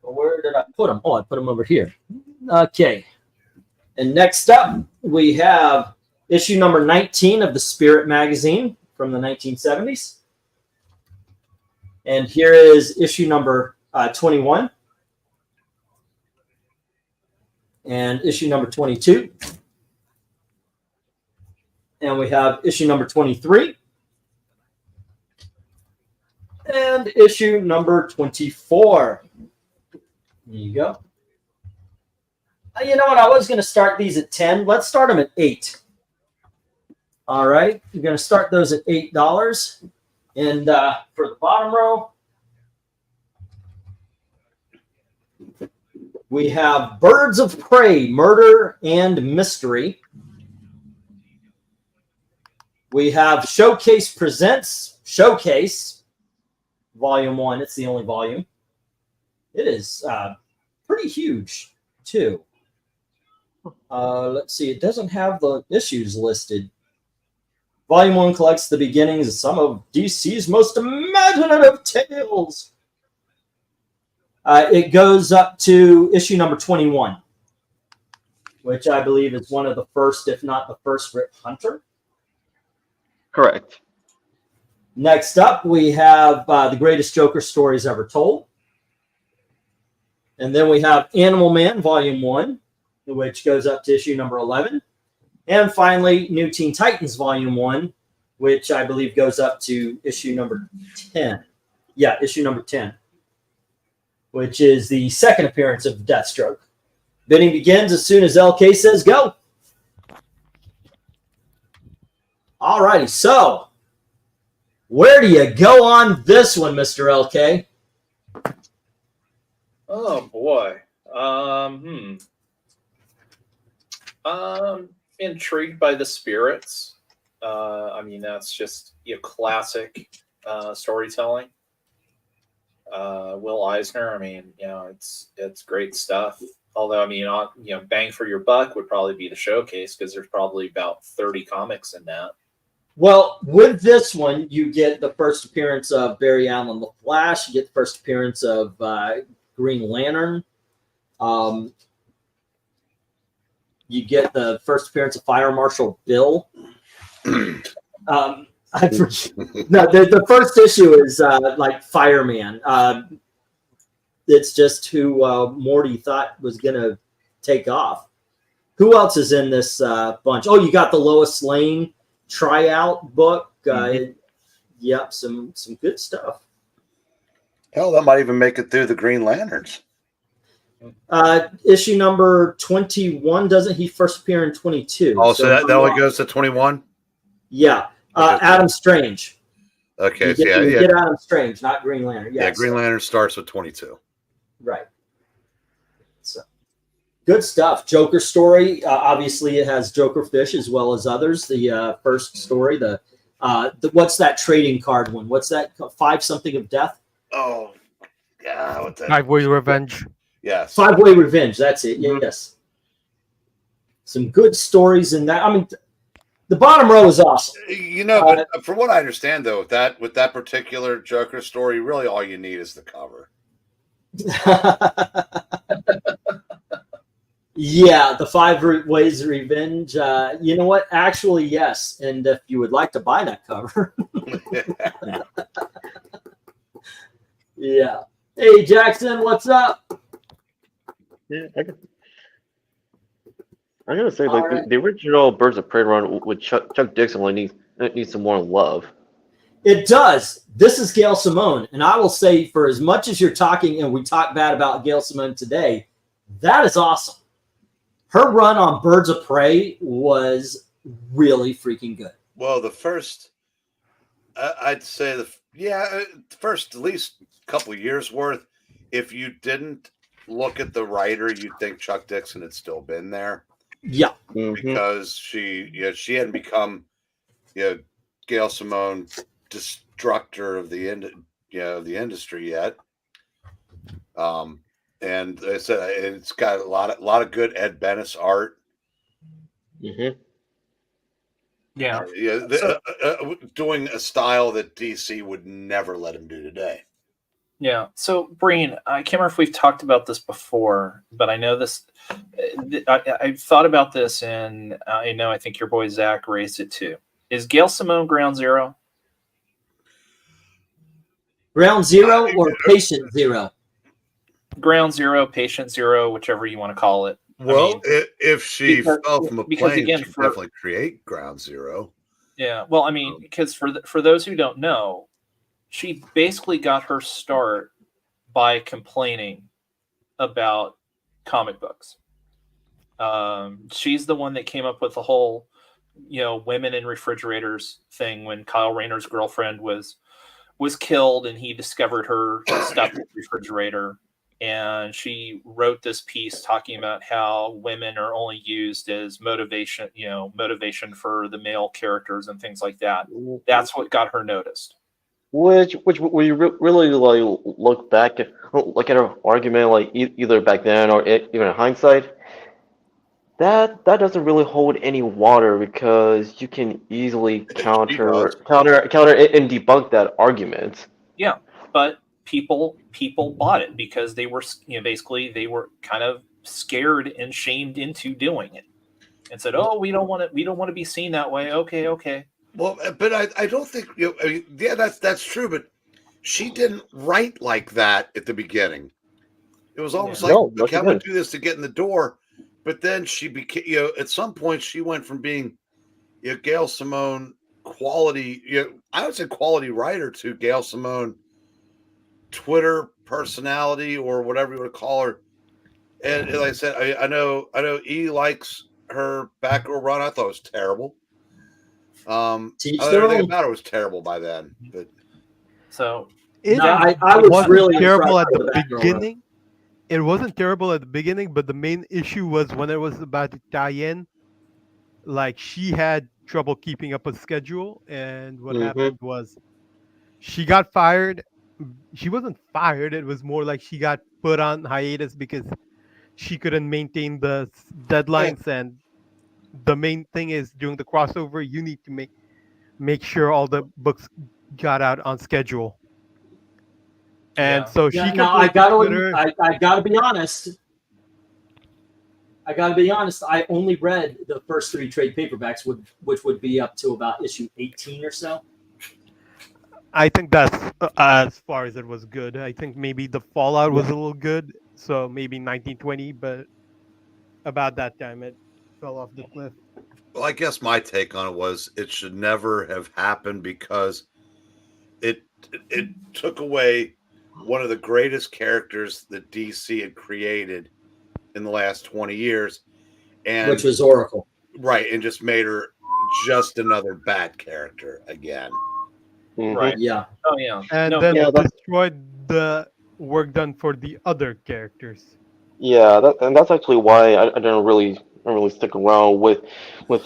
Where did I put them? Oh, I put them over here. Okay. And next up, we have issue number 19 of the Spirit magazine from the 1970s. And here is issue number 21. And issue number 22. And we have issue number 23. And issue number 24. There you go. You know what? I was going to start these at 10. Let's start them at 8. All right. You're going to start those at $8. And for the bottom row, we have Birds of Prey, Murder and Mystery. We have Showcase Presents Showcase, Volume 1. It's the only volume. It is pretty huge, too. Let's see. It doesn't have the issues listed. Volume 1 collects the beginnings of some of DC's most imaginative tales. It goes up to issue number 21, which I believe is one of the first, if not the first, Rip Hunter. Correct. Next up, we have The Greatest Joker Stories Ever Told. And then we have Animal Man, Volume 1, which goes up to issue number 11. And finally, New Teen Titans, Volume 1, which I believe goes up to issue number 10. Yeah, issue number 10. Which is the second appearance of Deathstroke. Bidding begins as soon as LK says go. All righty, so where do you go on this one, Mr. LK? Oh boy. Intrigued by the spirits. I mean, that's just classic storytelling. Will Eisner, I mean, it's great stuff. Although, I mean, bang for your buck would probably be the Showcase because there's probably about 30 comics in that. Well, with this one, you get the first appearance of Barry Allen the Flash. You get the first appearance of Green Lantern. You get the first appearance of Fire Marshal Bill. The first issue is like Fireman. It's just who Morty thought was going to take off. Who else is in this bunch? Oh, you got the Lois Lane tryout book. Yep, some good stuff. Hell, that might even make it through the Green Lanterns. Issue number 21, doesn't he first appear in 22? Oh, so that only goes to 21? Yeah. Adam Strange. Okay, You so get, yeah, you yeah, get Adam Strange, not Green Lantern. yeah. Yes. Green Lantern starts with 22. Right. So good stuff. Joker story. Obviously, it has Joker Fish as well as others. The first story, the what's that trading card one? What's that? 5 something of death. Oh, yeah. What's that? 5-Way Revenge. Yes. 5-Way Revenge. That's it. Mhm. Yes. Some good stories in that. I mean, the bottom row is awesome. You know, but from what I understand, though, with that particular Joker story, really all you need is the cover. Yeah, the 5 Ways of Revenge. You know what? Actually, yes. And if you would like to buy that cover, yeah. Hey, Jackson, what's up? Yeah, I'm gonna say, like, Alright. the original Birds of Prey run with Chuck Dixon only needs some more love. It does. This is Gail Simone, and I will say, for as much as you're talking, and we talk bad about Gail Simone today, that is awesome. Her run on Birds of Prey was really freaking good. Well, the first, I'd say the first at least couple years worth. If you didn't look at the writer, you'd think Chuck Dixon had still been there. Yeah, because she hadn't become, Gail Simone, destructor of the industry yet. And I said it's got a lot of good Ed Bennis art. Yeah. Doing a style that DC would never let him do today. Yeah. So, Breen, I can't remember if we've talked about this before, but I know this. I've thought about this, and I think your boy Zach raised it too. Is Gail Simone Ground Zero? Ground Zero or Patient Zero? Ground Zero, Patient Zero, whichever you want to call it. Well, if she fell from a plane, again, she'd definitely create Ground Zero. Yeah. Well, I mean, because for those who don't know, she basically got her start by complaining about comic books. She's the one that came up with the whole, women in refrigerators thing when Kyle Rayner's girlfriend was killed and he discovered her stuck in the refrigerator. And she wrote this piece talking about how women are only used as motivation for the male characters and things like that. That's what got her noticed. Which when you really like look at her argument, like either back then or even in hindsight, that doesn't really hold any water because you can easily counter and debunk that argument. Yeah, but people bought it because they were basically they were kind of scared and shamed into doing it, and said, "Oh, we don't want to be seen that way." Okay. Well, but I don't think that's true. But she didn't write like that at the beginning. It was almost like, okay, I'm going to do this to get in the door. But then she became, at some point, she went from being, Gail Simone quality, I would say quality writer to Gail Simone Twitter personality or whatever you want to call her. And like I said, I know E likes her Batgirl run. I thought it was terrible. Everything about it was terrible by then. But so I was really terrible at impressed the with beginning. It wasn't terrible at the beginning, but the main issue was when it was about to tie in. Like, she had trouble keeping up a schedule, and what happened was she got fired. She wasn't fired. It was more like she got put on hiatus because she couldn't maintain the deadlines. And the main thing is, during the crossover, you need to make sure all the books got out on schedule. And so she I gotta be honest. I only read the first 3 trade paperbacks, which would be up to about issue 18 or so. I think that's as far as it was good. I think maybe the Fallout was a little good, so maybe 1920, but about that time it fell off the cliff. Well, I guess my take on it was it should never have happened because it took away one of the greatest characters that DC had created in the last 20 years, and which was Oracle, right? And just made her just another bad character again. Mhm. Right. Yeah. Oh yeah. And No, then Yeah, that- destroyed the work done for the other characters. Yeah, and that's actually why I don't really stick around with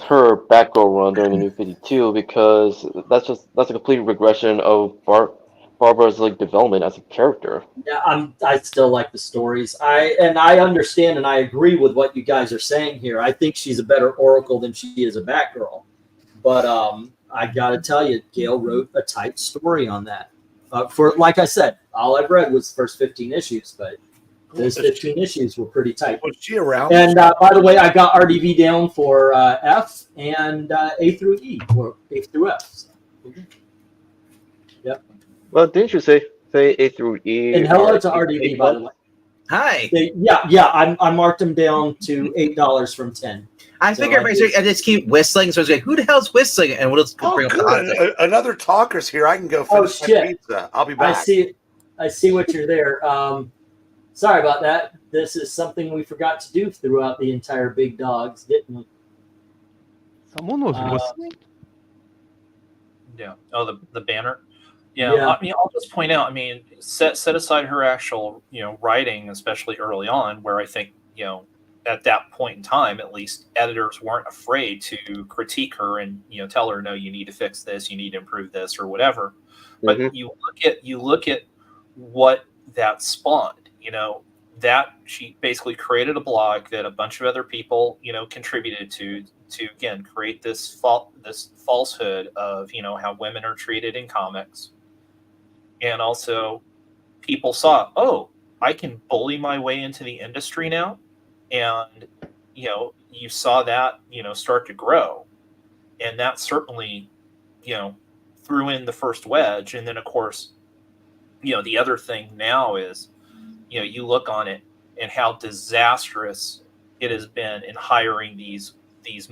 her Batgirl run during the New 52 because that's a complete regression of Barbara's like development as a character. Yeah, I still like the stories. I understand and I agree with what you guys are saying here. I think she's a better Oracle than she is a Batgirl. But I gotta tell you, Gail wrote a tight story on that. For like I said, all I've read was the first 15 issues, but those 15 issues were pretty tight. Was she around? And by the way, I got RDV down for F and A through E, or A through F. So. Yep. Well, didn't you say A through E? And hello or to RDV, A+? by the way. Hi. I marked them down to $8 from 10. I So figure I just keep whistling, so I was like, who the hell's whistling? And we'll just Oh, bring up the hot good. Another talker's here. I can go finish my shit. pizza. I'll be I back. see what you're there. Sorry about that. This is something we forgot to do throughout the entire Big Dogs, didn't we? Someone was whistling? Yeah. Oh, the banner. Yeah. Yeah. I mean, I'll just point out. I mean, set aside her actual, writing, especially early on, where I think, at that point in time, at least, editors weren't afraid to critique her and tell her, no, you need to fix this, you need to improve this, or whatever. But Mhm. you look at what that spawned. That she basically created a blog that a bunch of other people contributed to again create this falsehood of how women are treated in comics, and also people saw, oh, I can bully my way into the industry now, and you saw that start to grow, and that certainly threw in the first wedge. And then of course the other thing now is you look on it and how disastrous it has been in hiring these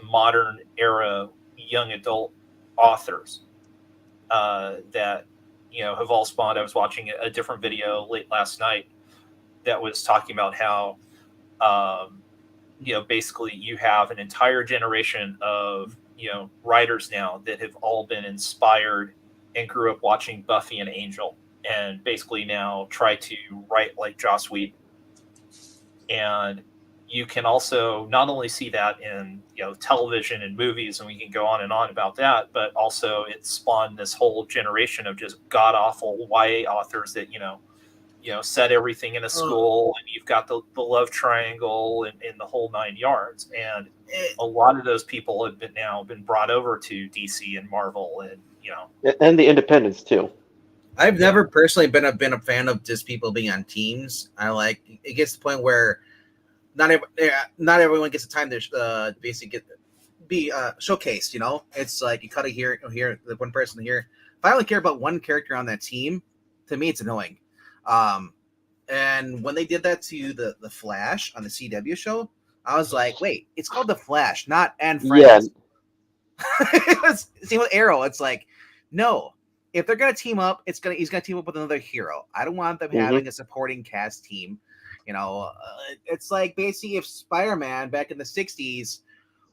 modern era young adult authors that have all spawned. I was watching a different video late last night that was talking about how basically you have an entire generation of writers now that have all been inspired and grew up watching Buffy and Angel, and basically now try to write like Joss Whedon. And you can also not only see that in television and movies, and we can go on and on about that, but also it spawned this whole generation of just god awful YA authors that set everything in a school, and you've got the love triangle and the whole 9 yards. And a lot of those people have been brought over to DC and Marvel, And the independents too. I've never personally been a fan of just people being on teams. It gets to the point where not everyone gets the time to basically be showcased. It's like you cut it here, the one person here. If I only care about one character on that team, to me it's annoying. And when they did that to the Flash on the CW show, I was like, wait, it's called the Flash, not and Friends. Yeah. Same with Arrow. It's like, no. If they're gonna team up, he's gonna team up with another hero. I don't want them having a supporting cast team. It's like basically if Spider-Man back in the 60s,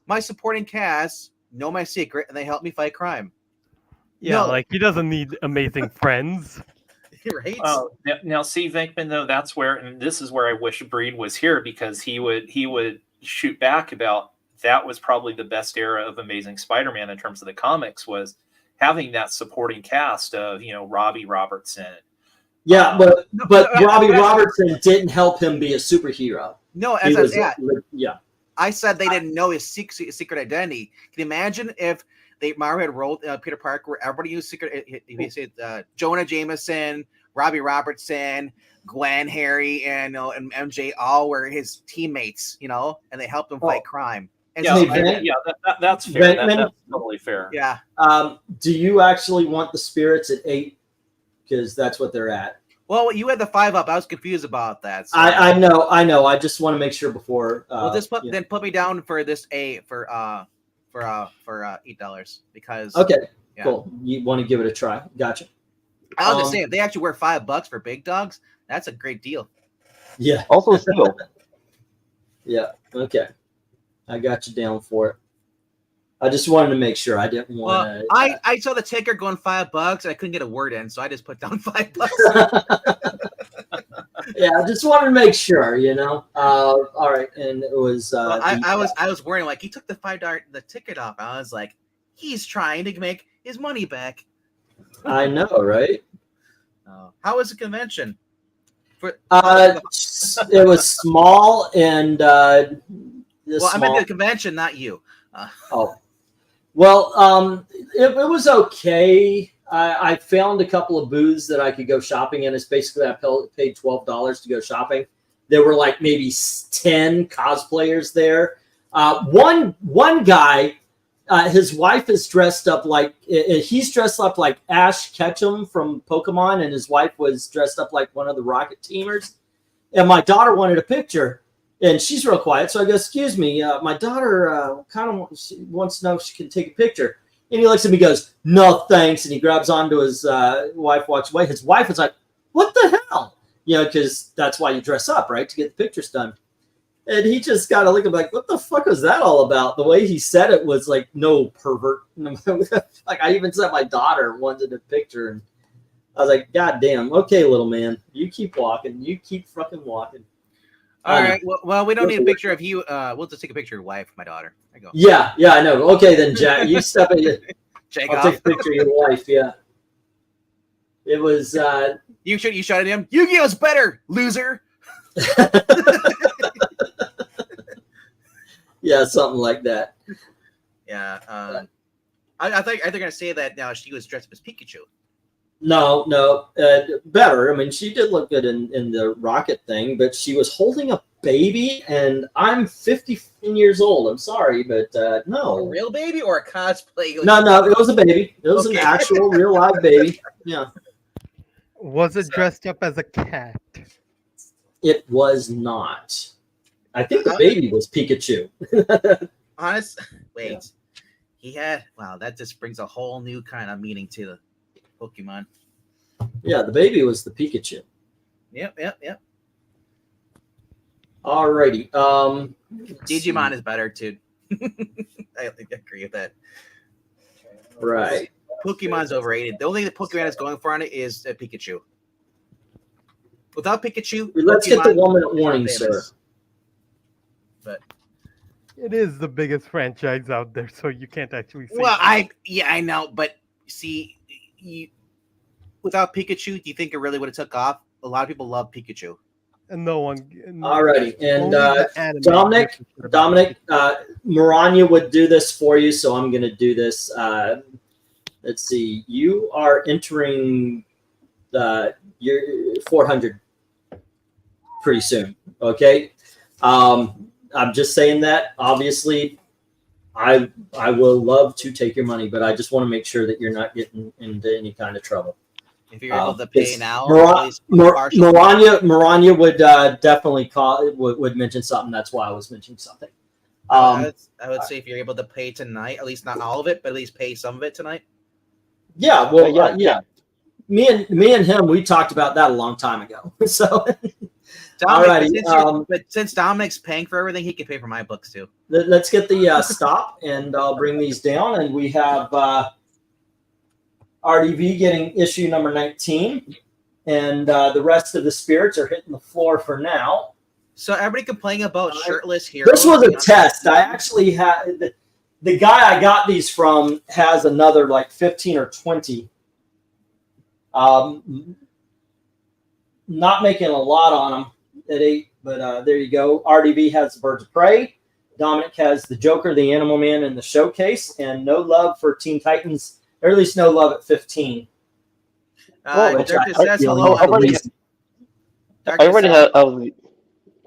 my supporting cast know my secret and they help me fight crime. Yeah, No. like he doesn't need amazing friends. Right? Oh, now see, Venkman, though, that's where, and this is where I wish Breen was here, because he would shoot back about that was probably the best era of Amazing Spider-Man in terms of the comics, was having that supporting cast of Robbie Robertson. Yeah, but Robbie Robertson didn't help him be a superhero. No, I said they didn't know his secret identity. Can you imagine if Mario had rolled Peter Parker where everybody knew secret? He said Jonah Jameson, Robbie Robertson, Gwen, Harry, and MJ all were his teammates, and they helped him fight crime. And That's fair. That's totally fair. Yeah. Do you actually want the spirits at 8? Because that's what they're at. Well, you had the 5 up. I was confused about that. So. I know. I just want to make sure before. Then put me down for this for $8 because. Okay. Yeah. Cool. You want to give it a try? Gotcha. I'll just say if they actually were $5 for big dogs, that's a great deal. Yeah. Also Steel. Yeah. Okay. I got you down for it. I just wanted to make sure. I didn't want Well, to. I saw the ticker going $5 and I couldn't get a word in, so I just put down $5. Yeah, I just wanted to make sure, you know. All right, and it was. Well, I was worrying, like, he took the $5 ticket off. I was like, he's trying to make his money back. I know, right? How was the convention? It was small and. Well, I meant the convention, not you. Well, it was okay. I found a couple of booths that I could go shopping in. It's basically I paid $12 to go shopping. There were like maybe 10 cosplayers there. One guy, his wife is dressed up like he's dressed up like Ash Ketchum from Pokemon, and his wife was dressed up like one of the Rocket Teamers. And my daughter wanted a picture. And she's real quiet, so I go, "Excuse me, my daughter kind of wants to know if she can take a picture." And he looks at me, and goes, "No, thanks." And he grabs onto his wife, walks away. His wife is like, "What the hell?" You know, because that's why you dress up, right, to get the pictures done. And he just got to look at me like, "What the fuck was that all about?" The way he said it was like, "No, pervert." Like I even said my daughter wanted a picture, and I was like, "God damn, okay, little man, you keep walking, you keep fucking walking." All right. Well, we don't need a picture of you. We'll just take a picture of your wife, my daughter. I go. Yeah, I know. Okay, then, Jack, you step in. I'll take a picture of your wife. Yeah. It was. You shot at him. Yu-Gi-Oh's better, loser. Yeah, something like that. Yeah. I think they're gonna say that now she was dressed up as Pikachu. No, better. I mean, she did look good in the rocket thing, but she was holding a baby, and I'm 50 years old. I'm sorry, but no. A real baby or a cosplay? No, it was a baby. It was an actual, real live baby. Yeah. Was it dressed up as a cat? It was not. I think the baby was Pikachu. Wait. Yeah. He had. Wow, that just brings a whole new kind of meaning to the Pokemon. Yeah, the baby was the Pikachu. Yep. Alrighty. Digimon is better too. I agree with that. Right. Pokemon's overrated. The only thing that Pokemon is going for on it is Pikachu. Without Pikachu, let's get the 1 minute warning, sir. But it is the biggest franchise out there, so you can't actually say. Well, I know, but see, without Pikachu, do you think it really would have took off? A lot of people love Pikachu. And no one. Alrighty, and Dominic, Maranya would do this for you, so I'm going to do this. Let's see. You are entering your 400 pretty soon. Okay. I'm just saying that. Obviously, I will love to take your money, but I just want to make sure that you're not getting into any kind of trouble. If you're able to pay now, Maranya would definitely would mention something. That's why I was mentioning something. I would say if you're able to pay tonight, at least not all of it, but at least pay some of it tonight. Yeah, well, yeah. Me and him, we talked about that a long time ago. So, but since Dominic's paying for everything, he can pay for my books too. Let's get the stop, and I'll bring these down, and we have RDV getting issue number 19, and the rest of the spirits are hitting the floor for now. So everybody complaining about shirtless heroes. This was a test. I actually had the guy I got these from has another like 15 or 20. Not making a lot on them at 8, but there you go. RDB has the Birds of Prey. Dominic has the Joker, the Animal Man, and the Showcase, and no love for Teen Titans, or at least no love at 15. I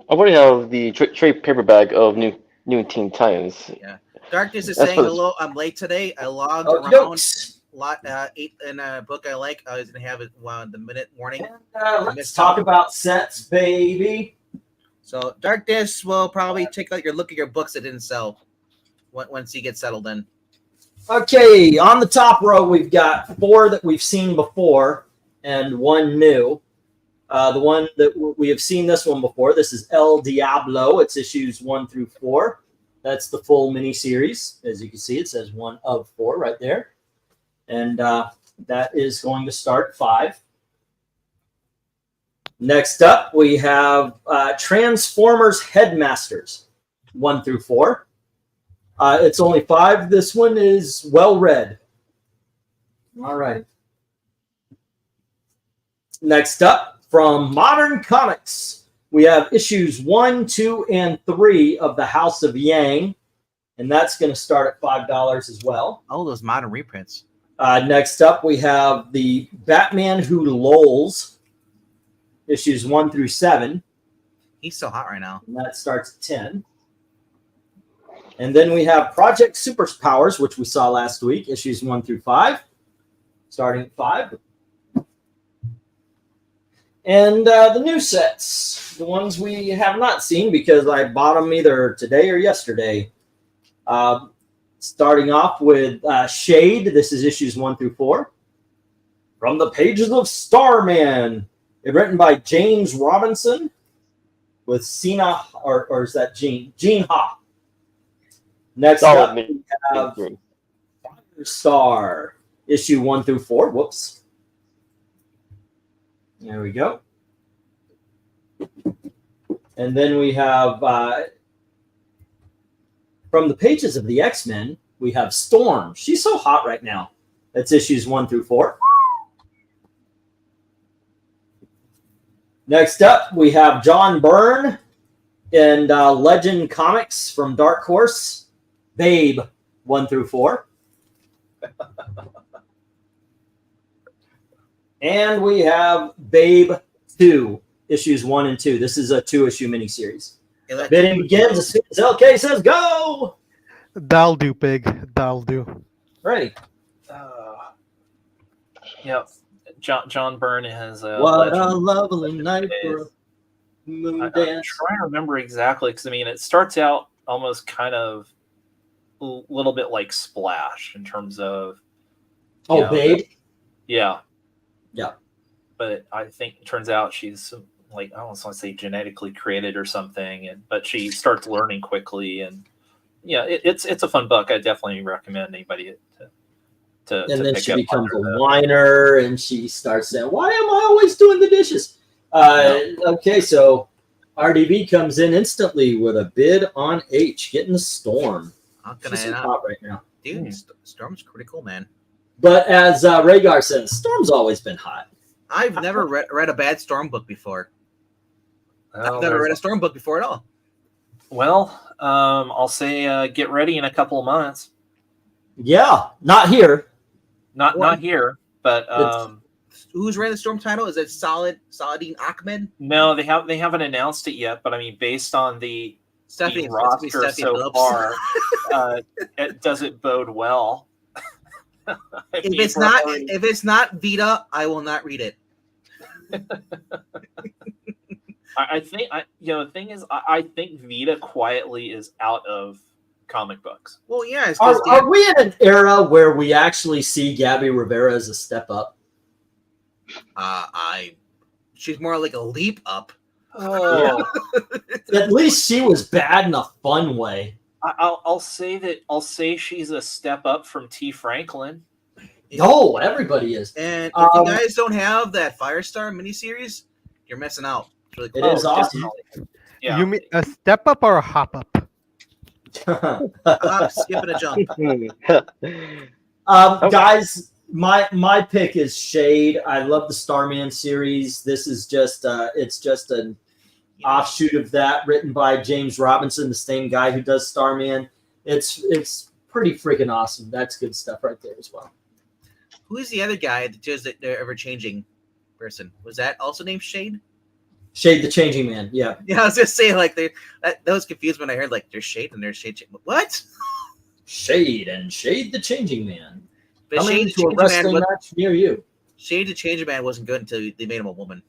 already have the trade paperback of new Teen Titans. Yeah. Darkness is saying hello. I'm late today. I logged around. Eight in a book I like. I was gonna have it the minute warning. Let's talk about sets, baby. So Darkness will probably take out your look at your books that didn't sell once he gets settled in. Okay, on the top row we've got 4 that we've seen before and 1 new. The one that we have seen this one before. This is El Diablo. It's issues 1 through 4. That's the full miniseries. As you can see, it says 1 of 4 right there. And that is going to start 5. Next up, we have Transformers Headmasters 1 through 4. It's only 5. This one is well read. All right. Next up, from Modern Comics, we have issues 1, 2, and 3 of the House of Yang, and that's going to start at $5 as well. Oh, those modern reprints. Next up, we have the Batman Who Lolls, issues 1 through 7. He's so hot right now. And that starts at 10. And then we have Project Superpowers, which we saw last week, issues 1 through 5, starting at 5. And the new sets, the ones we have not seen because I bought them either today or yesterday. Starting off with Shade. This is issues 1 through 4. From the pages of Starman. Written by James Robinson with Cena, or is that Gene Ha. Next up, we have Firestar, issue 1 through 4. Whoops. There we go. And then we have, from the pages of the X-Men, we have Storm. She's so hot right now. That's issues 1 through 4. Next up, we have John Byrne and Legend Comics from Dark Horse. Babe 1 through 4. And we have Babe 2, issues 1 and 2. This is a 2-issue miniseries. Bidding begins as soon as LK says go. That'll do, Pig. That'll do. Ready. Yep. John Byrne has a what a lovely night for a moon I'm dance. trying to remember exactly because I mean it starts out almost kind of a little bit like Splash in terms of Babe. Yeah. Yeah. But I think it turns out she's like I don't want to say genetically created or something, but she starts learning quickly and it's a fun book. I definitely recommend anybody to And then pick she up becomes a under whiner, and she starts saying, "Why am I always doing the dishes?" Okay, so RDB comes in instantly with a bid on H, getting the Storm. How can She's I so not? hot right now. Dude, Storm's pretty cool, man. But as Rhaegar says, Storm's always been hot. I've never read a bad Storm book before. Well, I've never read a Storm book before at all. Well, I'll say get ready in a couple of months. Yeah, not here. Not here, but who's read the Storm title? Is it Saladin Ahmed? no, they haven't announced it yet. But I mean, based on the roster so far, it doesn't bode well. If it's not Vita, I will not read it. I think the thing is, I think Vita quietly is out of comic books. Well, yeah. Are we in an era where we actually see Gabby Rivera as a step up? She's more like a leap up. Oh, At least she was bad in a fun way. I'll say she's a step up from T. Franklin. Oh, everybody is. And if you guys don't have that Firestar miniseries, you're missing out. It's really cool. It is awesome. Yeah. You mean a step up or a hop up? Skipping a jump. Guys, my pick is Shade. I love the Starman series. This is just it's just an offshoot of that, written by James Robinson, the same guy who does Starman. It's pretty freaking awesome. That's good stuff right there as well. Who is the other guy that does the ever changing person? Was that also named Shade? Shade the Changing Man. Yeah. Yeah, I was just saying that was confused when I heard there's Shade and there's Shade. What? Shade and Shade the Changing Man. But Coming Shade to a wrestling match near you. Shade the Changing Man wasn't good until they made him a woman.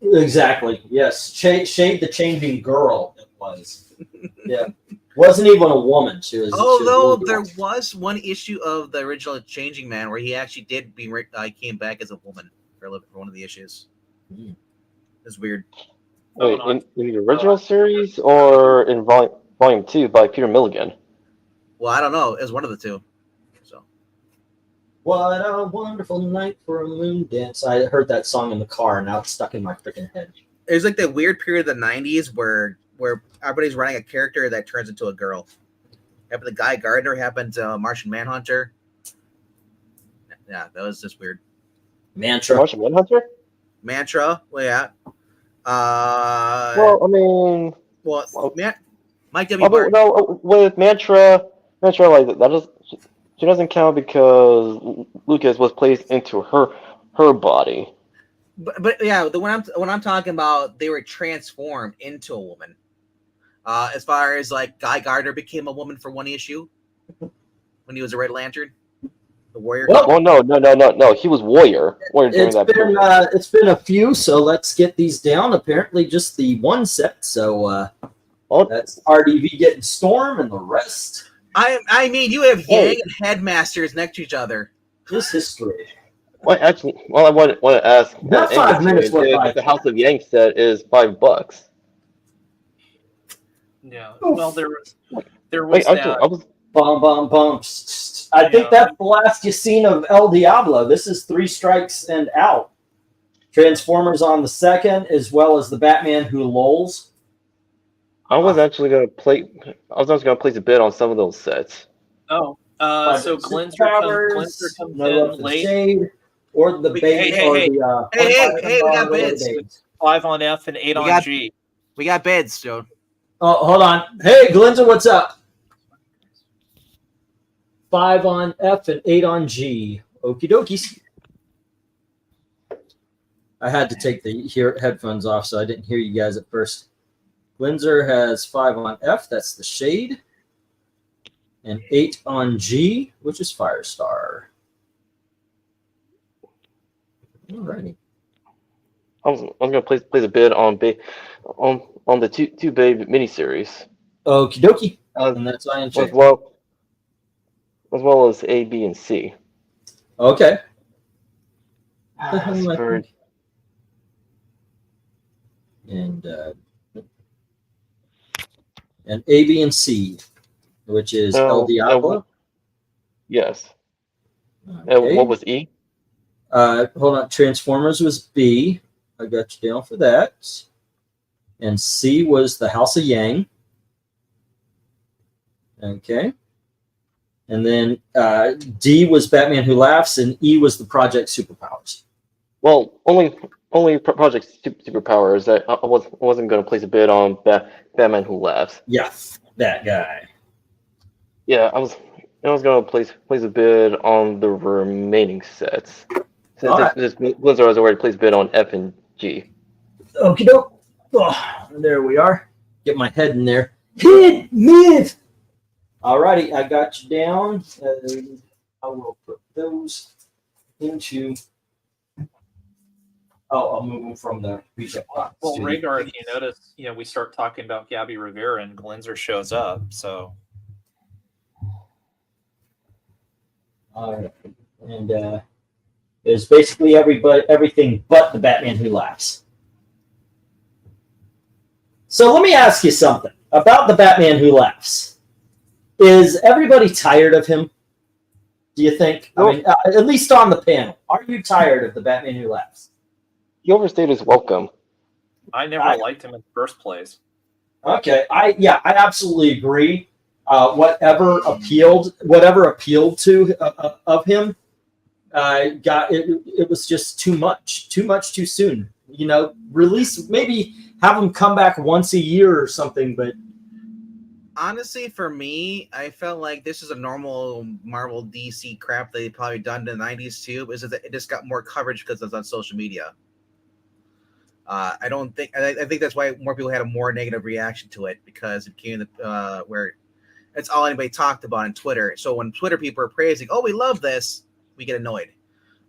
Exactly. Yes. Shade the Changing Girl. It was. Yeah. Wasn't even a woman. She was. Although there was one issue of the original Changing Man where he actually did came back as a woman for one of the issues. It's weird. Wait, in the original series or in volume? Volume 2 by Peter Milligan. Well, I don't know. It was one of the two. So. What a wonderful night for a moon dance. I heard that song in the car, and now it's stuck in my freaking head. It was like the weird period of the 90s where everybody's running a character that turns into a girl. Happened to Guy Gardner, happened to Martian Manhunter. Yeah, that was just weird. Mantra. Martian Manhunter? Mantra, well, yeah. Well, I mean... Well, Mike W. Barton. No, with Mantra, like, that is... She doesn't count because Lucas was placed into her body. But yeah, when I'm talking about, they were transformed into a woman. As far as like Guy Gardner became a woman for one issue when he was a Red Lantern, the Warrior. Well, no. He was Warrior during that period. It's been a few, so let's get these down. Apparently, just the one set. So that's RDV getting Storm and the rest. I mean, you have Yang and Headmasters next to each other. Just history. Well, actually, I want to ask. Not 5 minutes went by. The House of Yang set is $5. Yeah. Well, there was Wait, that. Bum. I think that's the last you've seen of El Diablo. This is 3 strikes and out. Transformers on the 2nd, as well as the Batman Who Lolls. I was actually going to place a bid on some of those sets. Oh, so Glenzer comes NOLA in late. Shade, or the bait, Hey, we got bids. 5 on F and 8 on G. We got bids, Joe. Oh, hold on. Hey, Glenzer, what's up? 5 on F and 8 on G. Okie dokies. I had to take the headphones off, so I didn't hear you guys at first. Glenzer has 5 on F, that's the Shade, and 8 on G, which is Firestar. Alrighty. I was going to place a bid on the two Babe miniseries. Okie dokie. And that's Iron Check. As well as A, B, and C. Okay. And A, B, and C, which is El Diablo. Yes. Okay. What was E? Hold on. Transformers was B. I got you down for that. And C was the House of Yang. Okay. And then D was Batman Who Laughs, and E was the Project Superpowers. Well, only Project Superpowers. I wasn't going to place a bid on Batman Who Laughs. Yeah, that guy. Yeah, I was going to place a bid on the remaining sets. Since this Blizzard has already placed a bid on F and G. Okie doke. Oh, there we are. Get my head in there. Hit mid. Alrighty, I got you down. I will put those into. I'll move them from the reject box. Well, Rhaegar, if you notice, we start talking about Gabby Rivera and Glenzer shows up. So. All right, and there's basically everything but the Batman Who Laughs. So let me ask you something about the Batman Who Laughs. Is everybody tired of him? Do you think? I mean, at least on the panel, are you tired of the Batman Who Laughs? He overstayed his welcome. I never liked him in the first place. Okay, I absolutely agree. Whatever appealed to of him, it was just too much too soon. Release, maybe have him come back once a year or something. But honestly, for me, I felt like this is a normal Marvel DC crap they probably done in the 90s too. Is that it just got more coverage because it's on social media. I think that's why more people had a more negative reaction to it, because it came where it's all anybody talked about on Twitter. So when Twitter people are praising, "Oh, we love this," we get annoyed.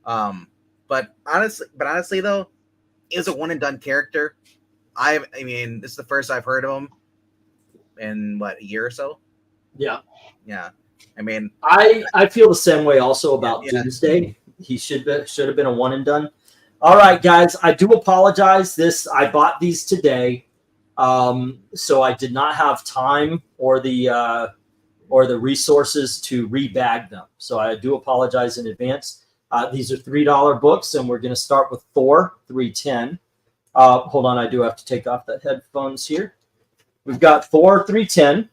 But honestly though, it's a one and done character. I mean, this is the first I've heard of him in a year or so. Yeah. I mean, I feel the same way also about Doomsday. He should have been a one and done. All right, guys, I do apologize. I bought these today. So I did not have time or the resources to rebag them. So I do apologize in advance. These are $3 books, and we're going to start with Thor 310. Hold on, I do have to take off the headphones here. We've got Thor 310.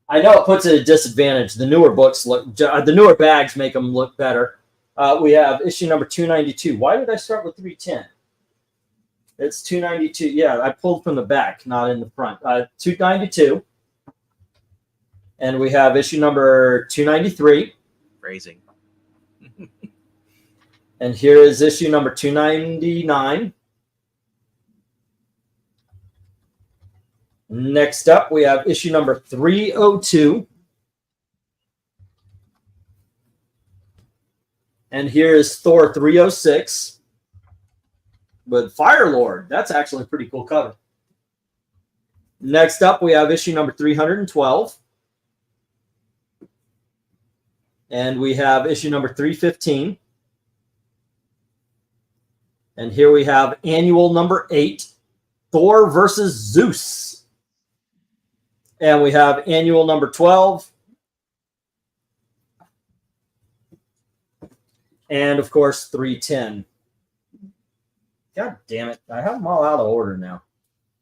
I know it puts it at a disadvantage. The newer books look, the newer bags make them look better. We have issue number 292. Why did I start with 310? It's 292. Yeah, I pulled from the back, not in the front. 292. And we have issue number 293. Phrasing. And here is issue number 299. Next up, we have issue number 302. And here is Thor 306 with Firelord. That's actually a pretty cool cover. Next up, we have issue number 312. And we have issue number 315. And here we have annual number 8, Thor versus Zeus. And we have annual number 12. And, of course, 310. God damn it. I have them all out of order now.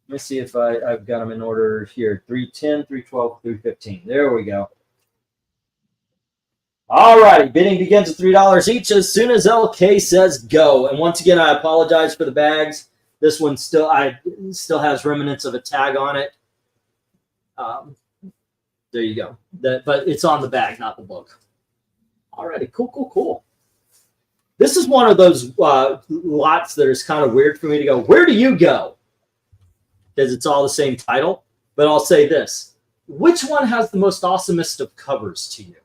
Let me see if I've got them in order here. 310, 312, 315. There we go. All righty. Bidding begins at $3 each as soon as LK says go. And once again, I apologize for the bags. This one still has remnants of a tag on it. There you go. But it's on the bag, not the book. All righty. Cool. This is one of those lots that is kind of weird for me to go, where do you go? Because it's all the same title. But I'll say this. Which one has the most awesomest of covers to you?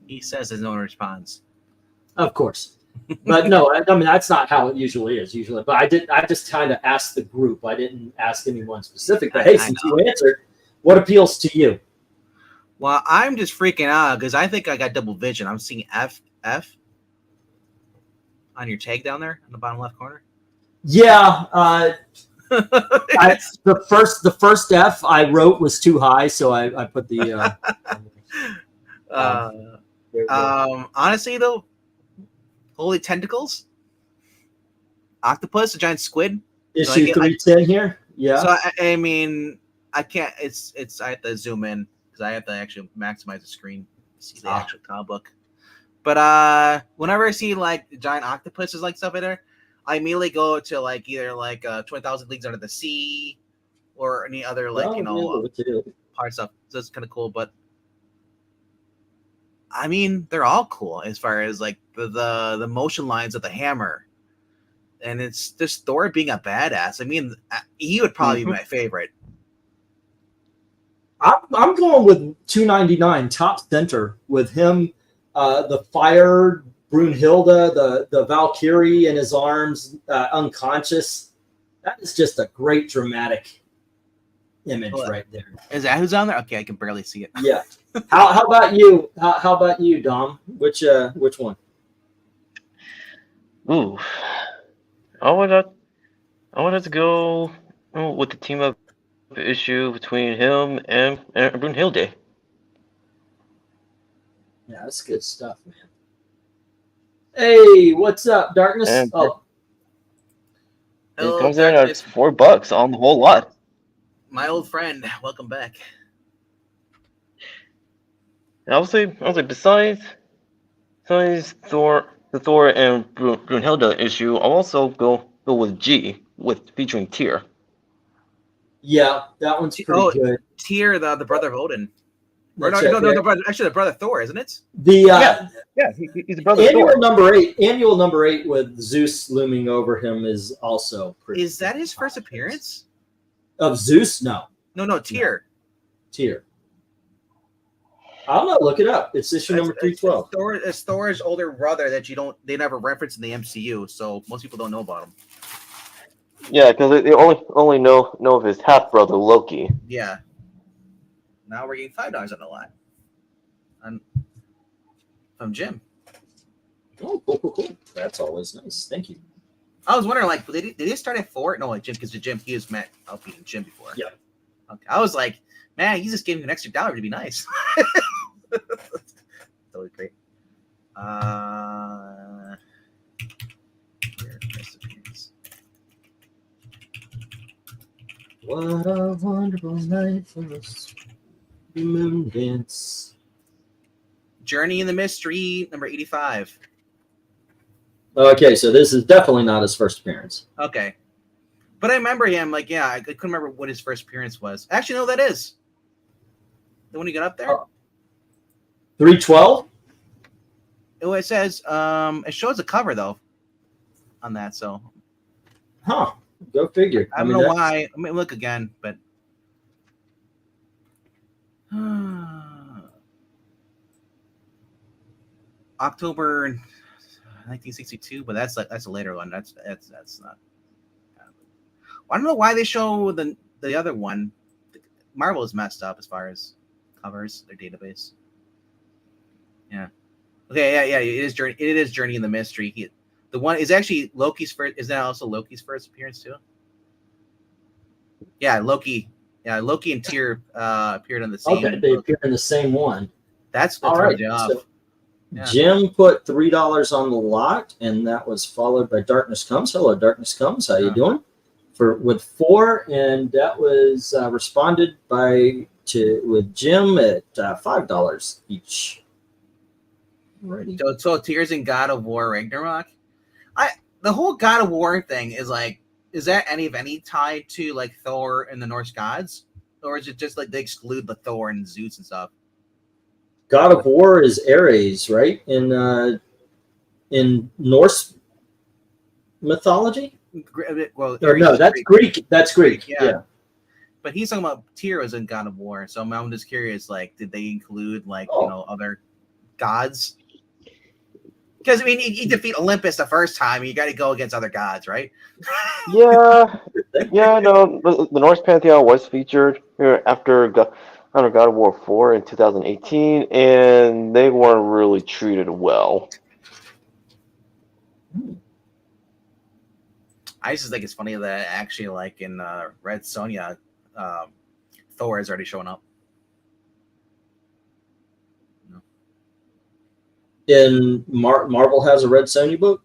He says there's no one responds. Of course. But no, I mean, that's not how it usually is usually. But I just kind of asked the group. I didn't ask anyone specific. But hey, since you answered, what appeals to you? Well, I'm just freaking out because I think I got double vision. I'm seeing F on your tag down there in the bottom left corner. Yeah. The first F I wrote was too high, so I put the honestly though, holy tentacles, octopus, a giant squid. Issue 310 here. Yeah. So I mean, I can't. It's. I have to zoom in because I have to actually maximize the screen to see the actual comic book. But whenever I see like giant octopuses like stuff in there, I immediately go to like either like 20,000 Leagues Under the Sea or any other like part stuff. So it's kind of cool, but. I mean, they're all cool as far as like the motion lines of the hammer, and it's just Thor being a badass. I mean, he would probably be my favorite. I'm going with 299 top center with him, the fire Brunhilde, the Valkyrie in his arms, unconscious. That is just a great dramatic image right there. Is that who's on there? Okay, I can barely see it. Yeah. How about you? How about you, Dom? Which one? Ooh, I would have to go with the team up issue between him and Brunhilde. Yeah, that's good stuff, man. Hey, what's up, Darkness? And Hello, it comes in at $4 on the whole lot. My old friend, welcome back. And I would say besides Thor and Brunhilde issue, I'll also go with G featuring Tyr. Yeah, that one's pretty good. Tyr, the brother of Odin. No, the brother, actually the brother of Thor, isn't it? He's the brother annual of Thor. Annual number 8 with Zeus looming over him is also pretty. Is that his first appearance? Of Zeus? No, Tyr. Tyr. I don't know. Look it up. It's issue number 312. It's Thor's older brother that they never reference in the MCU, so most people don't know about him. Yeah, because they only know of his half brother Loki. Yeah. Now we're getting $5 on the line. From Jim. Oh, cool. That's always nice. Thank you. I was wondering, like, did they start at 4? No, like Jim, because the Jim he was met LP and Jim before. Yeah. Okay. I was like, man, he just gave me an extra $1 to be nice. Totally great. What a wonderful night for us. Moon dance. Journey in the Mystery, number 85. Okay, so this is definitely not his first appearance. Okay. But I remember him, like, yeah, I couldn't remember what his first appearance was. Actually, no, that is. The one he got up there? 312? Oh, it says, it shows a cover, though, on that, so. Huh. Go figure. I don't know why. I mean, look again, but. October 1962, but that's a later one. That's not. I don't know why they show the other one. Marvel is messed up as far as covers their database. Yeah. Okay. Yeah. It is Journey. It is Journey in the Mystery. The one is actually Loki's first. Is that also Loki's first appearance too? Yeah, Loki. Yeah, Loki and Tyr appeared on the same. Okay, they appear in the same one. That's all right. So, yeah. Jim put $3 on the lot, and that was followed by Darkness Comes. Hello, Darkness Comes. How you doing? With 4, and that was responded with Jim at $5 each. Alrighty. So Tears in God of War Ragnarok. The whole God of War thing is like, is that any tied to like Thor and the Norse gods, or is it just like they exclude the Thor and Zeus and stuff? God of War is Ares, right? In Norse mythology. Well, or no, that's Greek. That's Greek. Yeah. But he's talking about Tyr as in God of War, so I'm just curious. Like, did they include like other gods? Because I mean, you defeat Olympus the first time, you got to go against other gods, right? Yeah. No, the Norse pantheon was featured here after God of War 4 in 2018, and they weren't really treated well. I just think it's funny that actually, like in Red Sonja, Thor is already showing up. In Marvel has a Red Sonja book?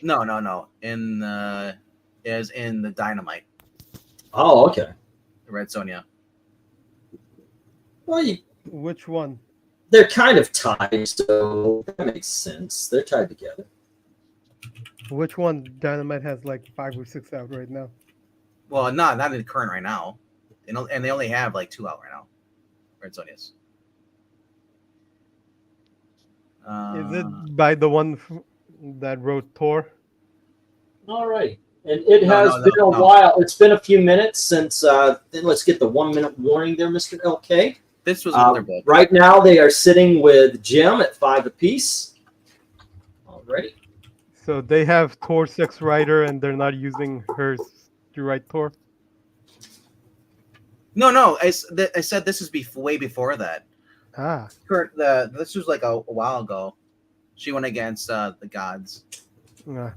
No. Is in the Dynamite. Oh, okay. The Red Sonja. Well, which one? They're kind of tied, so that makes sense. They're tied together. Which one? Dynamite has like 5 or 6 out right now. Well, not in the current right now, and they only have like 2 out right now. Red Sonja's. Is it by the one that wrote Thor? All right. And it has been a while. It's been a few minutes since. Let's get the 1 minute warning there, Mr. LK. This was another book. Right now, they are sitting with Jim at 5 apiece. Alrighty. So they have Thor 6 writer, and they're not using hers to write Thor. No. I said this is way before that. Ah. This was like a while ago. She went against the gods. Yeah.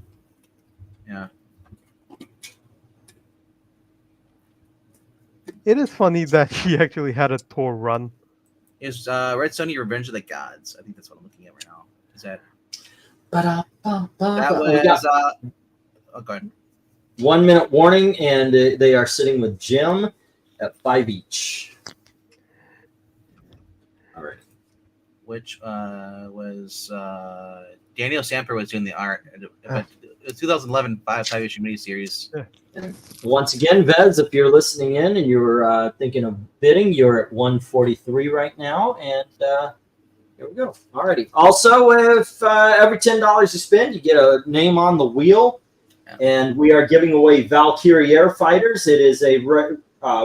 It is funny that she actually had a Thor run. Is Red Sonja Revenge of the Gods? I think that's what I'm looking at right now. Is that? That was. Okay. 1 minute warning, and they are sitting with Jim at 5 each. All right. Which was Daniel Samper was doing the art. But 2011 5-issue miniseries. Once again, Vez, if you're listening in and you're thinking of bidding, you're at 143 right now, and here we go. Alrighty. Also, if every $10 you spend, you get a name on the wheel, and we are giving away Valkyrie Air Fighters. It is a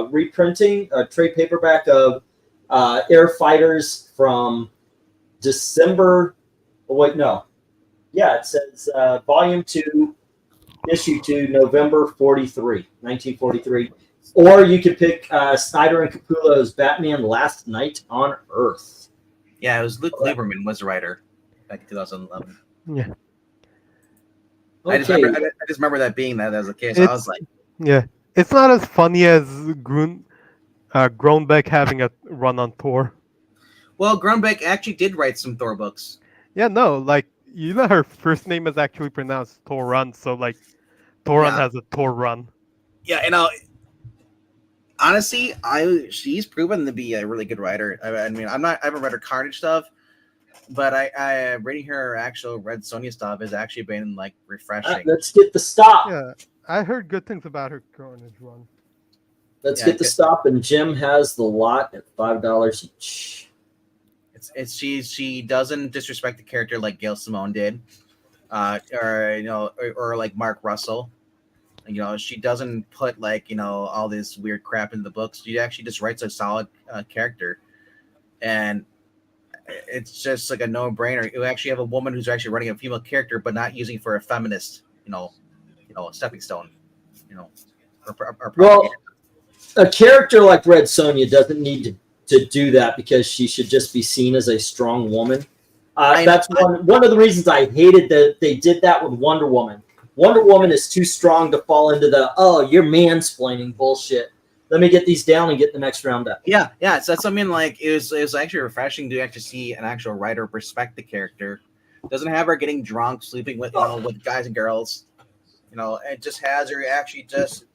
reprinting, a trade paperback of Air Fighters from December. Oh, wait, no. Yeah, it says Volume 2, Issue 2, November 1943. Or you could pick Snyder and Capullo's Batman Last Night on Earth. Yeah, it was Luke Lieberman was the writer back in 2011. Yeah. I just Okay. remember, I just remember that being that as a kid. So I was like, Yeah, it's not as funny as Groenbeck having a run on Thor. well, Grunbeck actually did write some Thor books. Yeah, no, like her first name is actually pronounced Thoron, so like Thoron Yeah. has a Thor run. Yeah, honestly, she's proven to be a really good writer. I mean, I haven't read her Carnage stuff, but I reading her actual Red Sonja stuff has actually been like refreshing. Let's get the stop. Yeah, I heard good things about her Carnage run. Let's get the stop, and Jim has the lot at $5 each. She doesn't disrespect the character like Gail Simone did, or like Mark Russell. She doesn't put like all this weird crap in the books. She actually just writes a solid character, and it's just like a no-brainer. You actually have a woman who's actually running a female character, but not using for a feminist, stepping stone. Well, a character like Red Sonja doesn't need to do that because she should just be seen as a strong woman. That's one of the reasons I hated that they did that with Wonder Woman. Wonder Woman is too strong to fall into the you're mansplaining bullshit. Let me get these down and get the next round up. Yeah. So that's something like it was actually refreshing to actually see an actual writer respect the character. Doesn't have her getting drunk, sleeping with with guys and girls. It just has her actually just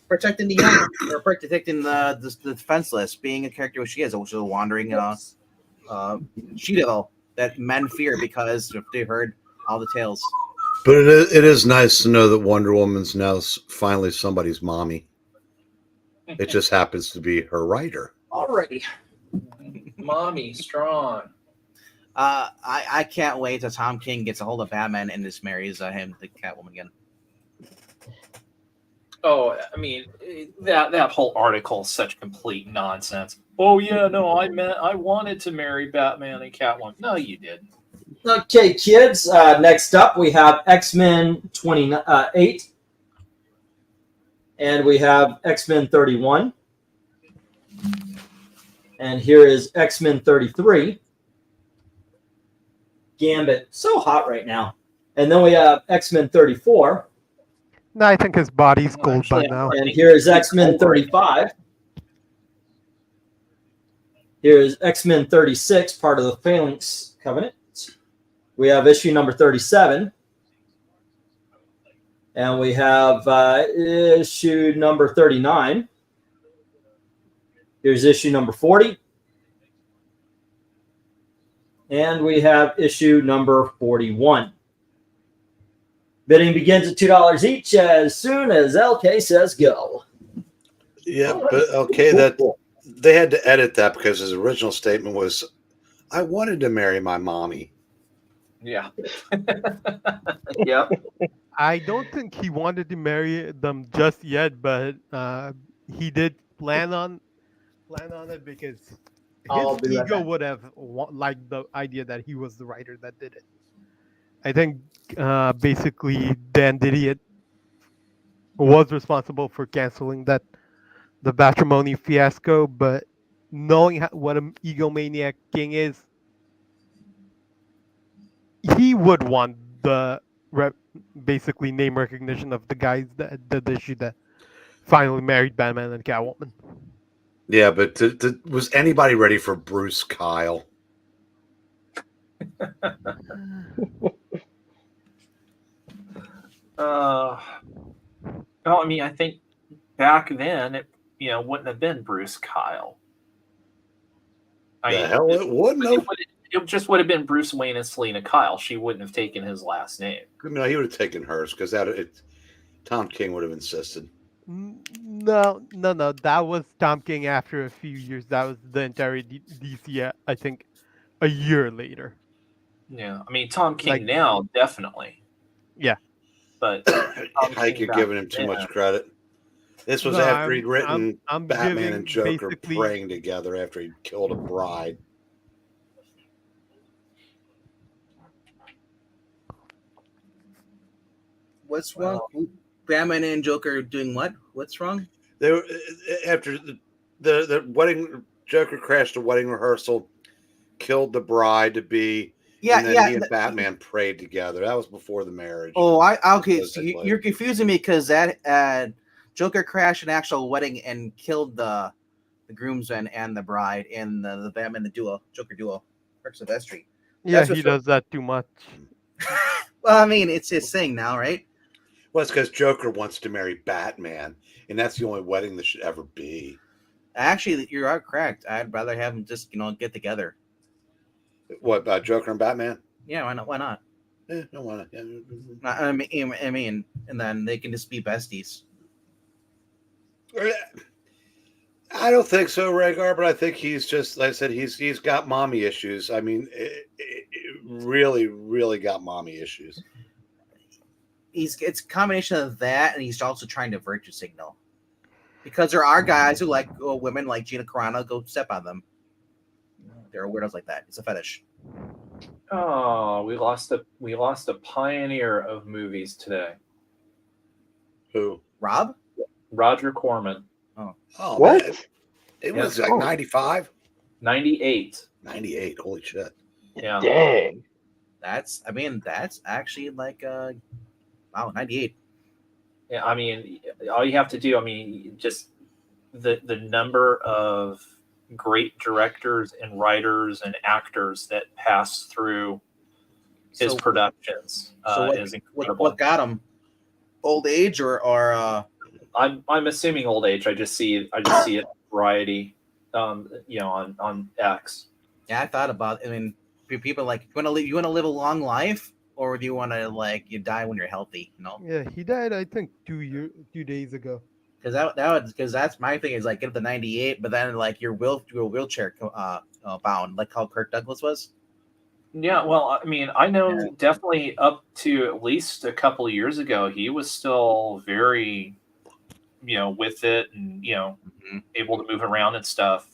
protecting the young or protecting the defenseless, being a character she is, which is a wandering she-devil that men fear because they've heard all the tales. But it is nice to know that Wonder Woman's now finally somebody's mommy. It just happens to be her writer. Alrighty. Mommy, strong. I can't wait till Tom King gets a hold of Batman and just marries him to Catwoman again. Oh, I mean, that whole article is such complete nonsense. Oh yeah, no, I wanted to marry Batman and Catwoman. No, you did. Okay, kids. Next up, we have X-Men 28, and we have X-Men 31, and here is X-Men 33. Gambit, so hot right now, and then we have X-Men 34. No, I think his body's gold by now. And here is X-Men 35. Here is X-Men 36, part of the Phalanx Covenant. We have issue number 37. And we have issue number 39. Here's issue number 40. And we have issue number 41. Bidding begins at $2 each as soon as LK says go. Yeah, but okay, that they had to edit that because his original statement was, "I wanted to marry my mommy." Yeah. Yep. I don't think he wanted to marry them just yet, but he did plan on it because his ego would have liked the idea that he was the writer that did it. I think basically Dan Didion was responsible for canceling the Batrimony fiasco, but knowing what an egomaniac King is, he would want the basically name recognition of the guys that did the issue that finally married Batman and Catwoman. Yeah, but was anybody ready for Bruce Kyle? Well, I mean, I think back then it wouldn't have been Bruce Kyle. Hell, it wouldn't. It just would have been Bruce Wayne and Selena Kyle. She wouldn't have taken his last name. No, he would have taken hers because Tom King would have insisted. No. That was Tom King after a few years. That was the entire DC, I think, a year later. Yeah, I mean, Tom King now, definitely. Yeah. But I could giving him too much credit. This was after he'd written Batman and Joker praying together after he killed a bride. What's wrong? Batman and Joker doing what? What's wrong? They were after the wedding. Joker crashed the wedding rehearsal, killed the bride to be, Yeah, and then yeah. he and Batman prayed together. That was before the marriage. Oh, okay. So Supposedly. you're confusing me because that Joker crashed an actual wedding and killed the groomsmen and the bride in the Batman the duo, Joker duo, Perks of Vestry. Yeah, That's he what's- does that too much. Well, I mean, it's his thing now, right? Well, it's because Joker wants to marry Batman, and that's the only wedding that should ever be. Actually, you are correct. I'd rather have them just get together. What about Joker and Batman? Yeah, why not? Why not? No, why not? Yeah. I mean, and then they can just be besties. I don't think so, Rhaegar, but I think he's just, like I said, he's got mommy issues. I mean, really, really got mommy issues. It's a combination of that, and he's also trying to virtue signal. Because there are guys who like women like Gina Carano, go step on them. There are weirdos like that. It's a fetish. Oh, we lost a pioneer of movies today. Who? Rob? Roger Corman. Oh, What? man. It was Yeah. like 95? 98. 98. Holy shit. Yeah. Dang. That's actually like wow, 98. Yeah, I mean, all you have to do, I mean, just the number of great directors and writers and actors that pass through his So- productions So is incredible. what got him? Old age or I'm assuming old age. I just see it variety, on X. yeah, I thought about. I mean, people like you want to live a long life, or do you want to you die when you're healthy? You know, Yeah, he died, I think, 2 days ago. because that's my thing is like get up to 98, but then like you're wheelchair bound, like how Kirk Douglas was. Yeah, well, I mean, I know definitely up to at least a couple of years ago, he was still very, with it and able to move around and stuff.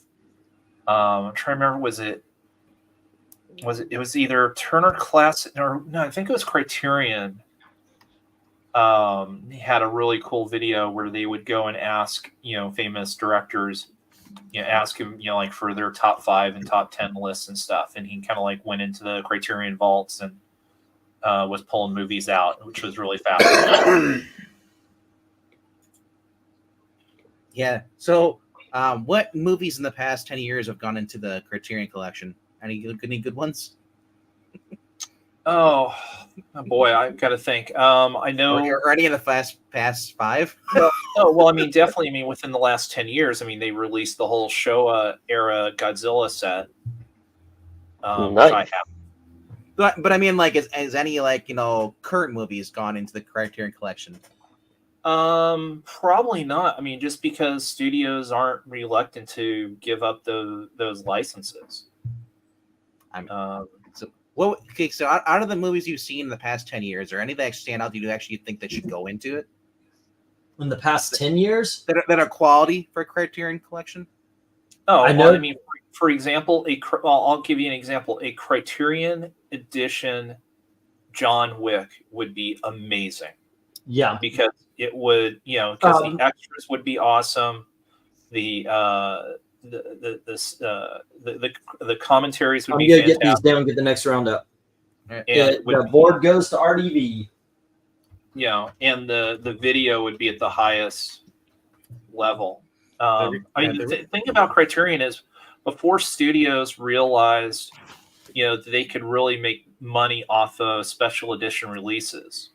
I'm trying to remember, it was either Turner Classic or no, I think it was Criterion. He had a really cool video where they would go and ask, famous directors, ask him, like for their top 5 and top 10 lists and stuff. And he kind of like went into the Criterion vaults and was pulling movies out, which was really fascinating. Yeah. So, what movies in the past 10 years have gone into the Criterion collection? Any good ones? Oh boy, I've got to think. I know. Or any of the past 5? Oh well, I mean, definitely. I mean, within the last 10 years, I mean, they released the whole Showa era Godzilla set. Which I have. But I mean, like, has any current movies gone into the Criterion collection? Probably not. I mean, just because studios aren't reluctant to give up those licenses. So out of the movies you've seen in the past 10 years, or any that stand out, do you actually think that should go into it? In the past 10 years? That are quality for Criterion collection? Oh, I know- well, I mean, for example, I'll give you an example. A Criterion edition John Wick would be amazing. Yeah. Because it would, because the extras would be awesome. The commentaries would I'm be going to get fantastic. these down, get the next round up. And The board goes to RDV. and the video would be at the highest level. I mean, the thing about Criterion is before studios realized, that they could really make money off of special edition releases.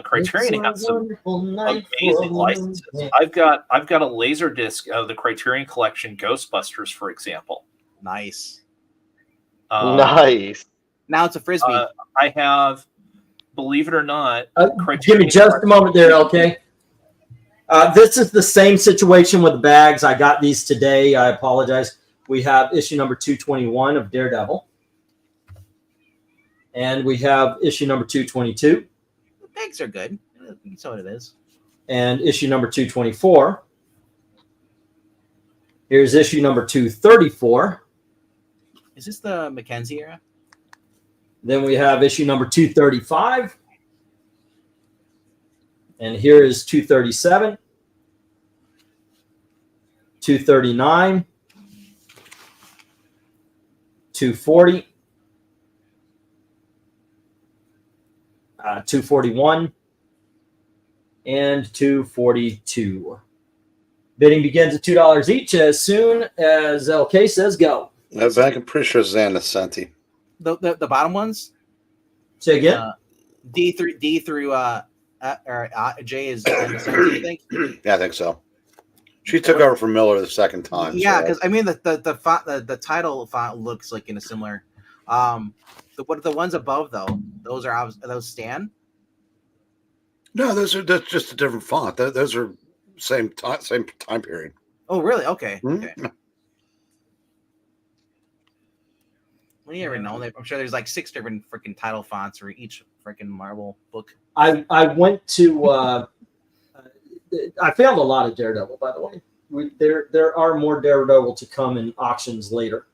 Criterion had some amazing licenses. I've got a laser disc of the Criterion collection Ghostbusters, for example. Nice. Nice. Now it's a frisbee. I have, believe it or not, Give me just a moment there, okay? This is the same situation with the bags. I got these today. I apologize. We have issue number 221 of Daredevil. And we have issue number 222. The bags are good. That's what it is. And issue number 224. Here's issue number 234. Is this the Mackenzie era? Then we have issue number 235. And here is 237, 239, 240, 241, and 242. Bidding begins at $2 each as soon as LK says go. I'm pretty sure Zan is Senti. The bottom ones. Say again. D through J is I think. Yeah, I think so. She took over from Miller the second time. Yeah, so. because I mean the font, the title font looks like in a similar. The ones above though, those are Stan. No, that's just a different font. Those are same time period. Oh, really? Okay. Mm-hmm. Okay. Well, you never know. I'm sure there's like 6 different freaking title fonts for each freaking Marvel book. I went to. I found a lot of Daredevil, by the way. There are more Daredevil to come in auctions later,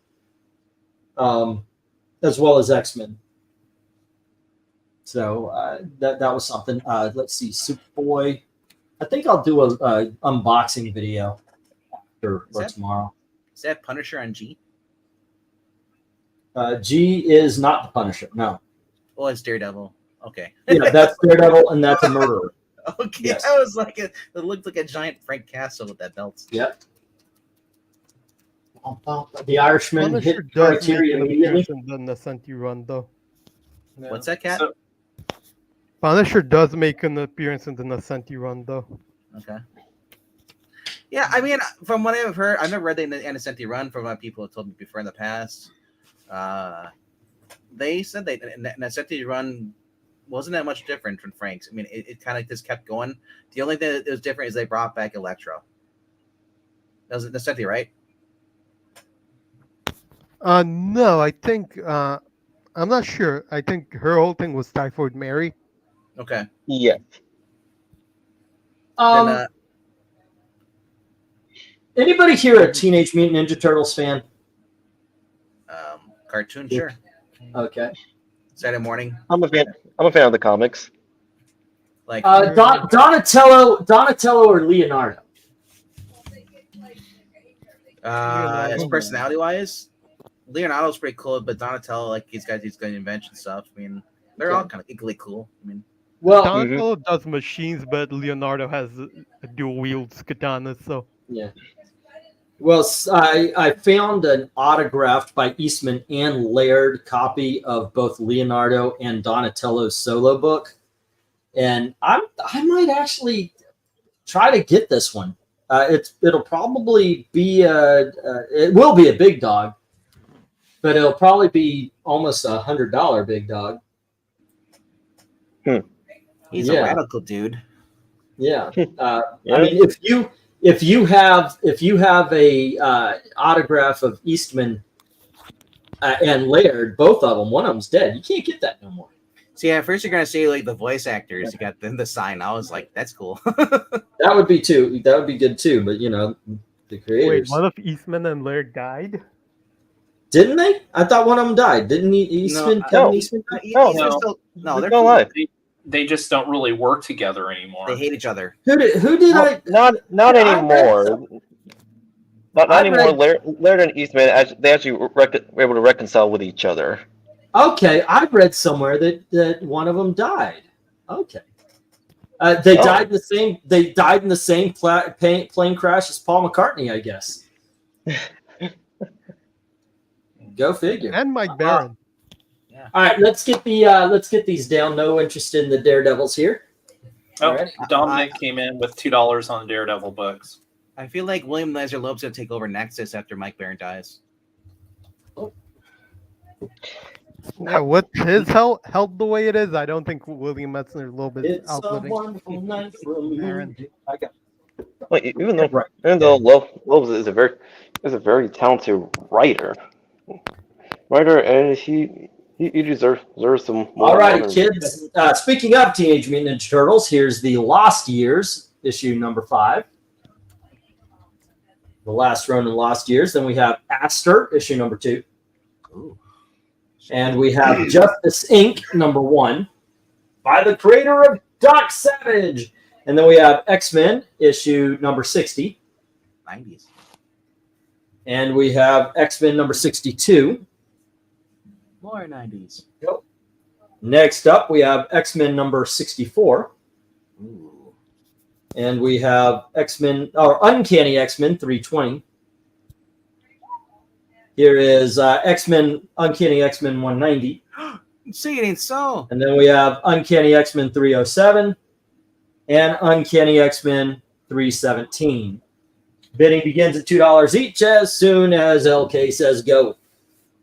as well as X-Men. So that was something. Let's see, Superboy. I think I'll do a unboxing video after or tomorrow. Is that Punisher on G? G is not the Punisher. No. Well, it's Daredevil. Okay. Yeah, that's Daredevil, and that's a murderer. Okay, Yes. I was like, it looked like a giant Frank Castle with that belt. Yep. The Irishman Punisher hit does criteria make an immediately. appearance in the Nascenti run, though. What's that, Cat? So, Punisher does make an appearance in the Nascenti run, though. Okay. Yeah, I mean, from what I've heard, I've never read the Innocenti run from what people have told me before in the past. They said that Innocenti run wasn't that much different from Frank's. I mean, it kind of just kept going. The only thing that was different is they brought back Electro. That was Innocenti, right? No, I think I'm not sure. I think her whole thing was Typhoid Mary. Okay. Yeah. Then, Anybody here a Teenage Mutant Ninja Turtles fan? Cartoon, sure. Okay. Saturday morning. I'm a fan of the comics. Like Donatello or Leonardo? his personality wise, Leonardo's pretty cool, but Donatello, like he's got invention stuff. I mean, they're all kind of equally cool. I mean, Well, Donatello does machines, but Leonardo has a dual wields katana, so. yeah. Well, I found an autographed by Eastman and Laird copy of both Leonardo and Donatello's solo book, and I might actually try to get this one. It'll probably be it will be a big dog, but it'll probably be almost $100 big dog. he's a radical dude. Yeah. I mean, if you have a autograph of Eastman and Laird, both of them, one of them's dead. You can't get that no more. See, at first you're gonna say like the voice actors. You got the sign. I was like, that's cool. That would be too. That would be good too. But you know, the Wait, creators one of Eastman and Laird died? didn't they? I thought one of them died. Didn't Eastman? Kevin Eastman? No, they're no life. they just don't really work together anymore. They hate each other. Who did I? Not anymore. Not anymore. Laird and Eastman, they actually were able to reconcile with each other. Okay, I read somewhere that one of them died. Okay, they died in the same. They died in the same plane crash as Paul McCartney, I guess. Go figure. And Mike Barron. All right, let's get these down. No interest in the Daredevils here. Oh, Alright. Dominic came in with $2 on Daredevil books. I feel like William Lazar Loeb's gonna take over Nexus after Mike Barron dies. Yeah, with his health the way it is, I don't think William Metzner Loeb is It's a outliving wonderful night for me. Barron. I got Well, even though Loeb is a very talented writer, and he deserves some more. All right, honor. kids. Speaking of Teenage Mutant Ninja Turtles, here's the Lost Years, issue number 5. The last run in Lost Years. Then we have Aster, issue number 2. Ooh. And we have Justice Inc., number 1, by the creator of Doc Savage. And then we have X-Men, issue number 60. 90s. And we have X-Men number 62. More 90s. Next up, we have X-Men number 64. Ooh. And we have X-Men, or Uncanny X-Men 320. Here is X-Men, Uncanny X-Men 190. See, it ain't so. And then we have Uncanny X-Men 307 and Uncanny X-Men 317. Bidding begins at $2 each as soon as LK says go.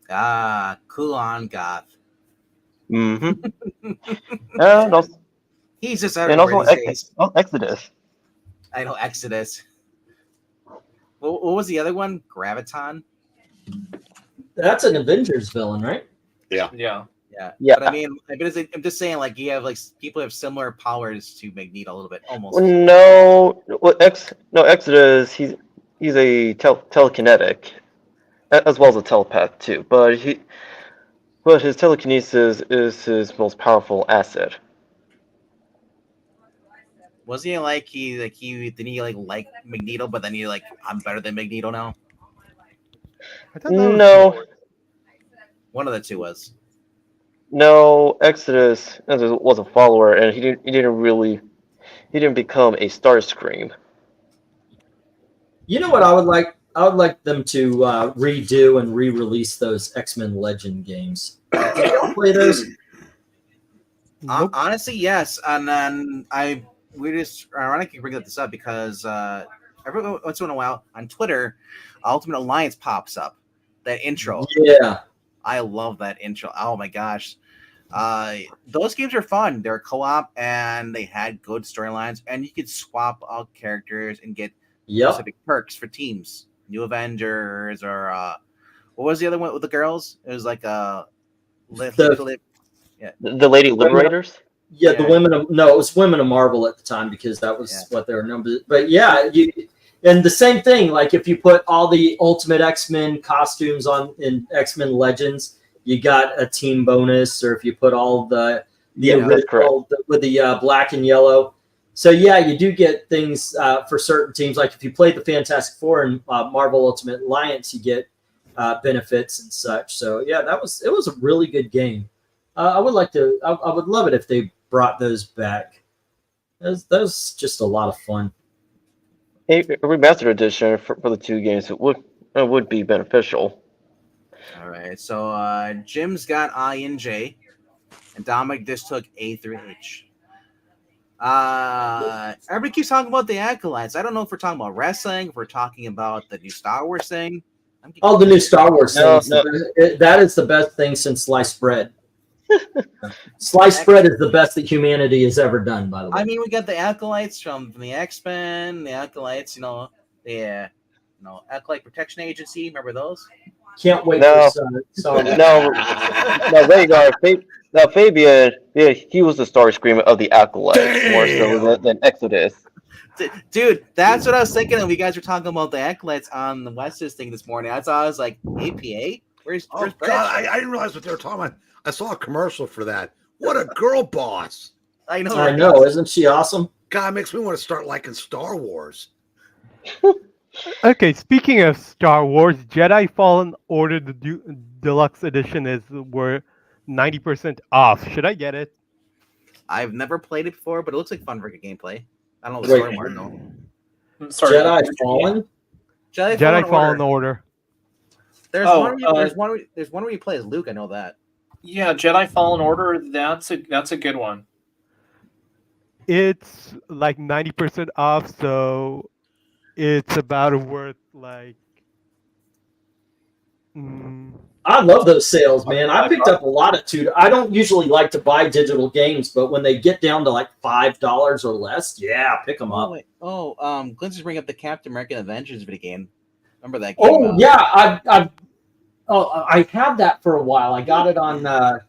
Ah, cool on goth. Mm-hmm. And also, He's just and everywhere also these days. Exodus. I know, Exodus. What was the other one? Graviton? That's an Avengers villain, right? Yeah. Yeah. Yeah. But I mean, I'm just saying, like, you have like people have similar powers to Magneto a little bit, almost. Well, no, Exodus. He's a telekinetic, as well as a telepath too. But his telekinesis is his most powerful asset. Was he like didn't he like Magneto, but then he like, I'm better than Magneto now? I thought that was No, One of the two was. no, Exodus was a follower, and he didn't become a Starscream. You know what I would like? I would like them to redo and re-release those X-Men Legend games. Did y'all play those? Nope. Honestly, yes. And then we just ironically bring this up because every once in a while on Twitter, Ultimate Alliance pops up. That intro. Yeah. I love that intro. Oh my gosh. Those games are fun. They're co-op and they had good storylines, and you could swap out characters and get specific perks for teams. New Avengers or what was the other one with the girls? It was like The Lady Liberators. Yeah, the women of it was Women of Marvel at the time because that was what they were known. But yeah, and the same thing. Like if you put all the Ultimate X-Men costumes on in X-Men Legends, you got a team bonus. Or if you put all the original with the black and yellow. So yeah, you do get things for certain teams. Like if you played the Fantastic Four and Marvel Ultimate Alliance, you get benefits and such. So yeah, it was a really good game. I would like to. I would love it if they brought those back. That was just a lot of fun. A remastered edition for the two games would be beneficial. All right, so Jim's got I and J, and Dominic just took A through H. Everybody keeps talking about the Acolytes. I don't know if we're talking about wrestling, if we're talking about the new Star Wars thing. Oh, the new Star Wars thing. No. That is the best thing since sliced bread. Sliced bread is the best that humanity has ever done, by the way. I mean, we got the Acolytes from the X-Men, the Acolytes, Acolyte Protection Agency. Remember those? Can't wait No. for No, there you go. Now, Fabian, yeah, he was the Starscream of the Acolytes more so than Exodus. Dude, that's what I was thinking. And we guys were talking about the Acolytes on the Wes's thing this morning. I was like, APA? Where's God, Brett? I didn't realize what they were talking about. I saw a commercial for that. What a girl boss. I know. I know. Isn't she awesome? God, it makes me want to start liking Star Wars. Okay, speaking of Star Wars, Jedi Fallen Order the Deluxe Edition were 90% off. Should I get it? I've never played it before, but it looks like fun for gameplay. I don't know the story more though. Sorry, Jedi Fallen? Jedi Fallen Order. There's one where you play as Luke. I know that. Yeah, Jedi Fallen Order. That's a good one. It's like 90% off, so it's about worth like. I love those sales, man. I picked up a lot of I don't usually like to buy digital games, but when they get down to like $5 or less, yeah, pick them up. Glenn's just bring up the Captain America Avengers video game. Remember that game? Oh yeah, I had that for a while. I got it on the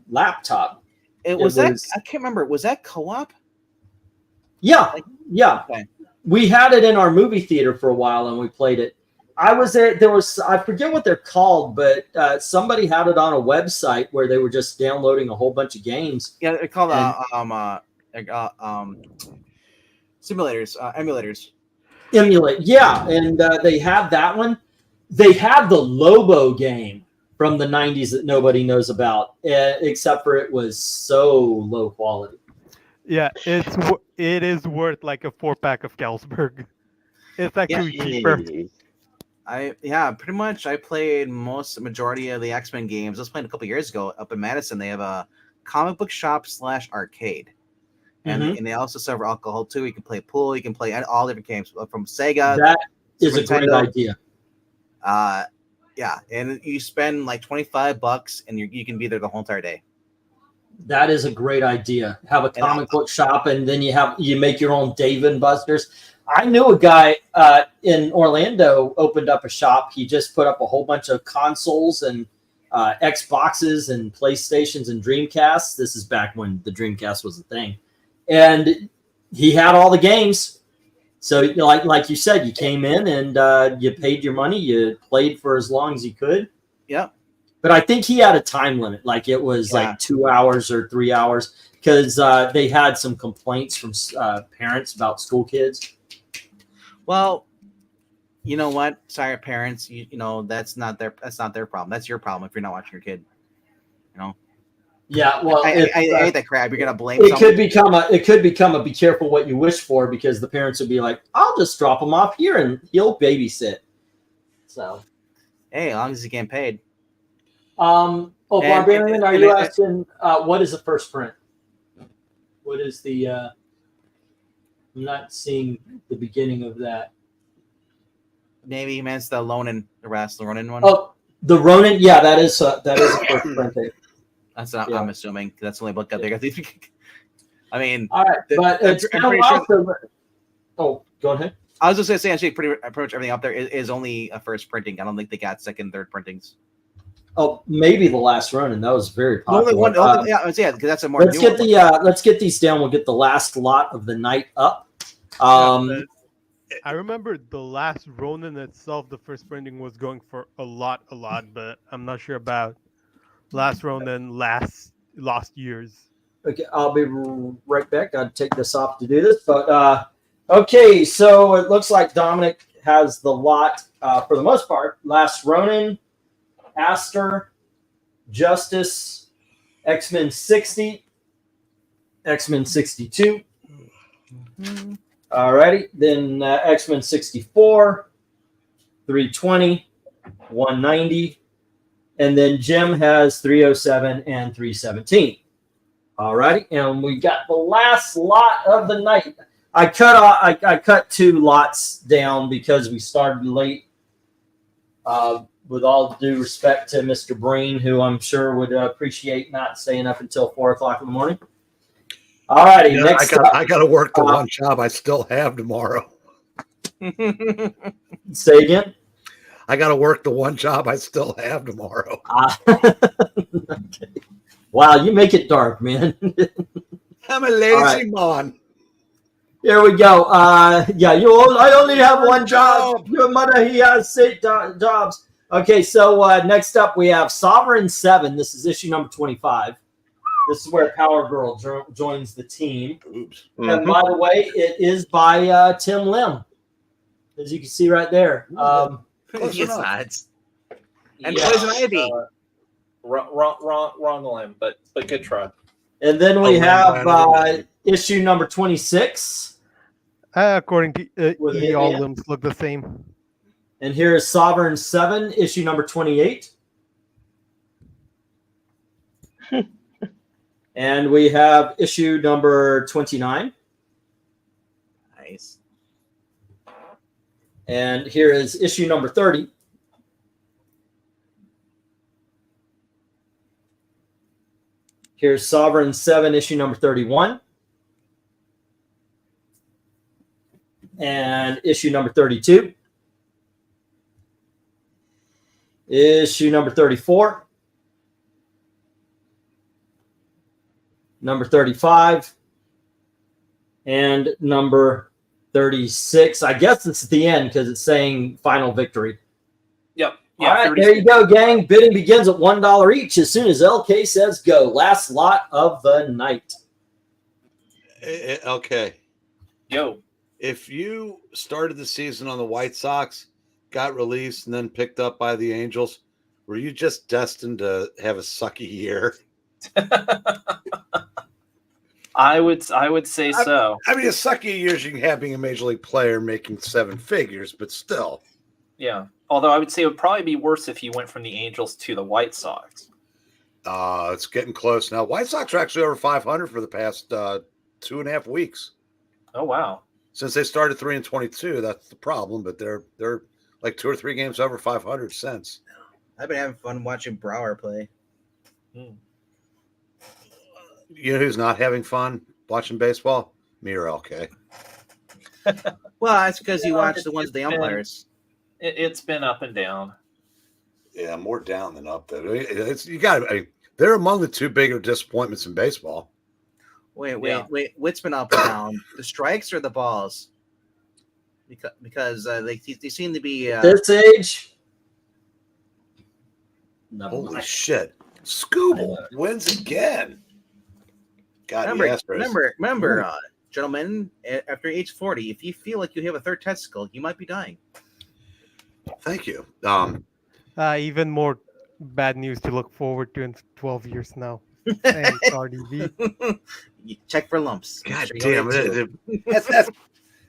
laptop. I can't remember. Was that co-op? Yeah, yeah. Okay. We had it in our movie theater for a while, and we played it. I was there. I forget what they're called, but somebody had it on a website where they were just downloading a whole bunch of games. Yeah, they're called simulators, emulators. Emulate, yeah, and they had that one. They had the Lobo game from the 90s that nobody knows about, except for it was so low quality. Yeah, it is worth like a 4-pack of Carlsberg. It's actually cheaper. Jeez. Pretty much. I played majority of the X-Men games. I was playing a couple years ago up in Madison. They have a comic book shop / arcade, and they also serve alcohol too. You can play pool. You can play all different games from Sega. That is Super a great Nintendo. idea. Yeah, and you spend like $25, and you can be there the whole entire day. That is a great idea. Have a comic book shop, and then you make your own Dave and Buster's. I knew a guy in Orlando opened up a shop. He just put up a whole bunch of consoles and Xboxes and PlayStations and Dreamcasts. This is back when the Dreamcast was a thing, and he had all the games. So, like you said, you came in and you paid your money. You played for as long as you could. Yep. But I think he had a time limit. Like it was like 2 hours or 3 hours because they had some complaints from parents about school kids. Well, you know what? Sorry, parents. You know that's not their problem. That's your problem if you're not watching your kid. You know. Yeah, well, I hate that crap. You're gonna blame. It could become a be careful what you wish for, because the parents would be like, "I'll just drop him off here and he'll babysit." So, hey, as long as he's getting paid. Barbarian, are you asking what is the first print? What is the? I'm not seeing the beginning of that. Maybe he meant the Ronin one. Oh, the Ronin. Yeah, that is a first printing. That's what I'm assuming. That's the only book out there. I mean, all right, but it's kind of awesome. Oh, go ahead. I was just gonna say, actually, pretty much everything up there is only a first printing. I don't think they got second, third printings. Oh, maybe the last Ronin. That was very popular. Because that's a more. Let's get these down. We'll get the last lot of the night up. I remember the last Ronin itself. The first printing was going for a lot, but I'm not sure about last Ronin last year's. Okay, I'll be right back. I'd take this off to do this, but okay. So it looks like Dominic has the lot for the most part. Last Ronin, Aster, Justice, X-Men 60, X-Men 62. Alrighty, then X-Men 64, 320, 190, and then Jim has 307 and 317. Alrighty, and we got the last lot of the night. I cut 2 lots down because we started late. With all due respect to Mr. Breen, who I'm sure would appreciate not staying up until 4 o'clock in the morning. All righty, next I got to work the one job I still have tomorrow. Say again? I got to work the one job I still have tomorrow. Okay. Wow, you make it dark, man. I'm a lazy man. Here we go. I only have one job. Your mother, he has 6 jobs. Okay, so next up we have Sovereign 7. This is issue number 25. This is where Power Girl joins the team. Oops. And by the way, it is by Tim Lim, as you can see right there. It's not. And Poison Ivy. Wrong limb, but good try. And then we have issue number 26. According to all limbs look the same. And here is Sovereign 7, issue number 28. And we have issue number 29. Nice. And here is issue number 30. Here's Sovereign 7, issue number 31. And issue number 32. Issue number 34. Number 35. And number 36. I guess it's the end because it's saying final victory. Yep. Yeah, all right, there you go, gang. Bidding begins at $1 each as soon as LK says go. Last lot of the night. Okay. Yo. If you started the season on the White Sox, got released, and then picked up by the Angels, Were you just destined to have a sucky year? I would say so. I mean, as sucky years you can have being a major league player making 7 figures, but still. Yeah. Although I would say it would probably be worse if you went from the Angels to the White Sox. It's getting close now. White Sox are actually over 500 for the past 2.5 weeks. Oh wow! Since they started 3-22, that's the problem. But they're like 2 or 3 games over 500 since. I've been having fun watching Brower play. Hmm. You know who's not having fun watching baseball? Me or LK. Well, that's because you watch the ones with the umpires. It's been up and down. Yeah, more down than up though. It's you got. They're among the 2 bigger disappointments in baseball. Wait. What's been up and down? The strikes or the balls? Because they seem to be This age. Holy shit! Scooble wins again. God, remember, gentlemen, after age 40, if you feel like you have a third testicle, you might be dying. Thank you. Even more bad news to look forward to in 12 years now. Thanks, RDV. You check for lumps. God Sure damn it!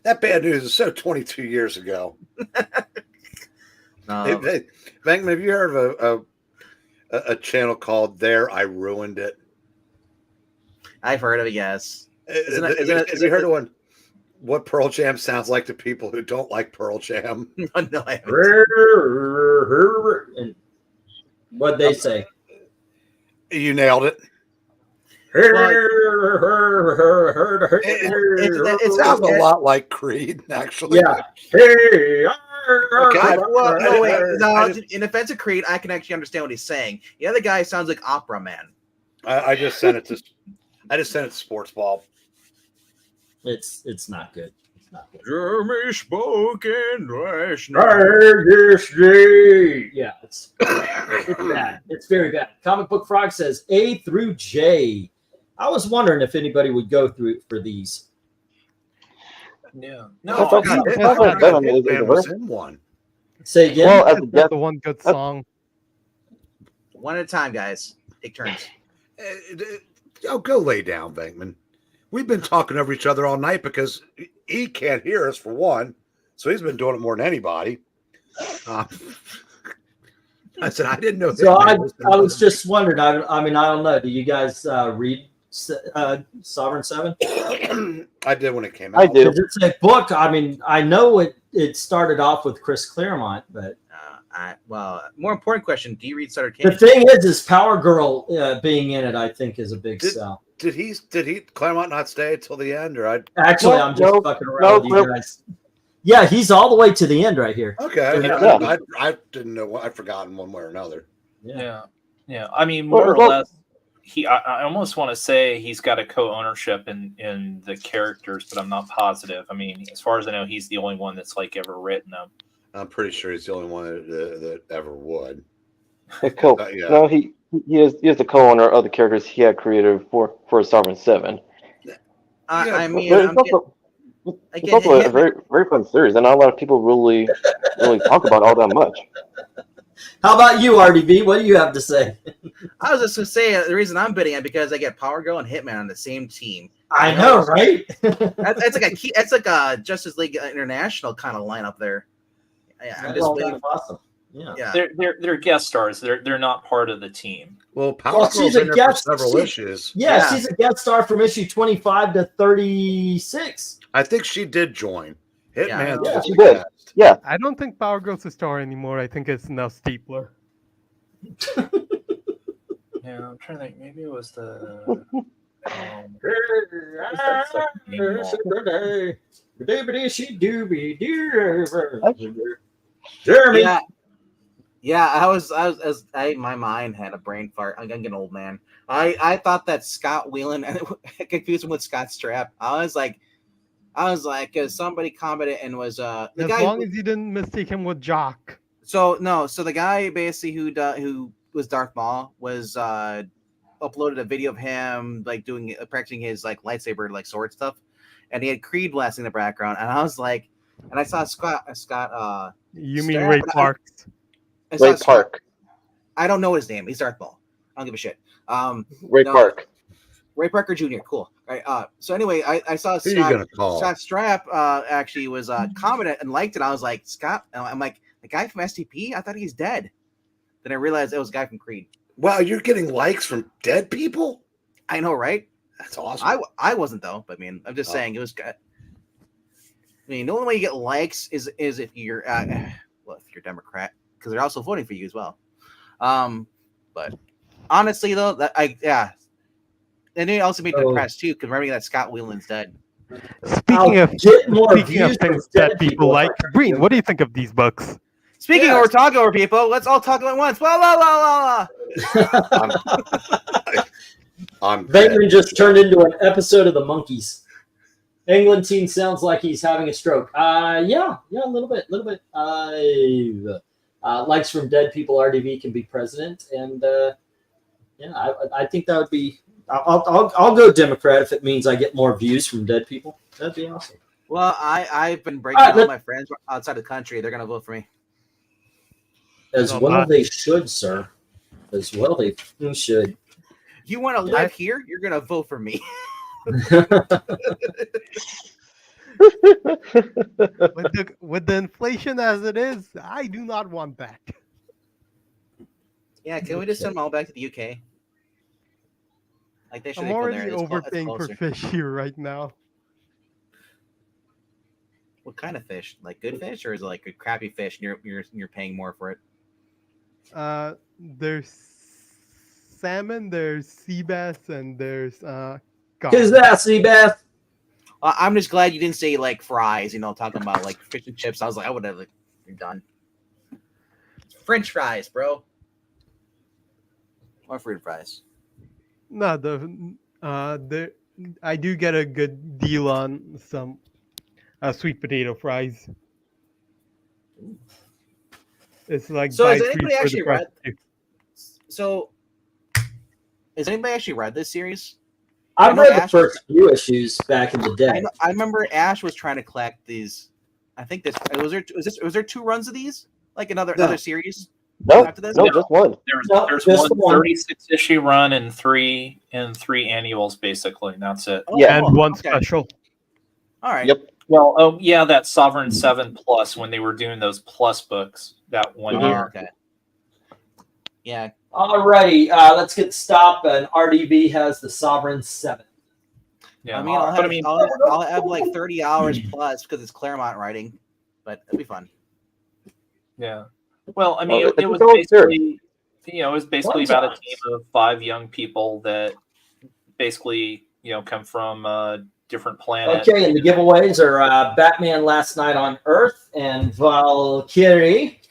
That bad news is so 22 years ago. Venkman, have you heard of a channel called "There I Ruined It"? I've heard of it. Yes. Have you heard of one? What Pearl Jam sounds like to people who don't like Pearl Jam? No, I And what'd they say? You nailed it. It sounds a lot like Creed, actually. Yeah. Okay. Well, no, wait. No, in defense of Creed, I can actually understand what he's saying. The other guy sounds like Opera Man. I just sent it to Sports Ball. It's not good. It's not good. Jeremy spoken last Yeah, it's bad. It's very bad. Comic Book Frog says A through J. I was wondering if anybody would go through for these. Yeah. I thought Hitman was in one. Say again. Well, That's the one good song. One at a time, guys. Take turns. Go lay down, Venkman. We've been talking over each other all night because he can't hear us for one, so he's been doing it more than anybody. I said I didn't know. So I was just wondering. I mean, I don't know. Do you guys read Sovereign 7? I did when it came out. I did. It's a book. I mean, I know it started off with Chris Claremont, but well, more important question: do you read Sutter Kane? the thing is Power Girl being in it, I think, is a big sell. Did he Claremont not stay till the end, or Actually, I'm just fucking around with you guys. Yeah, he's all the way to the end right here. Okay, Yeah. I didn't know. I'd forgotten one way or another. Yeah. I mean, more or less, I almost want to say he's got a co-ownership in the characters, but I'm not positive. I mean, as far as I know, he's the only one that's like ever written them. I'm pretty sure he's the only one that ever would. Cool. Yeah. No, he is the co-owner of the characters he had created for Sovereign 7. I mean, it's also a very, very fun series, and not a lot of people really talk about all that much. How about you, RDV? What do you have to say? I was just gonna say the reason I'm bidding it because I get Power Girl and Hitman on the same team. I know, right? That's like a Justice League International kind of lineup there. I'm just waiting. Awesome. Yeah. They're guest stars. They're not part of the team. Well, Power Girl's in there for several issues. Yeah, she's a guest star from issue 25 to 36. I think she did join. Hitman. Yeah, she did. Yeah. I don't think Power Girl's a star anymore. I think it's now Steepler. Yeah, I'm trying to think. Maybe it was the. Jeremy. Yeah, my mind had a brain fart. I'm getting old, man. I thought that Scott Whelan, I confused him with Scott Strapp. I was like, because somebody commented and was as long as you didn't mistake him with Jock. So the guy basically who was Darth Maul was uploaded a video of him like practicing his like lightsaber like sword stuff, and he had Creed blasting in the background, and I was like, and I saw Scott. You mean Ray Parks? Ray Park. I don't know his name. He's Darth Maul. I don't give a shit. Ray Park. Ray Parker Jr. Cool. All right. So anyway, I saw Who are you gonna call? Scott Strap actually was commented and liked it. I was like, Scott. I'm like, the guy from STP. I thought he's dead. Then I realized it was a guy from Creed. Wow, you're getting likes from dead people? I know, right? That's awesome. I wasn't though, but I mean, I'm just saying it was. I mean, the only way you get likes is if you're well, if you're Democrat, because they're also voting for you as well. But honestly though, and it also made me depressed too, because remembering that Scott Whelan's dead. Speaking of things that people like, Breen, what do you think of these books? Speaking of, we're talking over people. Let's all talk at once. La la la la la. Venkman just turned into an episode of the Monkeys. England team sounds like he's having a stroke. Yeah, a little bit. Likes from dead people. RDV can be president, and I think that would be. I'll go Democrat if it means I get more views from dead people. That'd be awesome. Well, I've been breaking all my friends outside the country. They're gonna vote for me. As well they should, sir. As well they should. You want to live here? You're gonna vote for me. With the inflation as it is, I do not want that. Yeah, can we just send them all back to the UK? Like they should. I'm already overpaying for fish here right now. What kind of fish? Like good fish, or is it like a crappy fish and you're paying more for it? There's salmon, there's sea bass, and there's Who's that, sea bass? I'm just glad you didn't say like fries. Talking about like fish and chips. I was like, I would have you're done. French fries, bro. Or fruit fries. No, I do get a good deal on some sweet potato fries. It's like so. Has anybody actually read? So, has anybody actually read this series? I've read the first few issues back in the day. I remember Ash was trying to collect these. I think was there 2 runs of these? Like another series? No, just one. There's one 36-issue run and three annuals basically. And that's it. And one special. All right. Yep. Well, that Sovereign 7 Plus when they were doing those plus books that one year. Okay. Yeah. Alrighty, let's get stopped. And RDB has the Sovereign 7. Yeah, I mean, I'll have like 30 hours plus because it's Claremont writing, but it'll be fun. Yeah. Well, I mean, it was basically, about a team of 5 young people that basically, come from different planets. Okay, and the giveaways are Batman Last Night on Earth and Valkyrie.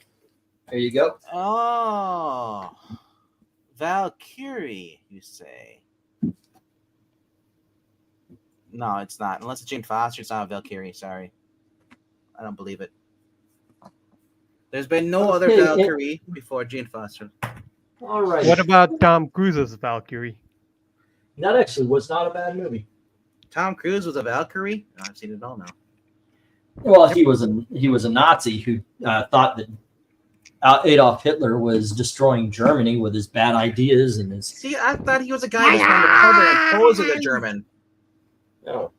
There you go. Oh, Valkyrie, you say? No, it's not. Unless it's Jane Foster, it's not Valkyrie. Sorry. I don't believe it. There's been no other Valkyrie before Jane Foster. All right. What about Tom Cruise's Valkyrie? That actually was not a bad movie. Tom Cruise was a Valkyrie? No, I've seen it all now. Well, he was a Nazi who thought that Adolf Hitler was destroying Germany with his bad ideas and his. See, I thought he was a guy who was trying to cover and pose as a German. No.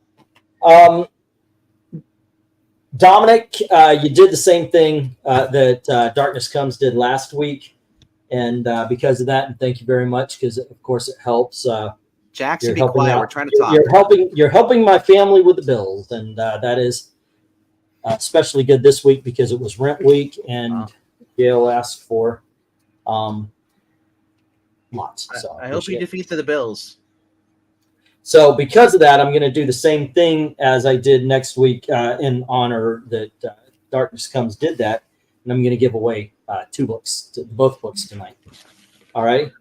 Dominic, you did the same thing that Darkness Comes did last week, and because of that, and thank you very much, because of course it helps. Jackson, be quiet. We're trying to talk. You're helping my family with the bills, and that is especially good this week because it was rent week, and Gail asked for lots. So I hope he defeats the Bills. So because of that, I'm going to do the same thing as I did next week in honor that Darkness Comes did that, and I'm going to give away 2 books, both books tonight. All right.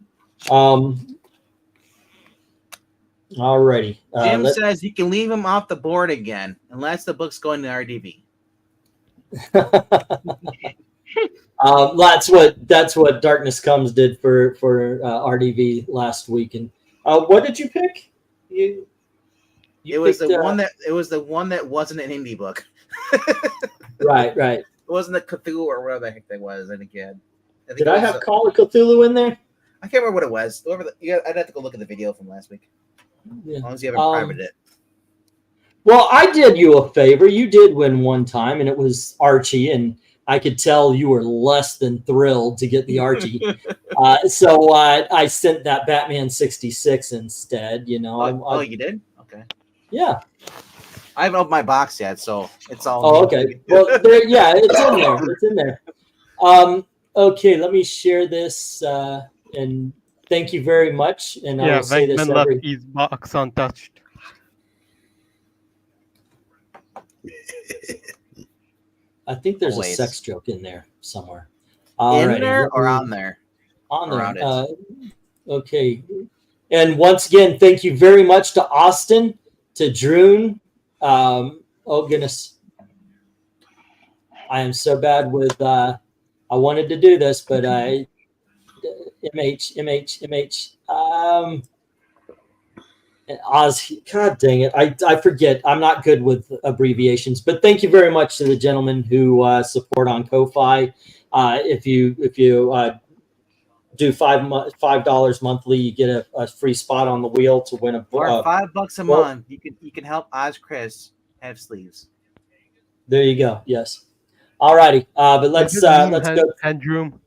Alrighty. Jim says you can leave him off the board again unless the book's going to RDB. That's what Darkness Comes did for RDV last week. And what did you pick? It was the one that wasn't an indie book. Right. It wasn't the Cthulhu or whatever the heck that was. I think you had. think Did it I was, have Call of Cthulhu in there? I can't remember what it was. I'd have to go look at the video from last week. Yeah. As long as you haven't privated it. Well, I did you a favor. You did win one time, and it was Archie, and I could tell you were less than thrilled to get the Archie. So I sent that Batman 66 instead. You know. You did? Okay. Yeah. I haven't opened my box yet, so it's all. Oh, okay. Well, yeah, it's in there. It's in there. Okay, let me share this, and thank you very much. And I will say this VENKMAN left his box untouched. I think there's Always. a sex joke in there somewhere. In there or on there? On Around there. Okay. And once again, thank you very much to Austin, to Droon. Oh, goodness. I am so bad with, I wanted to do this, but MH. Oz, God dang it. I forget. I'm not good with abbreviations, but thank you very much to the gentlemen who support on Ko-Fi. If you do $5 monthly, you get a free spot on the wheel to win a book. Or $5 a month, you can help Oz Chris have sleeves. There you go. Yes. All righty. But let's go. Headroom.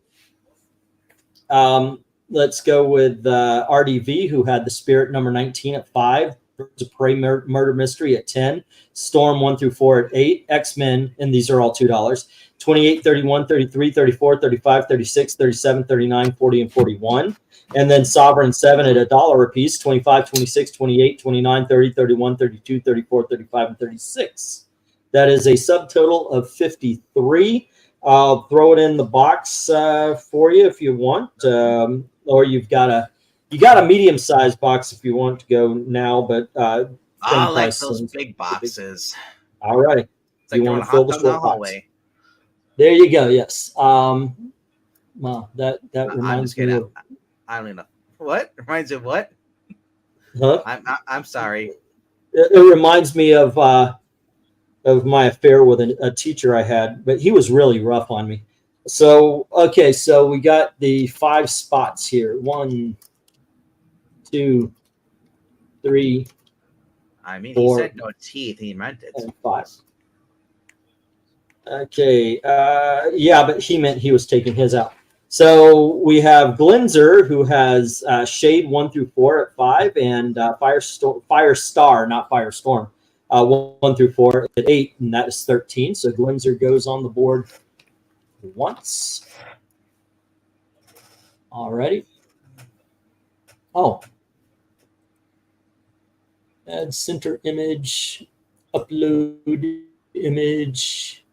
Let's go with RDV, who had the Spirit number 19 at 5, Birds of Prey Murder Mystery at 10, Storm 1 through 4 at 8, X-Men, and these are all $2, 28, 31, 33, 34, 35, 36, 37, 39, 40, and 41. And then Sovereign 7 at $1 a piece, 25, 26, 28, 29, 30, 31, 32, 34, 35, and 36. That is a subtotal of 53. I'll throw it in the box for you if you want, or you got a medium-sized box if you want to go now. But I like those big boxes. All right, it's like you want to fill the short box? There you go. Yes. Well, that reminds me of. I don't even know what reminds you of what. Huh? I'm sorry. It reminds me of my affair with a teacher I had, but he was really rough on me. So, okay, so we got the 5 spots here. 1, 2, 3. I mean, 4, he said no teeth. He meant it. And 5. Okay, yeah, but he meant he was taking his out. So we have Glenzer, who has Shade 1 through 4 at 5, and Firestar, not Firestorm. 1 through 4 at 8, and that is 13. So Glenzer goes on the board once. Alrighty. Oh. Add center image, upload image.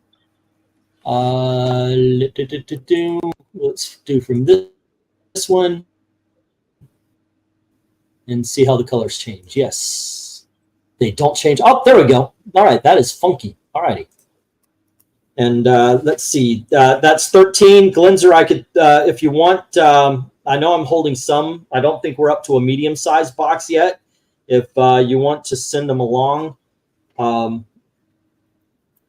Let's do from this one and see how the colors change. Yes. They don't change. Oh, there we go. All right, that is funky. All righty. And let's see. That's 13. Glenzer, I could, if you want, I know I'm holding some. I don't think we're up to a medium-sized box yet. If you want to send them along,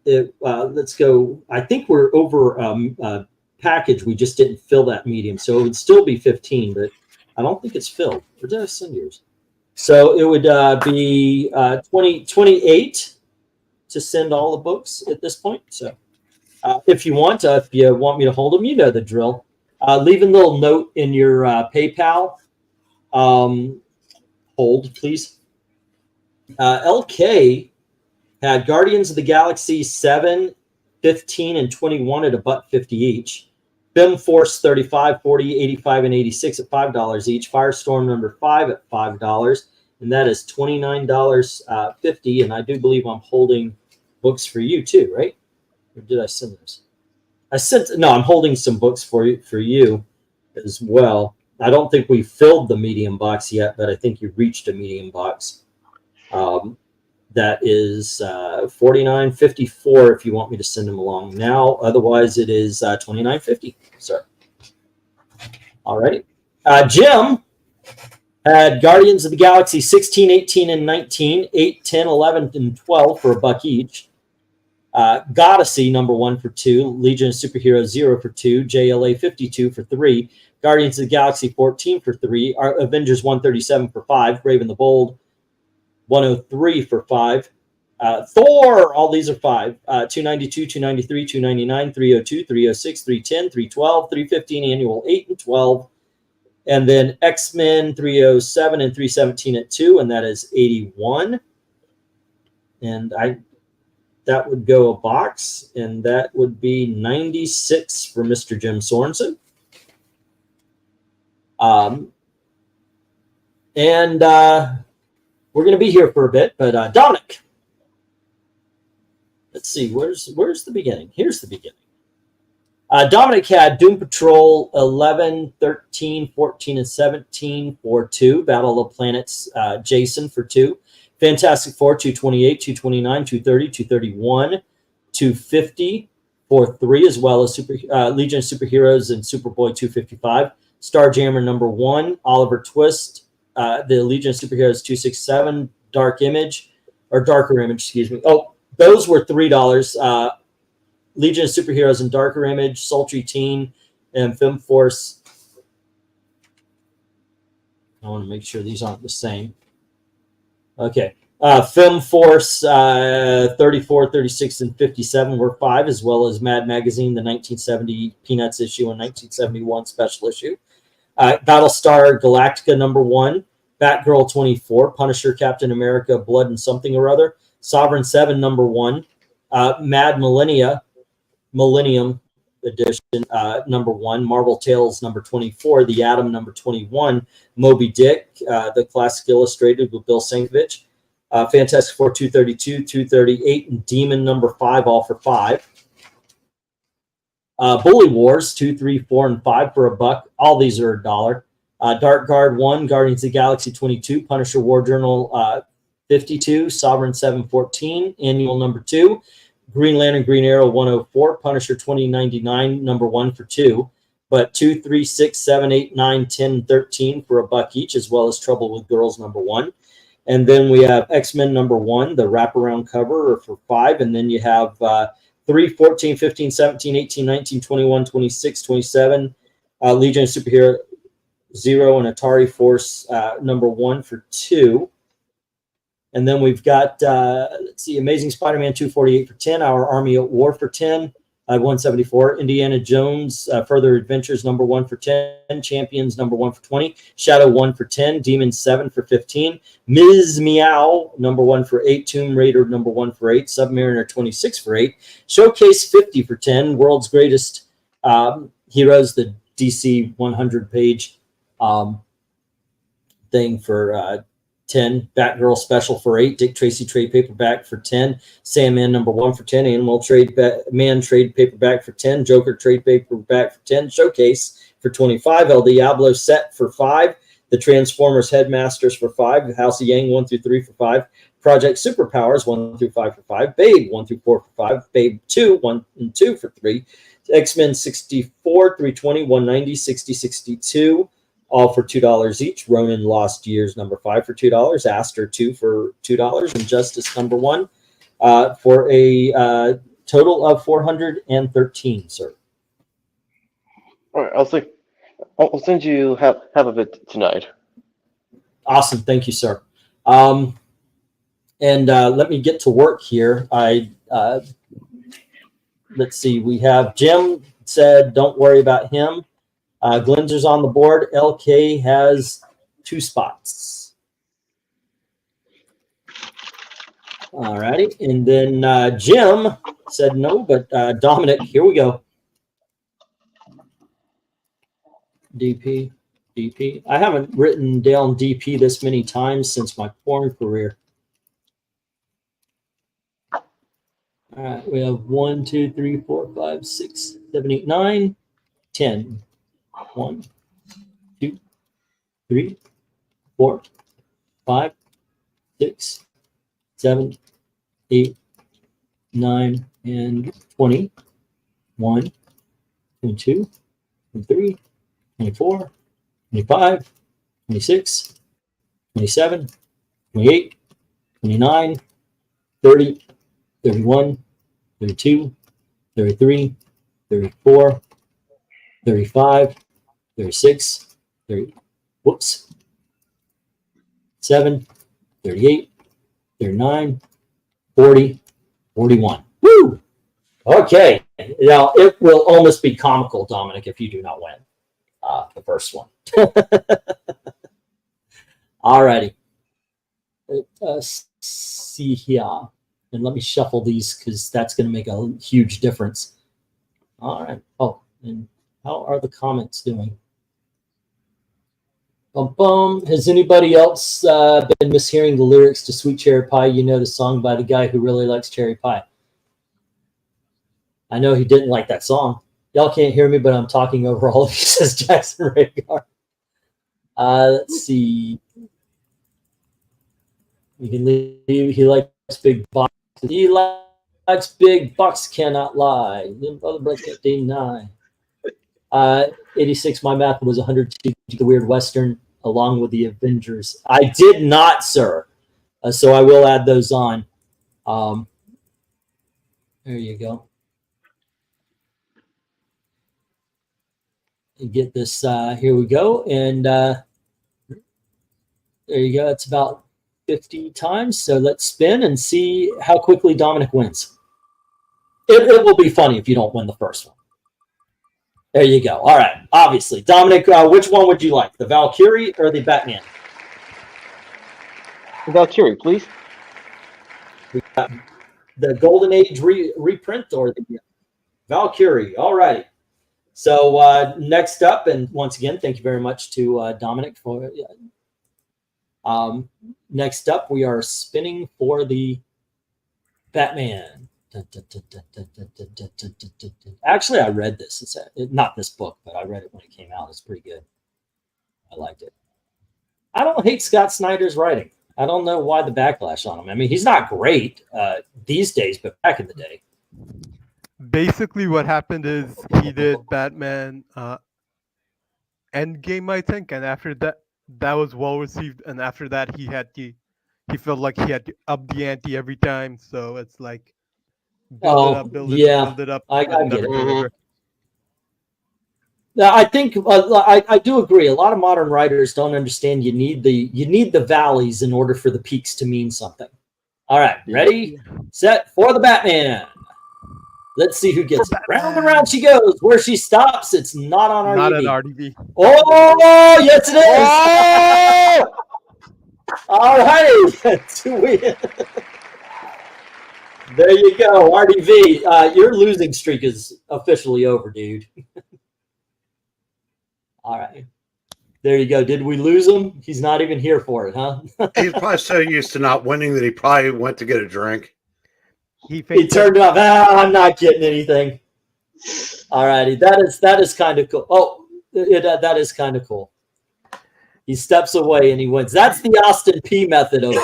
let's go. I think we're over package. We just didn't fill that medium. So it would still be 15, but I don't think it's filled. Or did I send yours? So it would be 28 to send all the books at this point. So if you want me to hold them, you know the drill. Leave a little note in your PayPal. Hold, please. LK had Guardians of the Galaxy 7, 15, and 21 at $1.50 each. BIM Force 35, 40, 85, and 86 at $5 each. Firestorm number 5 at $5. And that is $29.50. And I do believe I'm holding books for you too, right? Or did I send those? No, I'm holding some books for you as well. I don't think we filled the medium box yet, but I think you reached a medium box. That is $49.54 if you want me to send them along now. Otherwise, it is $29.50. Sir. All righty. Jim had Guardians of the Galaxy 16, 18, and 19, 8, 10, 11, and 12 for $1 each. Goddessy, #1 for 2. Legion of Superheroes 0 for 2. JLA 52 for 3. Guardians of the Galaxy 14 for 3. Avengers 137 for 5. Raven the Bold 103 for 5. Thor, all these are 5. 292, 293, 299, 302, 306, 310, 312, 315, annual 8 and 12. And then X-Men 307 and 317 at 2, and that is 81. And that would go a box, and that would be 96 for Mr. Jim Sorensen. We're going to be here for a bit, but Dominic, let's see, where's the beginning? Here's the beginning. Dominic had Doom Patrol 11, 13, 14, and 17 for 2. Battle of the Planets, Jason for 2. Fantastic Four 228, 229, 230, 231, 250 for 3, as well as Legion of Superheroes and Superboy 255. Starjammer #1, Oliver Twist, the Legion of Superheroes 267, Darker Image, excuse me. Oh, those were $3. Legion of Superheroes and Darker Image, Sultry Teen, and Film Force. I want to make sure these aren't the same. Okay. Film Force 34, 36, and 57 were 5, as well as Mad Magazine, the 1970 Peanuts issue and 1971 special issue. Battlestar Galactica #1, Batgirl 24, Punisher, Captain America, Blood and Something or Other, Sovereign 7 #1, Mad Millennium edition #1, Marvel Tales #24, The Atom #21, Moby Dick, the classic illustrated with Bill Sienkiewicz, Fantastic Four 232, 238, and Demon #5, all for 5. Bully Wars 2, 3, 4, and 5 for $1. All these are $1. Dark Guard 1, Guardians of the Galaxy 22, Punisher War Journal 52, Sovereign 714, Annual #2, Green Lantern Green Arrow 104, Punisher 2099 #1 for 2, but 2, 3, 6, 7, 8, 9, 10, and 13 for $1 each, as well as Trouble with Girls #1. And then we have X-Men #1, the wraparound cover for 5, and then you have 3, 14, 15, 17, 18, 19, 21, 26, 27, Legion of Superhero 0, and Atari Force #1 for 2. And then we've got, let's see, Amazing Spider-Man 248 for 10, Our Army at War for 10, 174, Indiana Jones Further Adventures #1 for 10, Champions #1 for 20, Shadow 1 for 10, Demon 7 for 15, Ms. Meow #1 for 8, Tomb Raider #1 for 8, Submariner 26 for 8, Showcase 50 for 10, World's Greatest Heroes, the DC 100-page thing for 10, Batgirl Special for 8, Dick Tracy trade paperback for 10, Sandman #1 for 10, Animal Man trade paperback for 10, Joker trade paperback for 10, Showcase for 25, El Diablo set for 5, The Transformers Headmasters for 5, House of Yang 1 through 3 for 5, Project Superpowers 1 through 5 for 5, Babe 1 through 4 for 5, Babe 2 1 and 2 for 3, X-Men 64, 320, 190, 60, 62. All for $2 each. Ronin Lost Years #5 for $2. Aster 2 for $2. And Justice #1 for a total of 413, sir. All right, I'll send you half of it tonight. Awesome. Thank you, sir. And let me get to work here. Let's see. We have Jim said, don't worry about him. Glinzer's on the board. LK has 2 spots. All righty. And then Jim said no, but Dominic, here we go. DP. I haven't written down DP this many times since my porn career. All right. We have 1, 2, 3, 4, 5, 6, 7, 8, 9, 10. 1, 2, 3, 4, 5, 6, 7, 8, 9, and 20. 1, 22, 23, 24, 25, 26, 27, 28, 29, 30, 31, 32, 33, 34, 35, 36, 30, whoops, 7, 38, 39, 40, 41. Woo! Okay. Now, it will almost be comical, Dominic, if you do not win the first one. All righty. See here. And let me shuffle these because that's going to make a huge difference. All right. Oh, and how are the comments doing? Has anybody else been mishearing the lyrics to Sweet Cherry Pie? You know the song by the guy who really likes cherry pie. I know he didn't like that song. Y'all can't hear me, but I'm talking over all of you, says Jackson Rhaegar. Let's see. You can leave. He likes big bucks. He likes big bucks, cannot lie. Brother Brett can't deny. 86, my math was 102. The Weird Western, along with the Avengers. I did not, sir. So I will add those on. There you go. And get this. Here we go. And there you go. It's about 50 times. So let's spin and see how quickly Dominic wins. It will be funny if you don't win the first one. There you go. All right. Obviously. Dominic, which one would you like? The Valkyrie or the Batman? The Valkyrie, please. The Golden Age reprint or the Valkyrie. All right. So next up, and once again, thank you very much to Dominic for next up, we are spinning for the Batman. Actually, I read this. It's not this book, but I read it when it came out. It's pretty good. I liked it. I don't hate Scott Snyder's writing. I don't know why the backlash on him. I mean, he's not great these days, but back in the day. Basically, what happened is he did Batman Endgame, I think, and after that, that was well received. And after that, he felt like he had to up the ante every time. So it's like build it up. I get it. I think I do agree. A lot of modern writers don't understand you need the valleys in order for the peaks to mean something. All right, ready, set for the Batman. Let's see who gets it. Round and round she goes. Where she stops, it's not on RDV. Not an RDV. Oh, yes, it is. Oh! All righty. 2 win. There you go, RDV. Your losing streak is officially over, dude. All right. There you go. Did we lose him? He's not even here for it, huh? He's probably so used to not winning that he probably went to get a drink. He turned off. I'm not getting anything. All righty. That is kind of cool. Oh, that is kind of cool. He steps away and he wins. That's the Austin P method of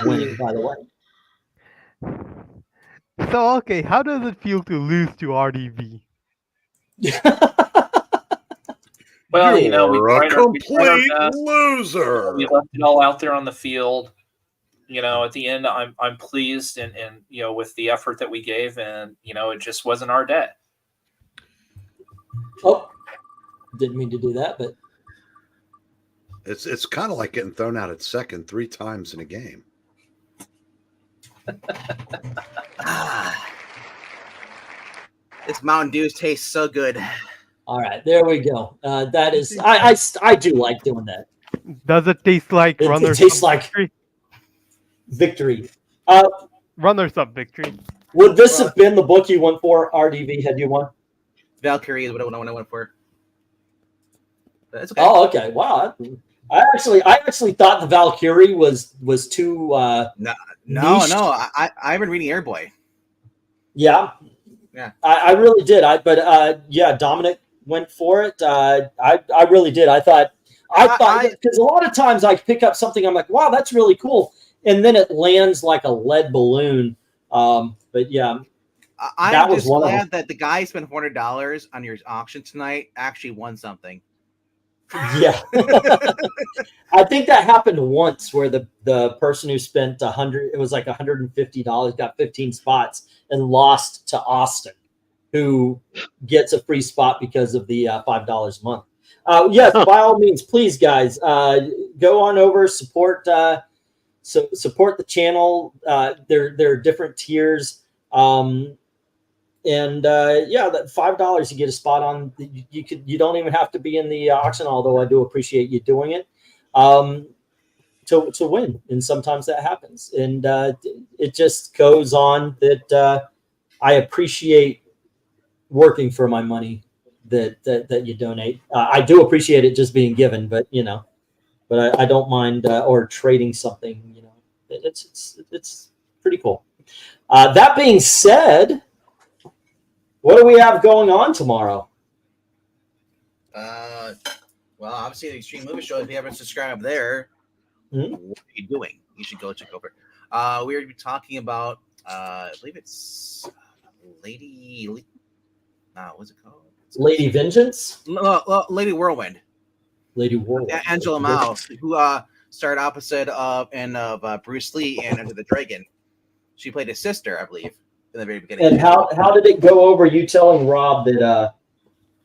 winning, by the way. So, okay, how does it feel to lose to RDV? Well, you know, You're a complete loser. We left it all out there on the field. You know, at the end, I'm pleased and you know, with the effort that we gave, and you know, it just wasn't our day. Oh, didn't mean to do that, but it's kind of like getting thrown out at second 3 times in a game. This Mountain Dew tastes so good. All right, there we go. That is, I do like doing that. Does it taste like runners? It tastes like victory. Runners up victory. Would this have been the book you went for, RDV? Had you won? Valkyrie is what I went for. That's okay. Oh, okay. Wow. I actually thought the Valkyrie was too. No. I've been reading Airboy. Yeah. I really did. Yeah, Dominic went for it. I really did. I thought because a lot of times I pick up something, I'm like, wow, that's really cool, and then it lands like a lead balloon. But yeah, I'm just glad that the guy spent $400 on your auction tonight actually won something. Yeah. I think that happened once where the person who spent it was like $150, got 15 spots and lost to Austin, who gets a free spot because of the $5 a month. Yes, by all means, please, guys, go on over, support support the channel. There are different tiers. Yeah, that $5 you get a spot on. You don't even have to be in the auction, although I do appreciate you doing it to win. And sometimes that happens, and it just goes on that I appreciate working for my money that you donate. I do appreciate it just being given, but but I don't mind or trading something. It's pretty cool. That being said, what do we have going on tomorrow? Well, obviously the Extreme Movie Show. If you haven't subscribed there, what are you doing? You should go check over. We're going to be talking about, I believe it's what's it called? Lady Vengeance? Lady Whirlwind. Lady Whirlwind. Angela Mouse, who starred opposite of Bruce Lee and Enter the Dragon. She played his sister, I believe, in the very beginning. And how did it go over you telling Rob that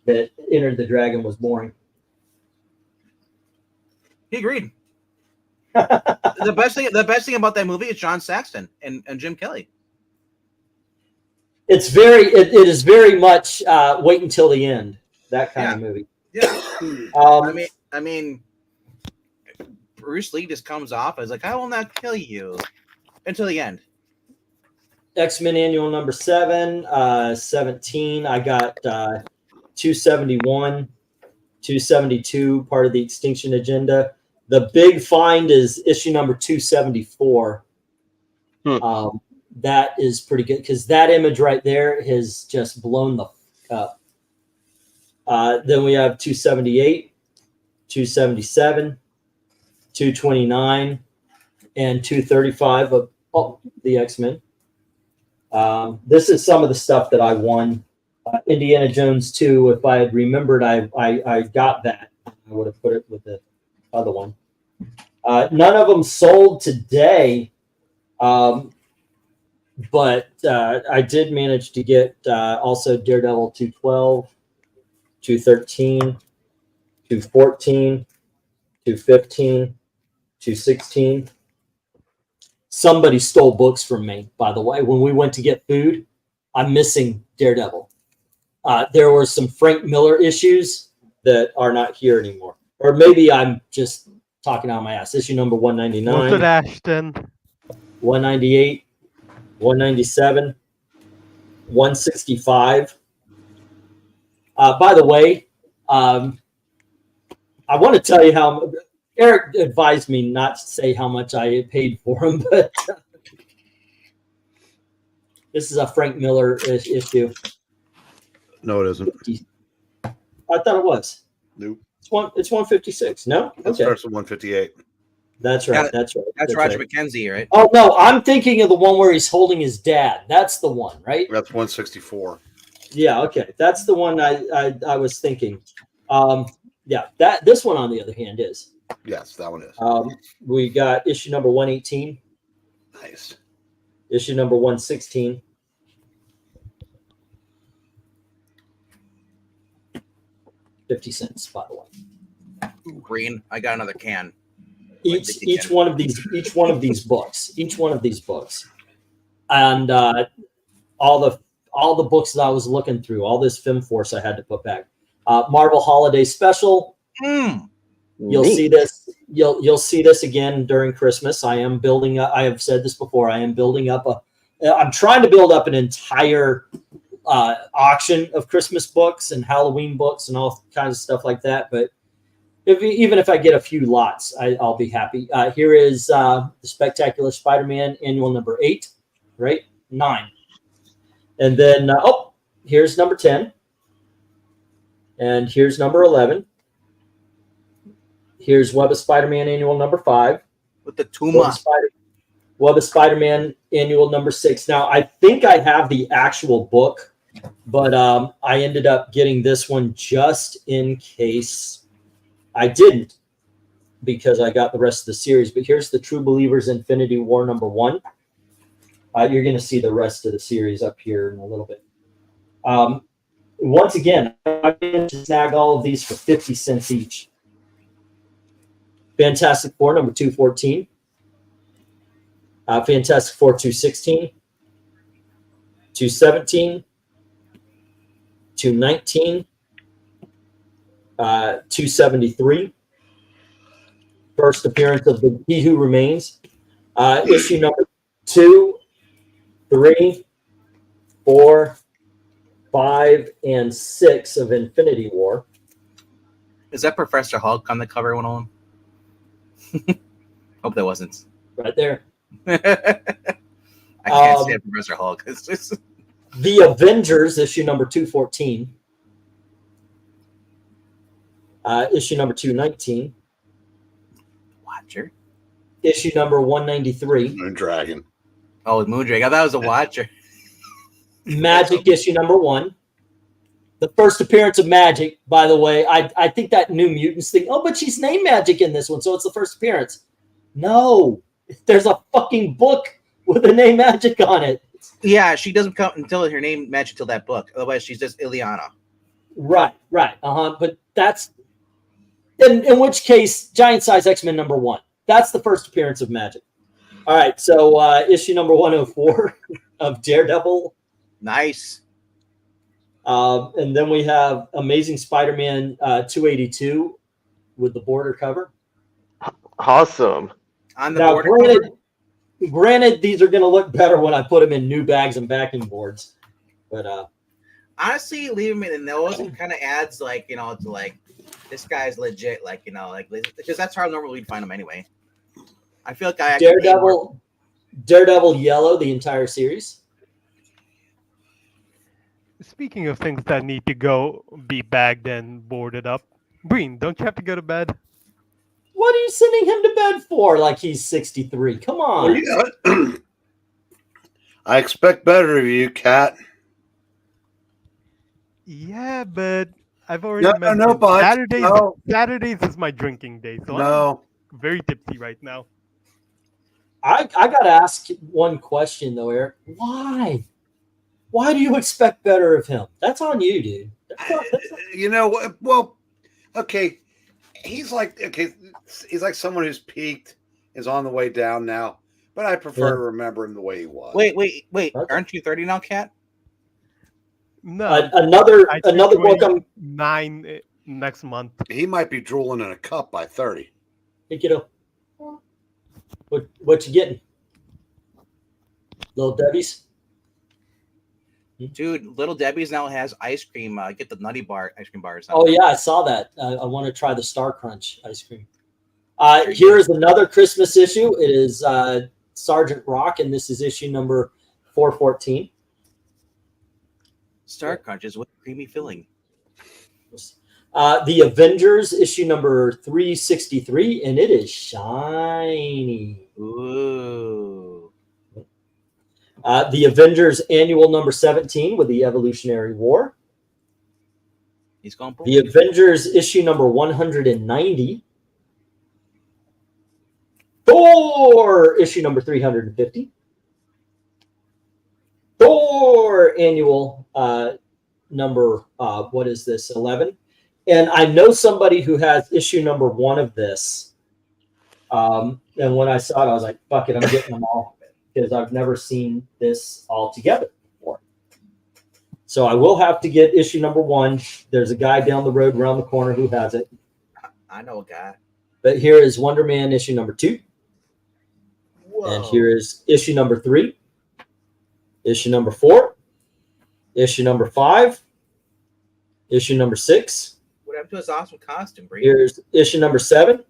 that Enter the Dragon was boring? He agreed. The best thing about that movie is John Saxon and Jim Kelly. It is very much wait until the end, that kind of movie. Yeah. I mean, Bruce Lee just comes off as like, I will not kill you until the end. X-Men Annual number 7, 17. I got 271, 272, part of the Extinction Agenda. The big find is issue number 274. That is pretty good because that image right there has just blown the up. Then we have 278, 277, 229, and 235 of the X-Men. This is some of the stuff that I won. Indiana Jones 2, if I had remembered I got that, I would have put it with the other one. None of them sold today, but I did manage to get also Daredevil 212, 213, 214, 215, 216. Somebody stole books from me, by the way. When we went to get food, I'm missing Daredevil. There were some Frank Miller issues that are not here anymore. Or maybe I'm just talking out my ass. Issue number 199. Wilfred Ashton. 198. 197. 165. By the way, I want to tell you how Eric advised me not to say how much I paid for him, but this is a Frank Miller issue. No, it isn't. I thought it was. Nope. It's 156. No? It starts at 158. That's right. That's right. That's Roger McKenzie, right? Oh, no. I'm thinking of the one where he's holding his dad. That's the one, right? That's 164. Yeah, okay. That's the one I was thinking. Yeah, this one, on the other hand, is. Yes, that one is. We got issue number 118. Nice. Issue number 116. $0.50, by the way. Green. I got another can. Each one of these books, and all the books that I was looking through, all this Film Force I had to put back. Marvel Holiday Special. You'll see this. You'll see this again during Christmas. I am building up. I have said this before. I am building up I'm trying to build up an entire auction of Christmas books and Halloween books and all kinds of stuff like that. But even if I get a few lots, I'll be happy. Here is the Spectacular Spider-Man Annual number 8, right? 9. And then, here's number 10. And here's number 11. Here's Web of Spider-Man Annual number 5. With the Tuma. Web of Spider-Man Annual number 6. Now, I think I have the actual book, but I ended up getting this one just in case I didn't because I got the rest of the series. But here's the True Believers Infinity War #1. You're going to see the rest of the series up here in a little bit. Once again, I managed to snag all of these for 50 cents each. Fantastic Four #214. Fantastic Four 216. 217. 219. 273. First appearance of the He Who Remains. Issue number 2, 3, 4, 5, and 6 of Infinity War. Is that Professor Hulk on the cover, one of them? Hope that wasn't. Right there. I can't stand Professor Hulk. It's just... The Avengers, issue number 214. Issue number 219. Watcher. Issue number 193. Moondragon. Oh, Moondragon. I thought it was a Watcher. Magic issue number 1. The first appearance of Magic, by the way. I think that New Mutants thing. Oh, but she's named Magic in this one, so it's the first appearance. No, there's a fucking book with the name Magic on it. Yeah, she doesn't come until her name Magic till that book. Otherwise, she's just Ileana. Right. But that's in which case, Giant Size X-Men #1. That's the first appearance of Magic. All right, so issue number 104 of Daredevil. Nice. And then we have Amazing Spider-Man 282 with the border cover. Awesome. On the Now, border granted, these are going to look better when I put them in new bags and backing boards. But honestly, leave them in those. It kind of adds, like, to like, this guy's legit, like, because that's how normally we'd find them anyway. I feel like I actually Daredevil Yellow, the entire series. Speaking of things that need to go be bagged and boarded up, Breen, don't you have to go to bed? What are you sending him to bed for? Like he's 63. Come on. I expect better of you, Cat. Yeah, but I've already mentioned Saturdays is my drinking day, so I'm very tipsy right now. I gotta ask one question though, Eric. Why? Why do you expect better of him? That's on you, dude. You know what? Well, okay. He's like someone who's peaked, is on the way down now. But I prefer to remember him the way he was. Wait. Okay. Aren't you 30 now, Cat? No. Another book. I'm 9 next month. He might be drooling in a cup by 30. Hey, kiddo. What you getting? Little Debbie's? Dude, Little Debbie's now has ice cream. Get the Nutty Bar ice cream bars. Oh yeah, I saw that. I want to try the Star Crunch ice cream. Here is another Christmas issue. It is Sergeant Rock, and this is issue number 414. Star Crunch is with creamy filling. The Avengers issue number 363, and it is shiny. Ooh. The Avengers annual number 17 with the Evolutionary War. He's gone. The Avengers issue number 190. Thor issue number 350. Thor annual number what is this, 11? And I know somebody who has issue number 1 of this. And when I saw it, I was like, fuck it, I'm getting them all because I've never seen this all together before. So I will have to get issue number 1. There's a guy down the road around the corner who has it. I know a guy. But here is Wonder Man issue number 2. Whoa. And here is issue number 3. Issue number 4. Issue number 5. Issue number 6. What happened to his awesome costume, Bree? Here's issue number 7.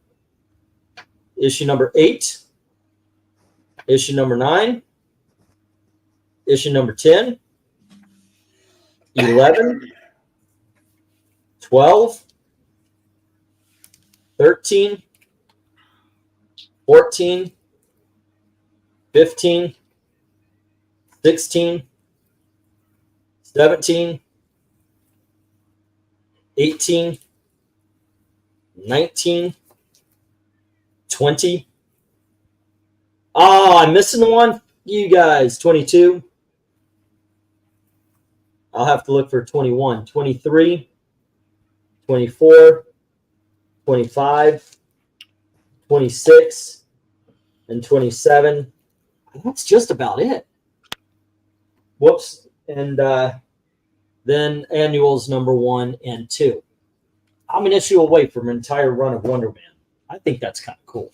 Issue number 8. Issue number 9. Issue number 10. 11. 12. 13. 14. 15. 16. 17. 18. 19, 20. Oh, I'm missing the one. You guys, 22. I'll have to look for 21, 23, 24, 25, 26, and 27. That's just about it. Whoops. And then annuals number 1 and 2. I'm an issue away from an entire run of Wonder Man. I think that's kind of cool.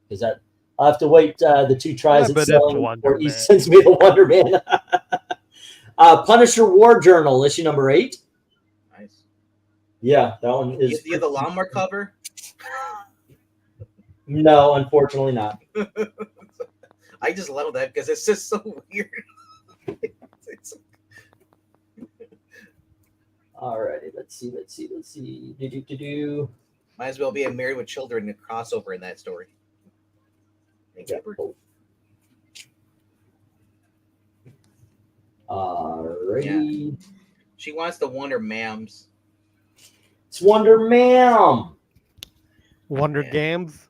Because I'll have to wait the 2 tries Yeah, at but selling it's Wonder before he Man. sends me the Wonder Man. Punisher War Journal, issue number 8. Nice. Yeah, that one is. You have the lawnmower cover? No, unfortunately not. I just love that because it's just so weird. Alrighty, let's see. Do. Might as well be a Married with Children and crossover in that story. Yeah. Alrighty. Yeah. She wants the Wonder Mams. It's Wonder Ma'am. Wonder Yeah. Gams.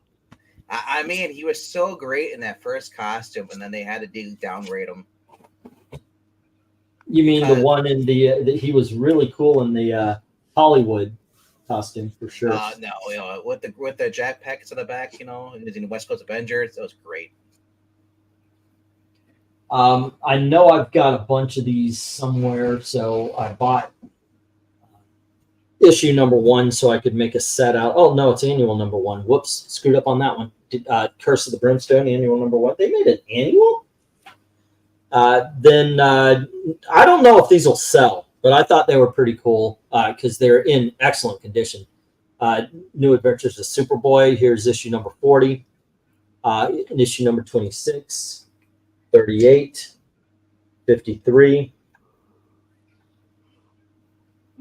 I mean, he was so great in that first costume, and then they had to downgrade him. You mean the one in the he was really cool in the Hollywood costume for sure. No, you know, with the jack packets on the back, you know, in West Coast Avengers, that was great. I know I've got a bunch of these somewhere, so I bought issue number 1 so I could make a set out. Oh no, it's annual number 1. Whoops, screwed up on that one. Curse of the Brimstone, annual number 1. They made an annual. Then I don't know if these will sell, but I thought they were pretty cool because they're in excellent condition. New Adventures of Superboy. Here's issue number 40. Issue number 26, 38, 53.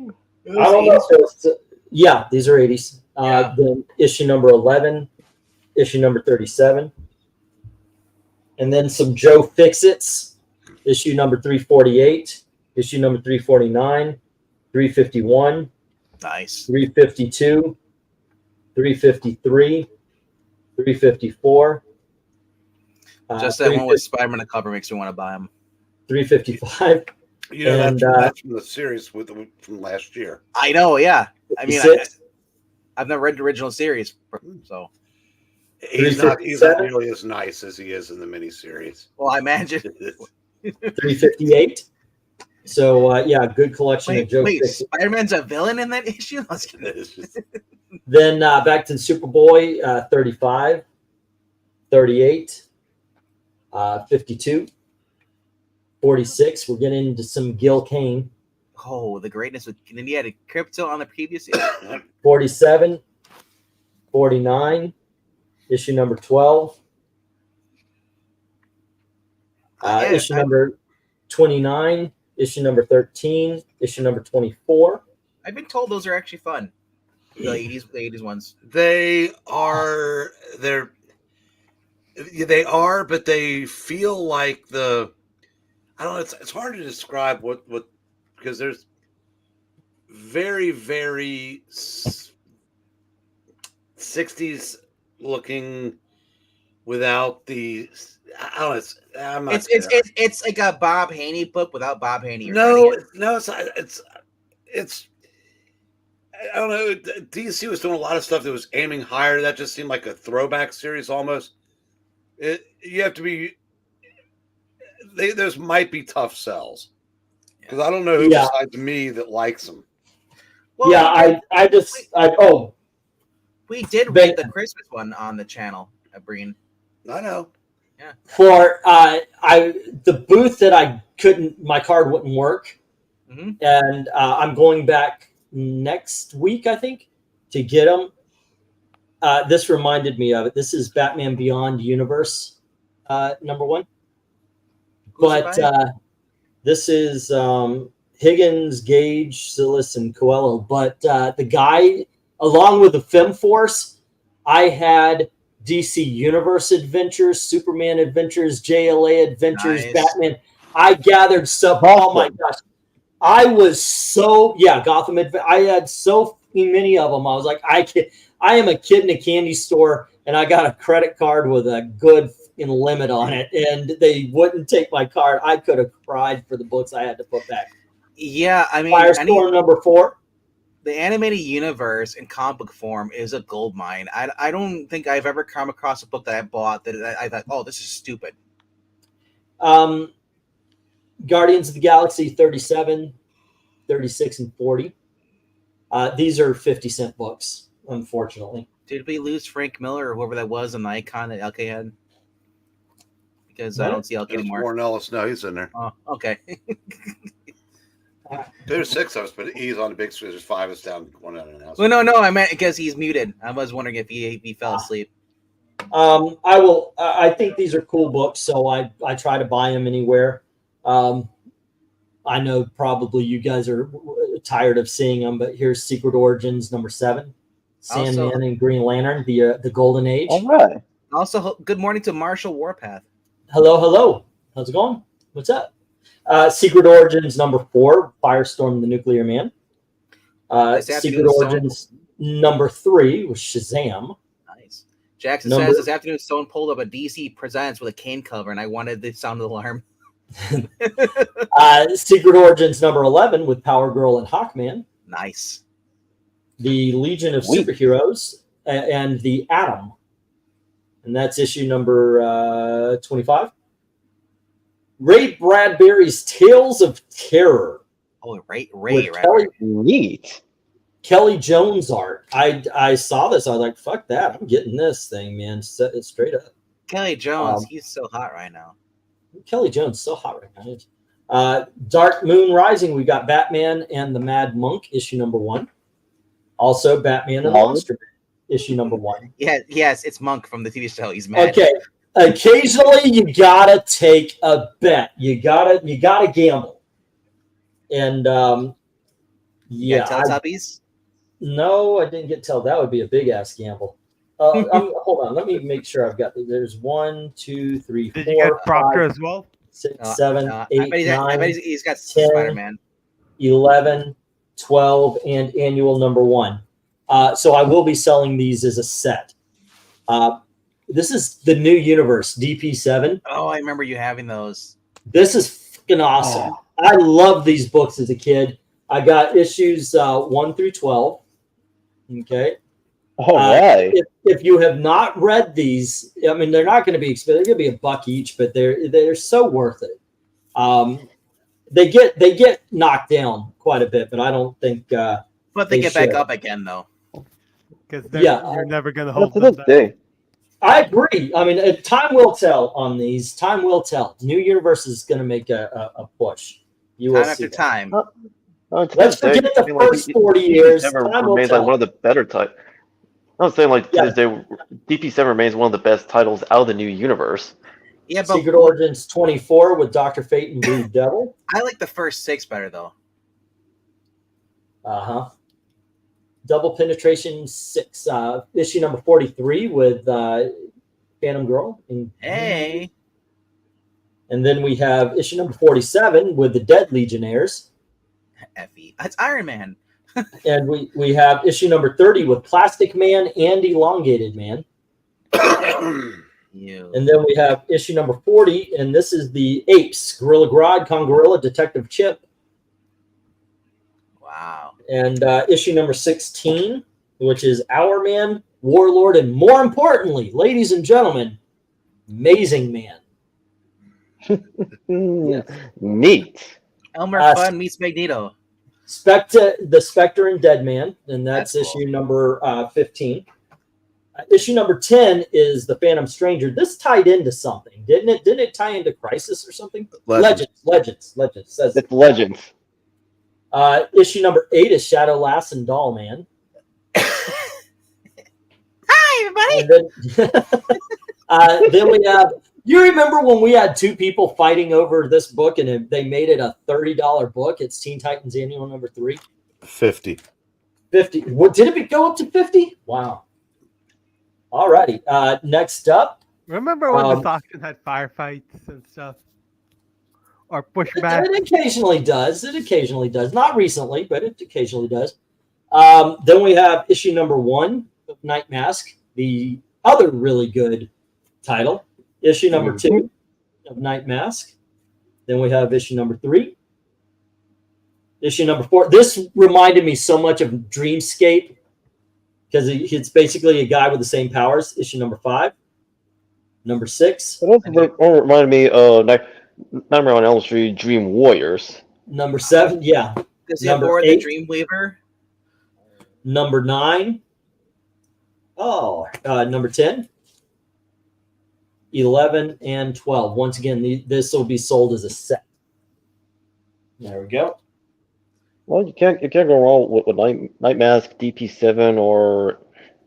I don't know. Yeah, these are 80s. Yeah. Then issue number 11, issue number 37. And then some Joe Fix-Its, issue number 348, issue number 349, 351, Nice. 352, 353, 354. Just that one with Spider-Man the cover makes me want to buy them. 355. You know, And, that's from the series from last year. I know, yeah. I mean, 56. I've never read the original series, so. He's not nearly as nice as he is in the miniseries. Well, I imagine. 358. So, yeah, good collection of Joe Wait, Fix-Its. Spider-Man's a villain in that issue? Then back to Superboy, 35, 38, 52, 46. We're getting into some Gil Kane. Oh, the greatness with then he had a crypto on the previous issue. 47, 49, issue number 12. Issue number 29, issue number 13, issue number 24. I've been told those are actually fun. The 80s ones. They are, but they feel like I don't know. It's hard to describe what because there's very, very 60s looking without the. I don't know. I'm not It's like a Bob Haney book without Bob Haney. No, it's. I don't know. DC was doing a lot of stuff that was aiming higher. That just seemed like a throwback series almost. You have to be. Those might be tough sells because I don't know who besides me that likes them. Well, Yeah, we did read the Christmas one on the channel at Breen. I know. Yeah. For the booth that my card wouldn't work, and I'm going back next week, I think, to get them. This reminded me of it. This is Batman Beyond Universe number 1. But this is Higgins, Gage, Silas, and Coelho. But the guy, along with the FemForce, I had DC Universe Adventures, Superman Adventures, JLA Adventures, Nice. Batman. I gathered stuff. Oh my gosh. I was so, Gotham. I had so many of them. I was like, I am a kid in a candy store, and I got a credit card with a good limit on it, and they wouldn't take my card. I could have cried for the books I had to put back. Yeah, I mean, Firestorm number 4. The animated universe in comic book form is a gold mine. I don't think I've ever come across a book that I bought that I thought, oh, this is stupid. Guardians of the Galaxy 37, 36, and 40. These are 50-cent books, unfortunately. Did we lose Frank Miller or whoever that was on the icon that LK had? Because I don't see LK anymore. Warren Ellis, no, he's in there. Oh, okay. There's 6 of us, but he's on the big screen. There's 5 of us down one out of the house. Well, no, I meant because he's muted. I was wondering if he fell asleep. I think these are cool books, so I try to buy them anywhere. I know probably you guys are tired of seeing them, but here's Secret Origins number 7, Sandman and Green Lantern, the Golden Age. All right. Also, good morning to Marshall Warpath. Hello. How's it going? What's up? Secret Origins number 4, Firestorm the Nuclear Man. Secret Origins number 3 was Shazam. Nice. Jackson says this afternoon someone pulled up a DC Presents with a cane cover, and I wanted the sound of the alarm. Secret Origins number 11 with Power Girl and Hawkman. Nice. The Legion of Superheroes and the Atom. And that's issue number 25. Ray Bradbury's Tales of Terror. Oh, Ray Neat. Kelly Jones art. I saw this. I was like, fuck that. I'm getting this thing, man. Set it straight up. Kelly Jones, he's so hot right now. Kelly Jones, so hot right now. Dark Moon Rising, we got Batman and the Mad Monk, issue number 1. Also, Batman and the Monster Man, issue number 1. Yeah, yes, it's Monk from the TV show. He's mad. Okay. Occasionally, you gotta take a bet. You gotta gamble. And yeah, Teletubbies. No, I didn't get tell. That would be a big ass gamble. Hold on, let me make sure I've got. There's 1, 2, 3, 4. Did you get Proctor as well? 6, 7, 8, 9. I bet he's got 10, Spider-Man. 11, 12, and annual number 1. So I will be selling these as a set. This is the new universe, DP7. Oh, I remember you having those. This is fucking awesome. Oh. I love these books as a kid. I got issues 1 through 12. Okay. All right. If you have not read these, I mean, they're not going to be expensive. They're going to be $1 each, but they're so worth it. They get knocked down quite a bit, but I don't think. But they get back up again, though. Because you're never going to hold them down. I agree. I mean, time will tell on these. Time will tell. New Universe is going to make a push. You will time after time. Let's forget the first 40 years. Time will remains tell. like one of the better titles. I was saying, like, DP7 remains one of the best titles out of the New Universe. Yeah, but Secret Origins 24 with Dr. Fate and Blue Devil. I like the first 6 better, though. Double Penetration 6, issue number 43 with Phantom Girl. Hey. And then we have issue number 47 with the Dead Legionnaires. Effie. That's Iron Man. And we have issue number 30 with Plastic Man and Elongated Man. And then we have issue number 40, and this is the Apes, Gorilla Grodd, Kongorilla, Detective Chip. Wow. And issue number 16, which is Our Man, Warlord, and more importantly, ladies and gentlemen, Amazing Man. Yes. Neat. Elmer Fudd meets Magneto. The Spectre and Deadman, and that's cool. issue number 15. Issue number 10 is The Phantom Stranger. This tied into something, didn't it? Didn't it tie into Crisis or something? Legends. Says it's Legends. Issue number 8 is Shadow Lass and Doll Man. Hi, everybody. Then we have. You remember when we had 2 people fighting over this book, and they made it a $30 book? It's Teen Titans Annual number 3. 50. 50. What did it go up to 50? Wow. All righty. Next up. Remember when the auction had firefights and stuff? Or pushback? It occasionally does. Not recently, but it occasionally does. Then we have issue number 1 of Night Mask, the other really good title. Issue number 2 of Night Mask. Then we have issue number 3. Issue number 4. This reminded me so much of Dreamscape because it's basically a guy with the same powers. Issue number 5. Number 6. It also reminded me of Nightmare on Elm Street Dream Warriors. Number 7, yeah. Is he Number aboard 8. the Dreamweaver? Number 9. Oh, number 10. 11 and 12. Once again, this will be sold as a set. There we go. Well, you can't go wrong with Night Mask, DP7, or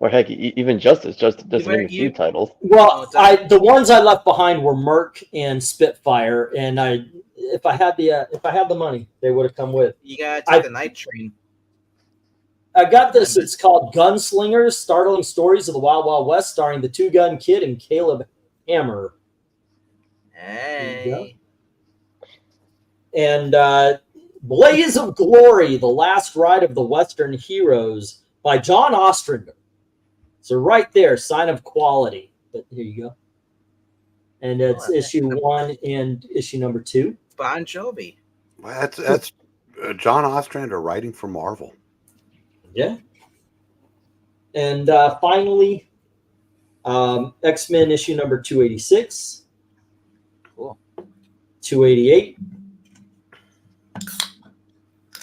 heck, even Justice. Just to name a few titles. Well, the ones I left behind were Merc and Spitfire, and if I had the money, they would have come with. You gotta take the Night Train. I got this. It's called Gunslingers: Startling Stories of the Wild Wild West, starring the Two Gun Kid and Caleb Hammer. Hey. And Blaze of Glory: The Last Ride of the Western Heroes by John Ostrander. So right there, sign of quality. But here you go. And it's issue 1 and issue number 2. Bon Jovi. Well, that's John Ostrander writing for Marvel. Yeah. And finally, X-Men issue number 286. Cool. 288.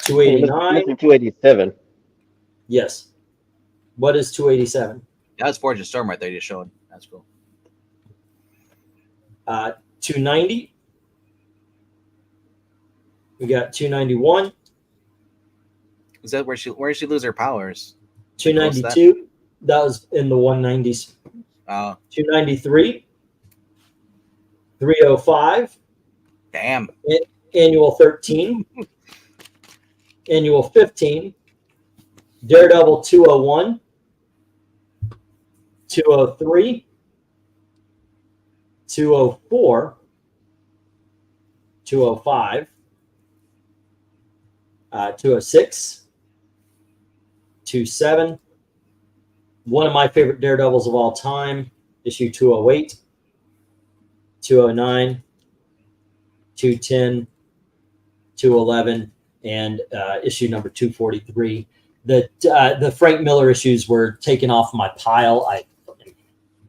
289. 287. Yes. What is 287? That's Fortune Storm right there you just showed. That's cool. 290. We got 291. Is that where she lose her powers? 292. That was in the 190s. 293. 305. Damn. Annual 13. Annual 15. Daredevil 201. 203. 204. 205. 206. 27. One of my favorite Daredevils of all time, issue 208. 209. 210. 211. And issue number 243. The Frank Miller issues were taken off my pile. I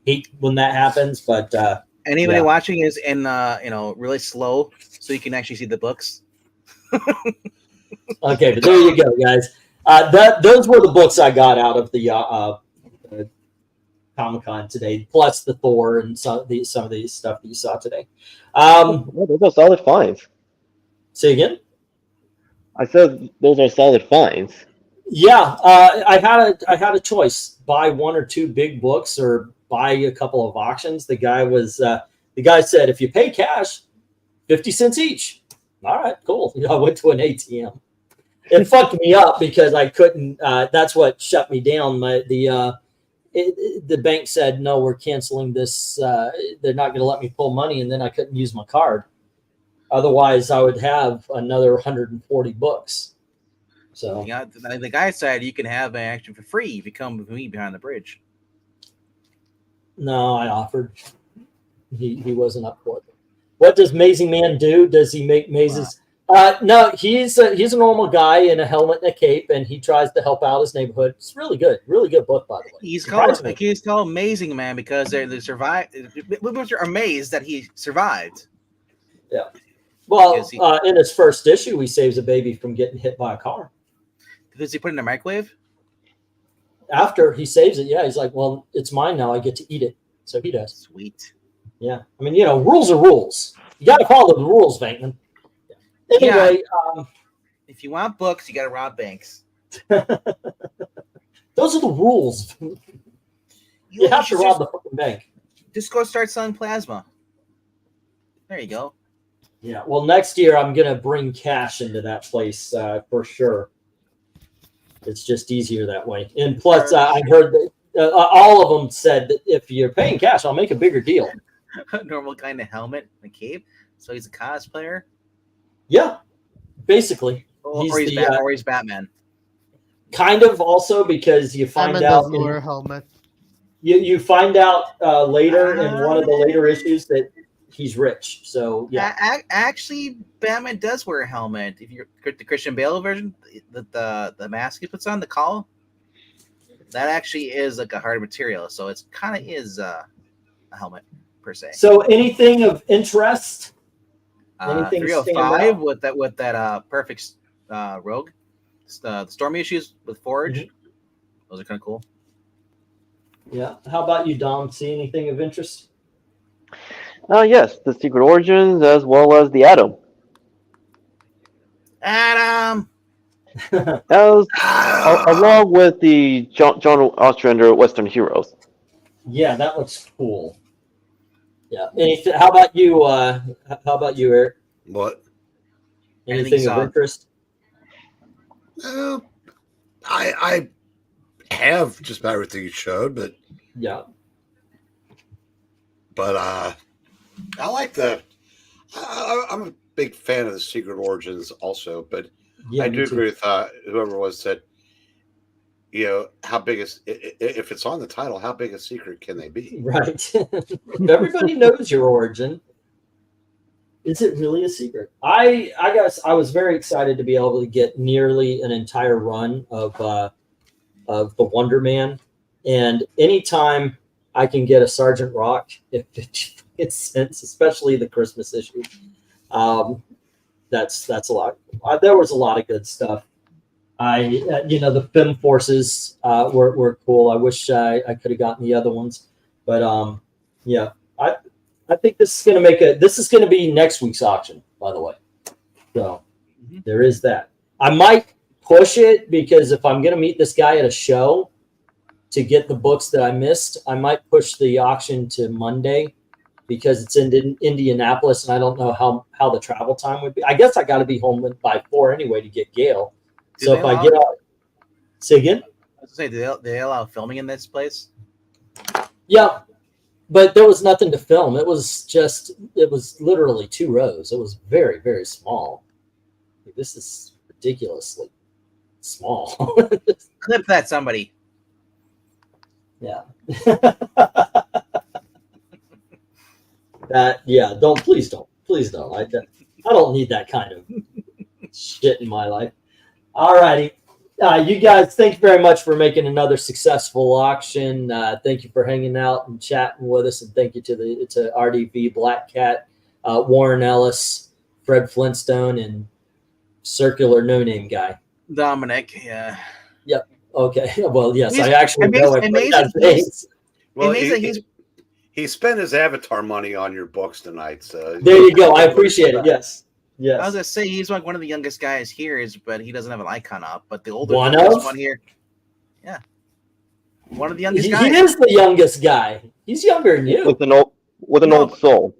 hate when that happens, but anybody watching is in really slow, so you can actually see the books. Okay, but there you go, guys. Those were the books I got out of the Comicon today, plus the Thor and some of the stuff that you saw today. Those are solid finds. Say again? I said those are solid finds. Yeah, I had a choice: buy 1 or 2 big books or buy a couple of auctions. The guy said, if you pay cash, 50 cents each. All right, cool. I went to an ATM. It fucked me up because I couldn't. That's what shut me down. The bank said, no, we're canceling this. They're not going to let me pull money, and then I couldn't use my card. Otherwise, I would have another 140 books. So the guy said you can have an action for free if you come with me behind the bridge. No, I offered. He wasn't up for it. What does Amazing Man do? Does he make mazes? No, he's a normal guy in a helmet and a cape, and he tries to help out his neighborhood. It's really good book, by the way. He's called Amazing Man because they survived. We're amazed that he survived. Yeah. Well, in his first issue, he saves a baby from getting hit by a car. Does he put it in a microwave? After he saves it, yeah, he's like, well, it's mine now. I get to eat it. So he does. Sweet. Yeah. I mean, rules are rules. You got to follow the rules, Venkman. Anyway. Yeah. If you want books, you got to rob banks. Those are the rules. You have to rob the fucking bank. Just go start selling plasma. There you go. Yeah. Well, next year, I'm going to bring cash into that place for sure. It's just easier that way. And plus, I heard that all of them said that if you're paying cash, I'll make a bigger deal. Normal kind of helmet, a cape. So he's a cosplayer. Yeah, basically. Or he's Batman. kind of also because you find Batman out does lure a helmet. you find out later in one of the later issues that he's rich. So yeah, Actually, Batman does wear a helmet. If you're the Christian Bale version, the mask he puts on, the cowl, that actually is like a hard material. So it's kind of is a helmet per se. so anything of interest? Anything 305 with that perfect rogue, the Storm issues with Forge. Those are kind of cool. Yeah. How about you, Dom? See anything of interest? Yes, the Secret Origins as well as the Atom. Adam. As, along with the John Ostrander Western Heroes. Yeah, that looks cool. Yeah. Anything? How about you? How about you, Eric? What? Anything of interest? I have just about everything you showed, but yeah. But I like the. I'm a big fan of the Secret Origins also, but yeah, I do agree with whoever was said. You know, how big is if it's on the title? How big a secret can they be? Right. Everybody knows your origin. Is it really a secret? I guess I was very excited to be able to get nearly an entire run of the Wonder Man, and anytime I can get a Sergeant Rock, if it makes sense, especially the Christmas issue, that's a lot. There was a lot of good stuff. The Fem Forces were cool. I wish I could have gotten the other ones, but yeah, I think this is going to be next week's auction, by the way. So there is that. I might push it because if I'm going to meet this guy at a show to get the books that I missed, I might push the auction to Monday because it's in Indianapolis and I don't know how the travel time would be. I guess I got to be home by 4 anyway to get Gale. So if I get out, say again. I was going to say, do they allow filming in this place? Yeah, but there was nothing to film. It was literally 2 rows. It was very, very small. This is ridiculously small. Clip that, somebody. Yeah. Please don't. I don't need that kind of shit in my life. All righty. You guys, thank you very much for making another successful auction. Thank you for hanging out and chatting with us, and thank you to RDV, Black Cat, Warren Ellis, Fred Flintstone, and Circular No Name Guy. Dominic, yeah. Yep. Okay. Well, yes, I actually know it. Well, he spent his avatar money on your books tonight, so there you go. I appreciate it. Yes. Yes. I was gonna say he's like one of the youngest guys here, but he doesn't have an icon up. But the older one here, yeah, one of the youngest guys. He is the youngest guy. He's younger than you. With an old soul.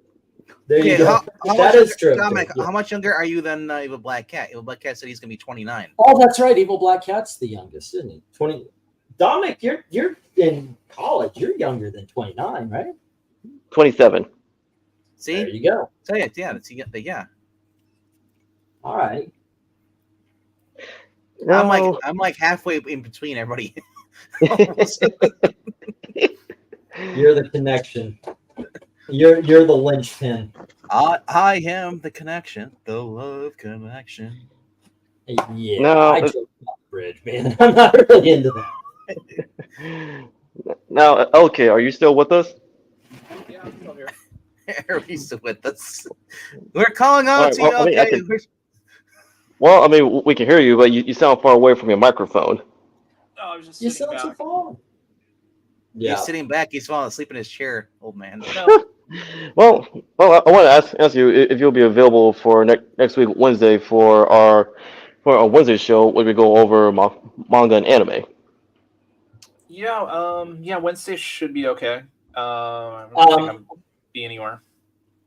There you go. That is true. Dominic, how much younger are you than Evil Black Cat? Evil Black Cat said he's gonna be 29. Oh, that's right. Evil Black Cat's the youngest, isn't he? 20. Dominic, you're in college. You're younger than 29, right? 27. See, there you go. Say it. Yeah. All right. No. I'm like halfway in between everybody. You're the connection. You're the linchpin. I am the connection, the love connection. Yeah, no, I joke about the bridge, man. I'm not really into that. Now, okay, are you still with us? Yeah, I'm still here. Are we still with us? We're calling out to you. Well, I mean, we can hear you, but you sound far away from your microphone. No, I was just You sitting sound back. so far. Yeah. He's sitting back. He's falling asleep in his chair, old man. No. Well, I want to ask you if you'll be available for next week, Wednesday, for our Wednesday show where we go over manga and anime. Yeah, Wednesday should be okay. I don't think I'll be anywhere.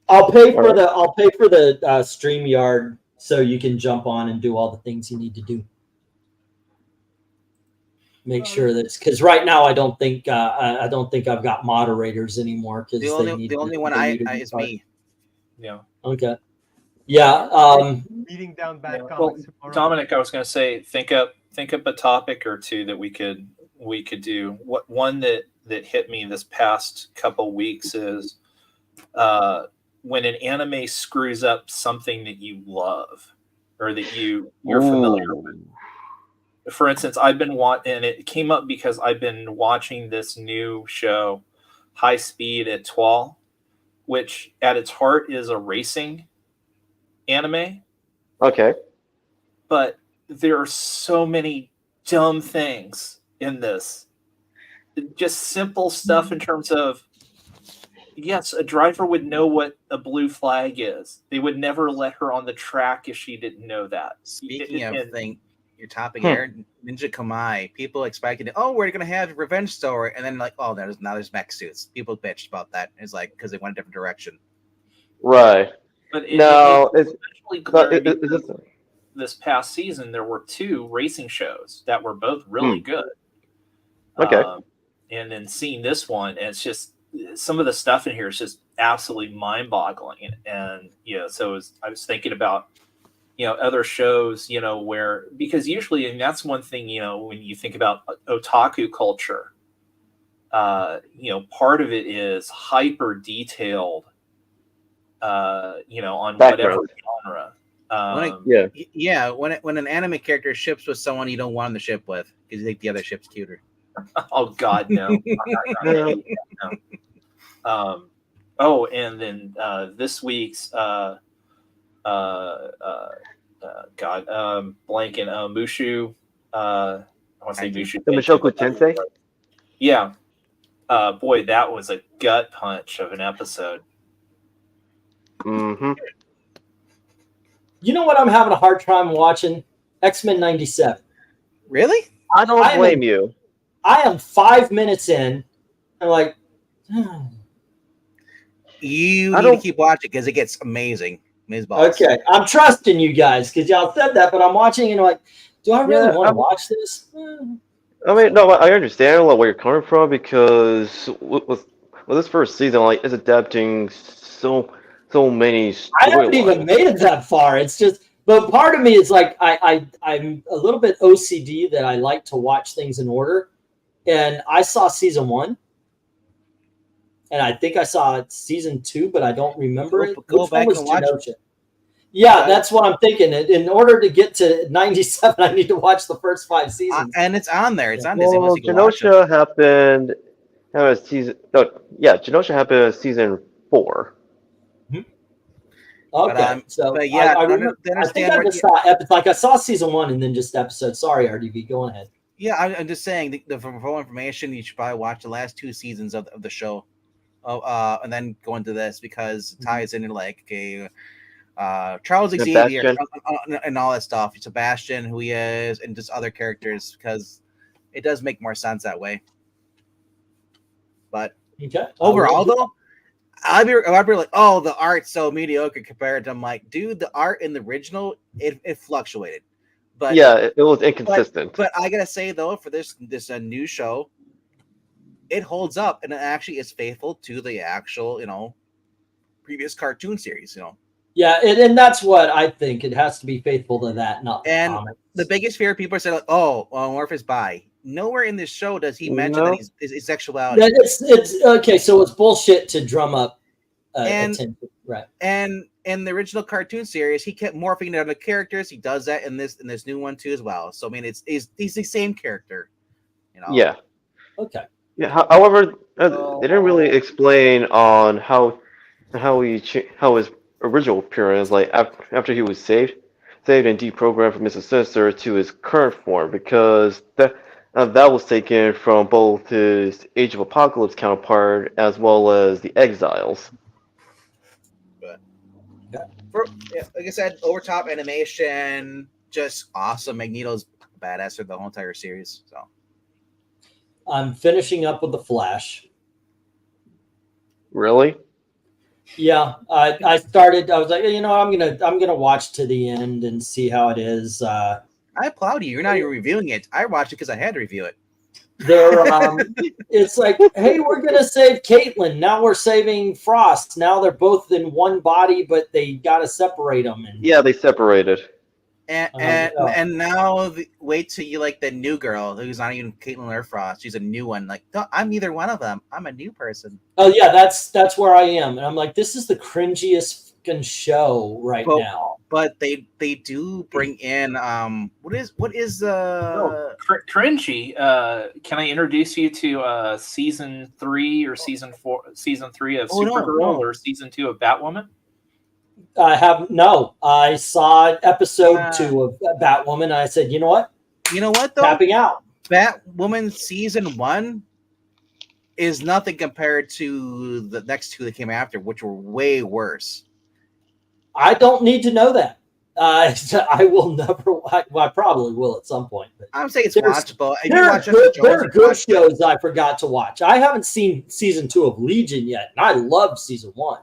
I'll pay for the StreamYard so you can jump on and do all the things you need to do. Make sure that's because right now I don't think I've got moderators anymore because the only one is me. Yeah. Okay. Yeah. Beating down bad Well, comics tomorrow. Dominic, I was going to say, think up think up a topic or two that we could do. What one that hit me this past couple weeks is when an anime screws up something that you love or that you're familiar with. For instance, I've been and it came up because I've been watching this new show, High Speed Etoile, which at its heart is a racing anime. Okay. But there are so many dumb things in this. Just simple stuff in terms of, yes, a driver would know what a blue flag is. They would never let her on the track if she didn't know that. Speaking of your topic here, Ninja Kamai, people expected, oh, we're going to have a revenge story. And then, like, oh, now there's mech suits. People bitched about that. It's like, because they went a different direction. Right. But this past season, there were 2 racing shows that were both really good. Okay. And then seeing this one, and it's just some of the stuff in here is just absolutely mind-boggling. And so I was thinking about other shows, where, because usually, and that's one thing, when you think about otaku culture, part of it is hyper detailed, on whatever genre. When an anime character ships with someone you don't want to ship with because you think the other ship's cuter. Oh God, no. And then this week's blanking Mushu. I want to say Mushu. The Mushoku Tensei. Yeah. Boy, that was a gut punch of an episode. Mm-hmm. You know what I'm having a hard time watching? X-Men 97. Really? I don't blame you. I am 5 minutes in. I'm like, you need to keep watching because it gets amazing. Okay, I'm trusting you guys because y'all said that, but I'm watching and I'm like, do I really want to watch this? I mean, no, I understand where you're coming from because with this first season, like, it's adapting so many storylines. I haven't even made it that far. It's just, but part of me is like, I'm a little bit OCD that I like to watch things in order. And I saw season 1. And I think I saw season 2, but I don't remember it. Go back and watch it. Yeah, that's what I'm thinking. In order to get to 97, I need to watch the first 5 seasons. And it's on there. It's on Disney. Well, Genosha happened as season. Genosha happened as season 4. Okay, but yeah, I think I just saw I saw season 1 and then just episode. Sorry, RDV, go ahead. Yeah, I'm just saying. For full information, you should probably watch the last 2 seasons of the show. And then go into this because it ties into like Charles Xavier and all that stuff. Sebastian, who he is, and just other characters because it does make more sense that way. But overall, though, I'd be like, oh, the art's so mediocre compared to. I'm like, dude, the art in the original it fluctuated, but yeah, it was inconsistent. But I gotta say though, for this new show, it holds up and it actually is faithful to the actual, previous cartoon series, Yeah, and that's what I think. It has to be faithful to that, not the comics. The biggest fear people say, like, oh, Morph is bi. Nowhere in this show does he mention that his sexuality. Yeah, it's okay, so it's bullshit to drum up attention. Right. And in the original cartoon series, he kept morphing into other characters. He does that in this new one too as well. So I mean, he's the same character. Yeah. Okay. Yeah. However, they didn't really explain on how his original appearance, like after he was saved and deprogrammed from his sister to his current form, because that was taken from both his Age of Apocalypse counterpart as well as the Exiles. But like I said, over top animation, just awesome. Magneto's badass for the whole entire series. So I'm finishing up with the Flash. Really? Yeah, I started. I was like, I'm gonna watch to the end and see how it is. I applaud you. You're not even reviewing it. I watched it because I had to review it. It's like, hey, we're gonna save Caitlin. Now we're saving Frost. Now they're both in one body, but they gotta separate them. And yeah, they separated. And now wait till you like the new girl who's not even Caitlin Lurfrost. She's a new one. Like, no, I'm neither one of them. I'm a new person. Oh yeah, that's where I am, and I'm like, this is the cringiest fucking show right now. But they do bring in what is cringy. Can I introduce you to season 3 or season 4, season 3 of Supergirl or season 2 of Batwoman? I saw episode 2 of Batwoman. And I said, you know what though, tapping out. Batwoman season 1 is nothing compared to the next 2 that came after, which were way worse. I don't need to know that. I will never. I probably will at some point. But I'm saying it's watchable. There are good shows I forgot to watch. I haven't seen season 2 of Legion yet, and I loved season 1.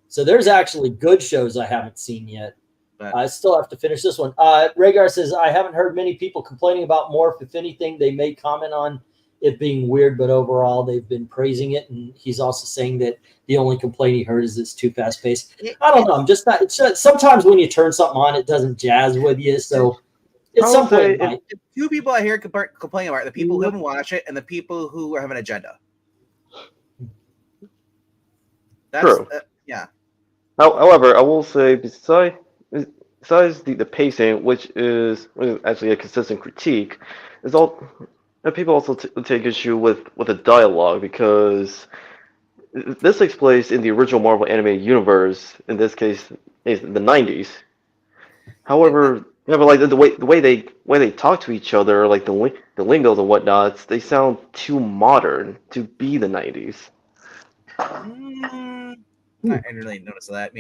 So there's actually good shows I haven't seen yet. But I still have to finish this one. Rhaegar says, I haven't heard many people complaining about Morph. If anything, they may comment on it being weird, but overall they've been praising it. And he's also saying that the only complaint he heard is it's too fast paced. I don't know. I'm just not. It's just, sometimes when you turn something on, it doesn't jazz with you. So at some point, two people I hear complaining about it, the people who haven't watched it and the people who have an agenda. That's true. Yeah. However, I will say besides the pacing, which is actually a consistent critique, is all. People also take issue with the dialogue, because this takes place in the original Marvel animated universe. In this case, in the 90s. However, like the way they talk to each other, like the lingos and whatnot, they sound too modern to be the 90s. I didn't really notice that.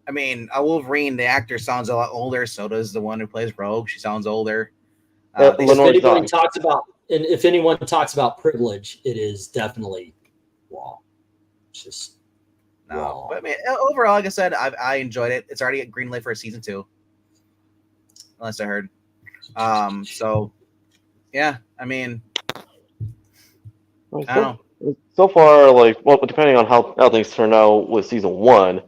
I mean, Wolverine, the actor sounds a lot older. So does the one who plays Rogue. She sounds older. If anyone talks about privilege, it is definitely wrong. It's just wrong. But I mean, overall, like I said, I enjoyed it. It's already green light for a season 2, unless I heard. So yeah, I mean, I don't know. So far, depending on how things turn out with season 1,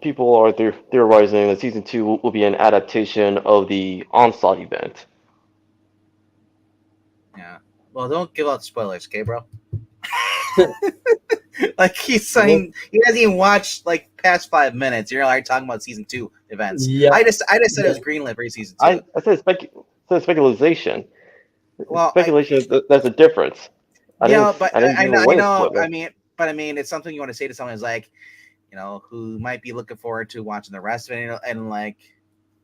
people are theorizing that season 2 will be an adaptation of the Onslaught event. Yeah. Well, don't give out spoilers, okay, bro? Like he's saying, he hasn't even watched like past 5 minutes. You're already talking about season 2 events. Yeah. I just said it was greenlit for season 2. I said speculation. Well, speculation. That's a difference. I know. I mean, it's something you want to say to someone who's like, who might be looking forward to watching the rest of it, and like,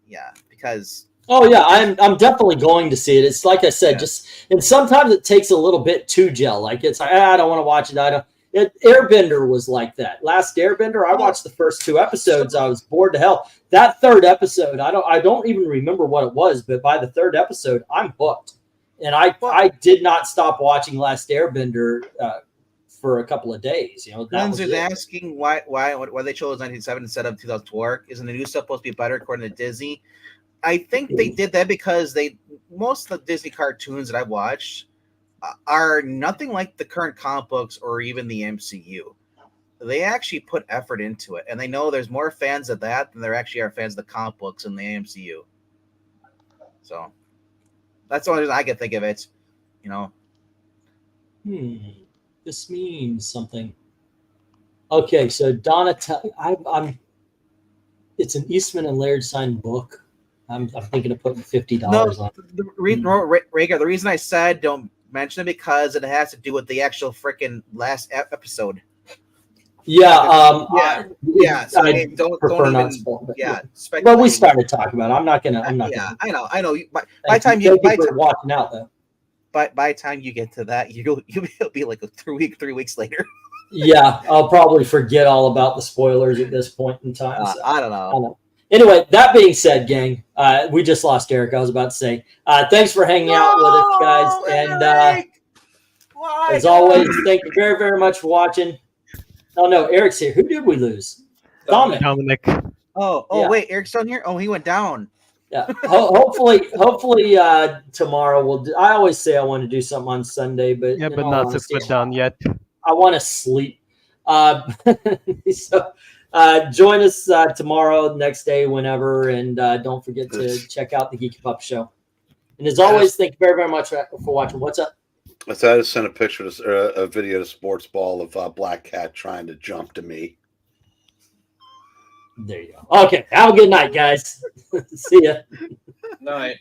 yeah, because. Oh yeah, I'm definitely going to see it. It's like I said, and sometimes it takes a little bit to gel. Like it's like, I don't want to watch it. Airbender was like that. Last Airbender, I watched the first 2 episodes. I was bored to hell. That 3rd episode, I don't even remember what it was, but by the 3rd episode, I'm hooked. And I did not stop watching Last Airbender for a couple of days. That was asking why they chose 1997 instead of 2004. Isn't the new stuff supposed to be better according to Disney? I think they did that because most of the Disney cartoons that I've watched are nothing like the current comic books or even the MCU. They actually put effort into it, and they know there's more fans of that than there actually are fans of the comic books in the MCU. So that's the only reason I can think of it. This means something. Okay, so Donna, it's an Eastman and Laird signed book. I'm thinking of putting $50 on it. Rhaegar, the reason I said don't mention it because it has to do with the actual freaking last episode. Yeah. Yeah. So don't even. Yeah. But we started talking about it. I'm not gonna. Yeah, I know. By the time you watching out though. But by the time you get to that, you'll be like 3 weeks later. Yeah, I'll probably forget all about the spoilers at this point in time. So. I don't know. Anyway, that being said, gang, we just lost Eric. I was about to say, thanks for hanging out with us, guys. And as always, thank you very, very much for watching. Oh, no, Eric's here. Who did we lose? Dominic. Oh, yeah. Wait, Eric's still here? Oh, he went down. Yeah. Hopefully, tomorrow we'll do. I always say I want to do something on Sunday, but not to put down yet. I want to sleep. So Join us tomorrow, next day, whenever, and don't forget to check out the Geeky Pup Show. And as always, thank you very, very much for watching. What's up? I thought I just sent a picture, a video to Sports Ball of Black Cat trying to jump to me. There you go. Okay, have a good night, guys. See ya. Night.